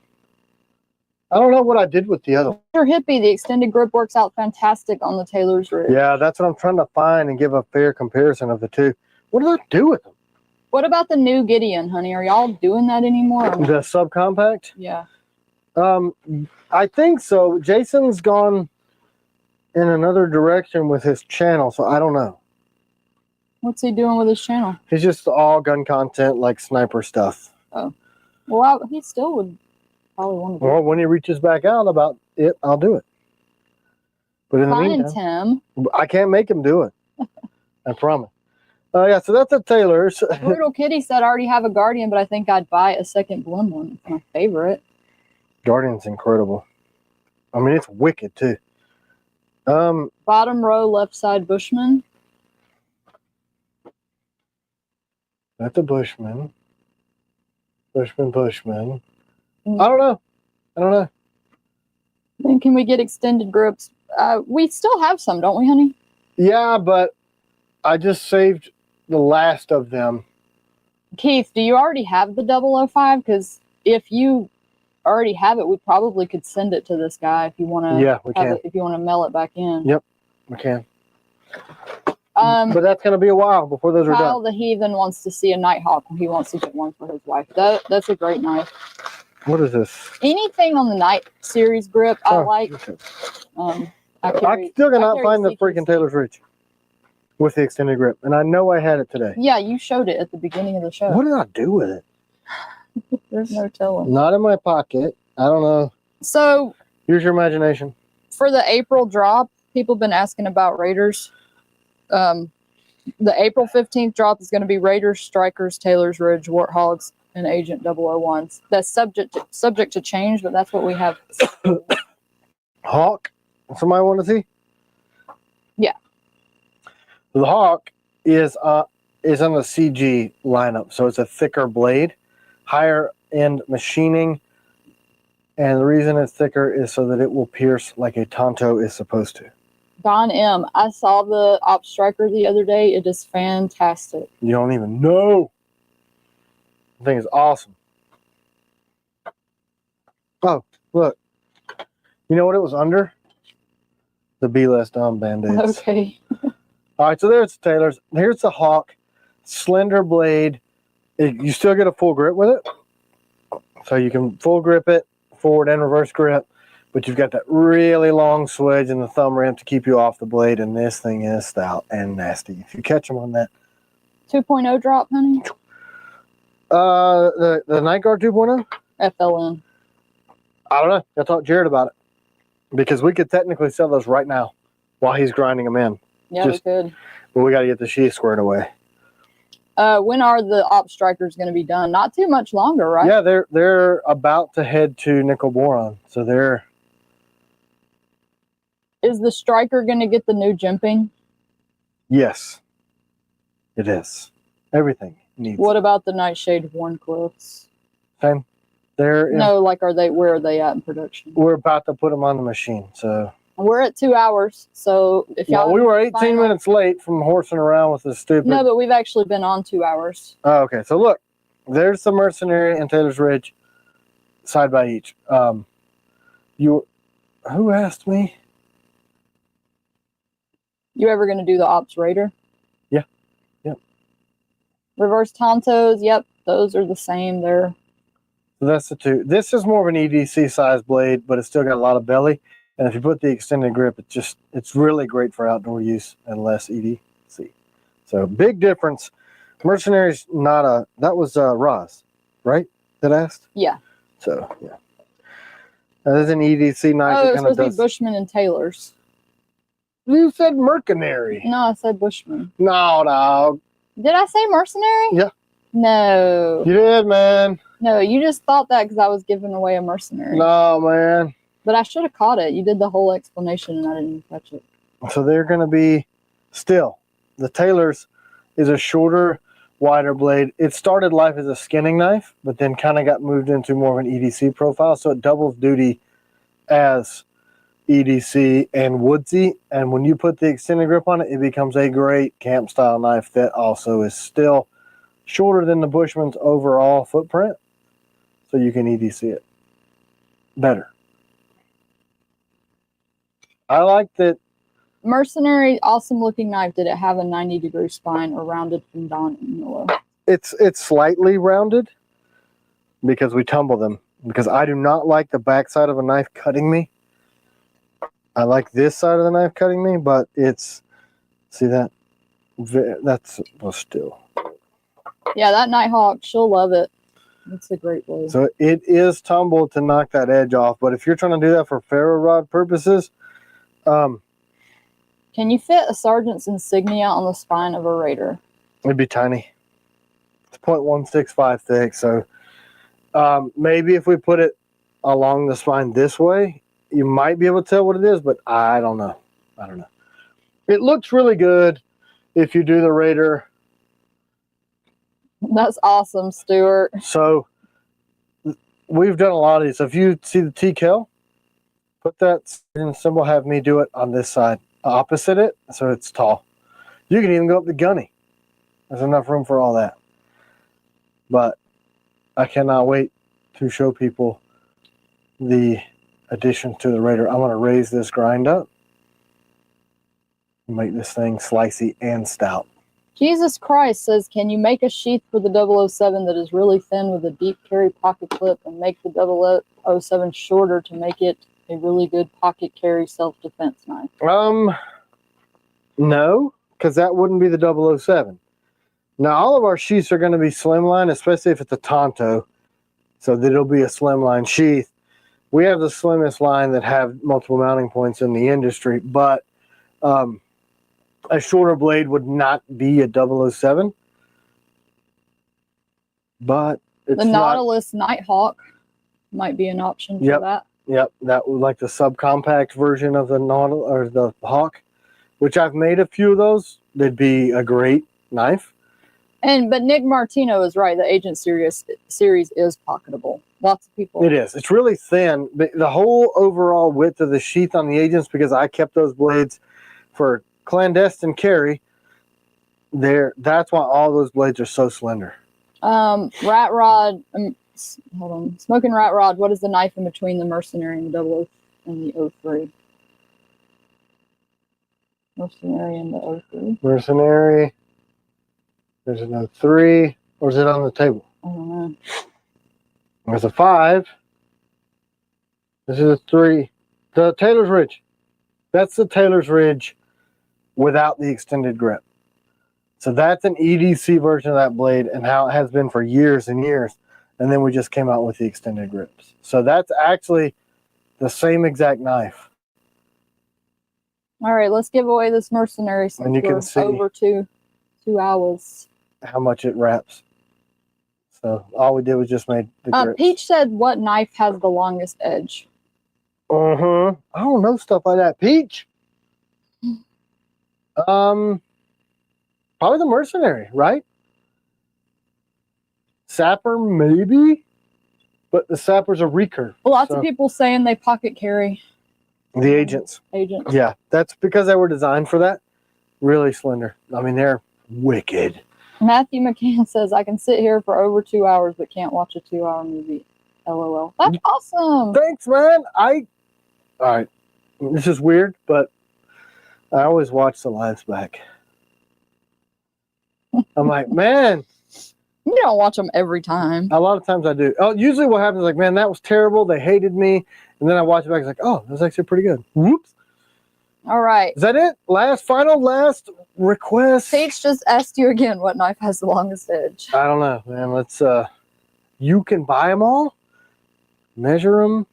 I don't know what I did with the other one. Your hippie, the extended grip works out fantastic on the Taylor's rig. Yeah, that's what I'm trying to find and give a fair comparison of the two. What did I do with them? What about the new Gideon, honey? Are y'all doing that anymore? or not? The subcompact? Yeah. I think so. Jason's gone in another direction with his channel, so I don't know. What's he doing with his channel? He's just all gun content, like sniper stuff. Well, he still would probably want to do Well, when he reaches back out about it, I'll do it. But in the Fine, meantime, Tim. I can't make him do it. I promise. Yeah, so that's the Taylor's. Brutal Kitty said I already have a Guardian, but I think I'd buy a second Blim one. It's my favorite. Guardian's incredible. I mean, it's wicked too. Bottom row, left side Bushman. That's a Bushman. Bushman. Mm. I don't know. Then can we get extended grips? We still have some, don't we, honey? Yeah, but I just saved the last of them. Keith, do you already have the 005? Because if you already have it, we probably could send it to this guy if you want to. Yeah, we can. If you want to mail it back in. Yep, we can. But that's going to be a while before those are Kyle done. the Heathen wants to see a Nighthawk. He wants to get one for his wife. That's a great knife. What is this? Anything on the Night series grip, I like. Okay. I still cannot carry find the CQC. freaking Taylor's Reach with the extended grip, and I know I had it today. Yeah, you showed it at the beginning of the show. What did I do with it? There's no telling. Not in my pocket. I don't know. So Use your imagination. for the April drop, people have been asking about Raiders. The April 15th drop is going to be Raiders, Strikers, Taylor's Ridge, Warthogs, and Agent 001s. That's subject to change, but that's what we have. Hawk. Somebody want to see? Yeah. The Hawk is on the CG lineup, so it's a thicker blade, higher end machining, and the reason it's thicker is so that it will pierce like a Tonto is supposed to. Don M. I saw the Op Striker the other day. It is fantastic. You don't even know. The thing is awesome. Oh, look. You know what it was under? The Be Less Dumb Band-Aids. Okay. All right, so there's the Taylor's. Here's the Hawk. Slender blade. You still get a full grip with it. So you can full grip it, forward and reverse grip. But you've got that really long swedge in the thumb ramp to keep you off the blade. And this thing is stout and nasty. If you catch them on that. 2.0 drop, honey? The Night Guard 2.0? FLN. I don't know. I'll talk to Jared about it. Because we could technically sell those right now while he's grinding them in. Yeah, we could. But we got to get the sheath squared away. When are the Op Strikers going to be done? Not too much longer, right? Yeah, they're about to head to nickel boron. So they're... Is the Striker going to get the new jimping? Yes. It is. Everything needs What about the Nightshade Horncliffs? Same. They're No, like where are they at in production? We're about to put them on the machine. So we're at 2 hours. So if y'all well, we were 18 minutes late from horsing around with this stupid. No, but we've actually been on 2 hours. Oh, okay. So look, there's the Mercenary and Taylor's Ridge side by each. Who asked me? You ever going to do the Ops Raider? Yeah. Yep. Reverse Tontos, yep. Those are the same. They're... So that's the two. This is more of an EDC size blade, but it's still got a lot of belly. And if you put the extended grip, it's really great for outdoor use and less EDC. So big difference. Mercenary's not a, that was Roz, right? That asked? Yeah. So, yeah. That is an EDC knife. Oh, it was supposed to be Bushman and Taylor's. You said Mercenary. No, I said Bushman. No, dog. Did I say Mercenary? Yeah. No. You did, man. No, you just thought that because I was giving away a Mercenary. No, man. But I should have caught it. You did the whole explanation and I didn't catch it. So they're going to be still. The Taylor's is a shorter, wider blade. It started life as a skinning knife, but then kind of got moved into more of an EDC profile. So it doubles duty as EDC and woodsy. And when you put the extended grip on it, it becomes a great camp style knife that also is still shorter than the Bushman's overall footprint. So you can EDC it better. I like that. Mercenary, awesome looking knife. Did it have a 90-degree spine or rounded from Don and Miller? It's slightly rounded because we tumble them. Because I do not like the back side of a knife cutting me. I like this side of the knife cutting me, but it's, see that? That's well, still. Yeah, that Nighthawk, she'll love it. It's a great blade. So it is tumbled to knock that edge off, but if you're trying to do that for ferro rod purposes, can you fit a sergeant's insignia on the spine of a Raider? It'd be tiny. It's 0.165 thick, so maybe if we put it along the spine this way, you might be able to tell what it is, but I don't know. I don't know. It looks really good if you do the Raider. That's awesome, Stuart. So we've done a lot of these. So if you see the TKL, put that symbol, have me do it on this side, opposite it, so it's tall. You can even go up the gunny. There's enough room for all that. But I cannot wait to show people the addition to the Raider. I'm going to raise this grind up and make this thing slicey and stout. Jesus Christ says, can you make a sheath for the 007 that is really thin with a deep carry pocket clip and make the 007 shorter to make it a really good pocket carry self-defense knife? No, because that wouldn't be the 007. Now, all of our sheaths are going to be slimline, especially if it's a Tonto, so that it'll be a slimline sheath. We have the slimmest line that have multiple mounting points in the industry, but a shorter blade would not be a 007. But it's the Nautilus Nighthawk might be an option for that. Yep, that would like the subcompact version of the Nautilus or the Hawk, which I've made a few of those. They'd be a great knife. But Nick Martino is right. The Agent series is pocketable. Lots of people. It is. It's really thin. But the whole overall width of the sheath on the Agents, because I kept those blades for clandestine carry, that's why all those blades are so slender. Rat Rod, hold on. Smoking Rat Rod, what is the knife in between the Mercenary and the 03? Mercenary and the 03. Mercenary. There's an 03. Or is it on the table? I don't know. There's a 5. This is a 3. The Taylor's Ridge. That's the Taylor's Ridge without the extended grip. So that's an EDC version of that blade and how it has been for years and years. And then we just came out with the extended grips. So that's actually the same exact knife. All right, let's give away this Mercenary since you can see over 2 hours. How much it wraps. So all we did was just made the grips. Peach said, what knife has the longest edge? I don't know stuff like that. Peach? Probably the Mercenary, right? Sapper, maybe? But the Sapper's a recurve. Lots of people saying they pocket carry. The Agents. Yeah, that's because they were designed for that. Really slender. I mean, they're wicked. Matthew McCann says, I can sit here for over 2 hours but can't watch a 2-hour movie. LOL. That's awesome. Thanks, man. All right. This is weird, but I always watch the lives back. I'm like, man. You don't watch them every time. A lot of times I do. Oh, usually what happens is like, man, that was terrible. They hated me. And then I watch it back. It's like, oh, that was actually pretty good. Whoops. All right. Is that it? Last request. Paige just asked you again what knife has the longest edge. I don't know, man. Let's, you can buy them all, measure them,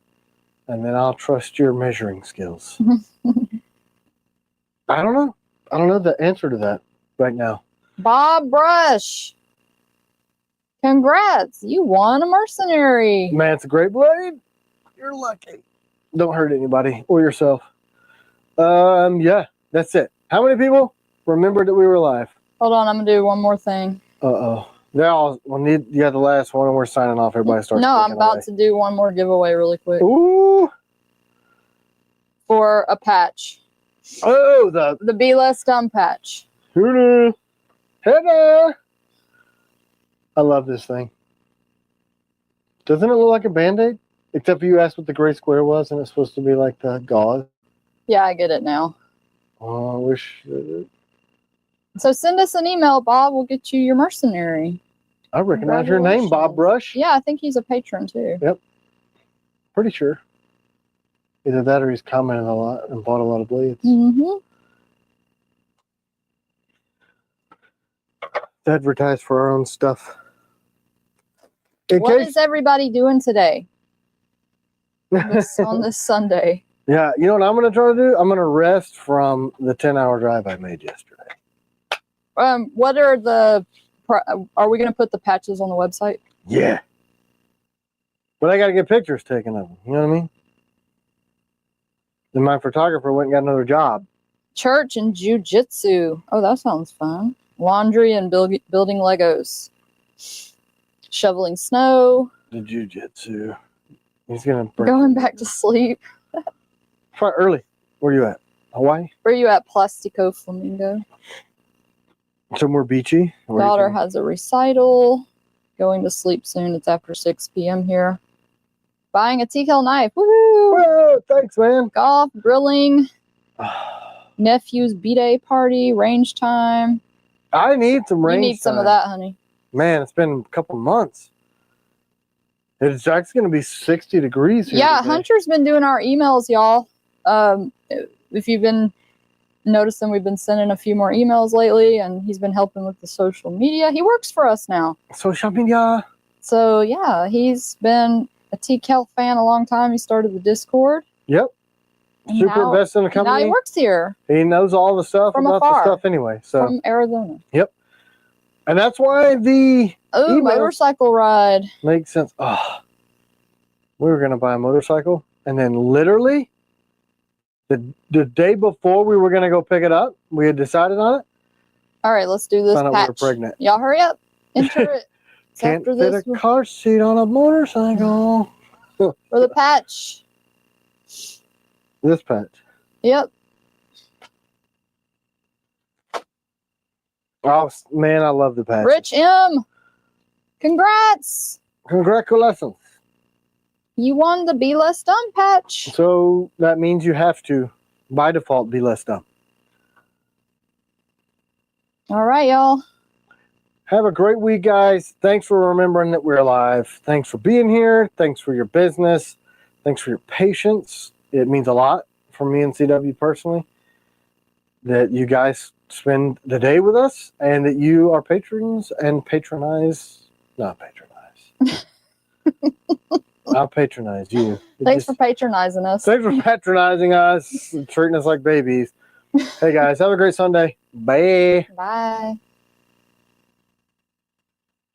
and then I'll trust your measuring skills. I don't know. I don't know the answer to that right now. Bob Brush. Congrats. You won a Mercenary. Man, it's a great blade. You're lucky. Don't hurt anybody or yourself. Yeah, that's it. How many people remembered that we were live? Hold on, I'm gonna do one more thing. Uh-oh. We'll need the last one and we're signing off. Everybody starts. No, I'm about to do one more giveaway really quick. Ooh. For a patch. Oh, the Be Less Dumb patch. Hello. I love this thing. Doesn't it look like a Band-Aid? Except for you asked what the gray square was and it's supposed to be like the gauze. Yeah, I get it now. Oh, I wish. So send us an email, Bob. We'll get you your Mercenary. I recognize your name, Bob Brush. Yeah, I think he's a patron too. Yep. Pretty sure. Either that or he's commented a lot and bought a lot of blades. Advertise for our own stuff. What is everybody doing today? On this Sunday? Yeah, you know what I'm going to try to do? I'm going to rest from the 10-hour drive I made yesterday. What are are we going to put the patches on the website? Yeah. But I got to get pictures taken of them. You know what I mean? Then my photographer went and got another job. Church and jiu-jitsu. Oh, that sounds fun. Laundry and building Legos. Shoveling snow. The jiu-jitsu. He's going to going back to sleep. Try early. Where are you at? Hawaii? Where are you at? Plastico Flamingo. Somewhere beachy. Daughter has a recital. Going to sleep soon. It's after 6 p.m. here. Buying a TKL knife. Woohoo! Whoa, thanks, man. Golf, grilling. Nephew's B-Day party. Range time. I need some range time. You need some of that, honey. Man, it's been a couple months. It's actually going to be 60 degrees here. Yeah, today. Hunter's been doing our emails, y'all. If you've been noticing, we've been sending a few more emails lately, and he's been helping with the social media. He works for us now. Social media. So, yeah, he's been a TKL fan a long time. He started the Discord. Yep. Super invested in the company. Now he works here. He knows all the stuff from about afar. the stuff anyway. So from Arizona. Yep. And that's why the motorcycle ride makes sense. Oh, we were gonna buy a motorcycle, and then literally the day before we were gonna go pick it up, we had decided on it. All right, let's do this Found out we were patch. pregnant. Y'all hurry up. Enter it. It's Can't after fit this a car seat on a motorcycle. for the patch. This patch. Yep. Oh, man, I love the patch. Rich M. Congrats. Congratulations. You won the Be Less Dumb patch. So that means you have to, by default, be less dumb. All right, y'all. Have a great week, guys. Thanks for remembering that we're alive. Thanks for being here. Thanks for your business. Thanks for your patience. It means a lot for me and CW personally that you guys spend the day with us and that you are patrons and not patronize. I'll patronize you. Thanks for patronizing us. Thanks for patronizing us and treating us like babies. Hey, guys, have a great Sunday. Bye. Bye.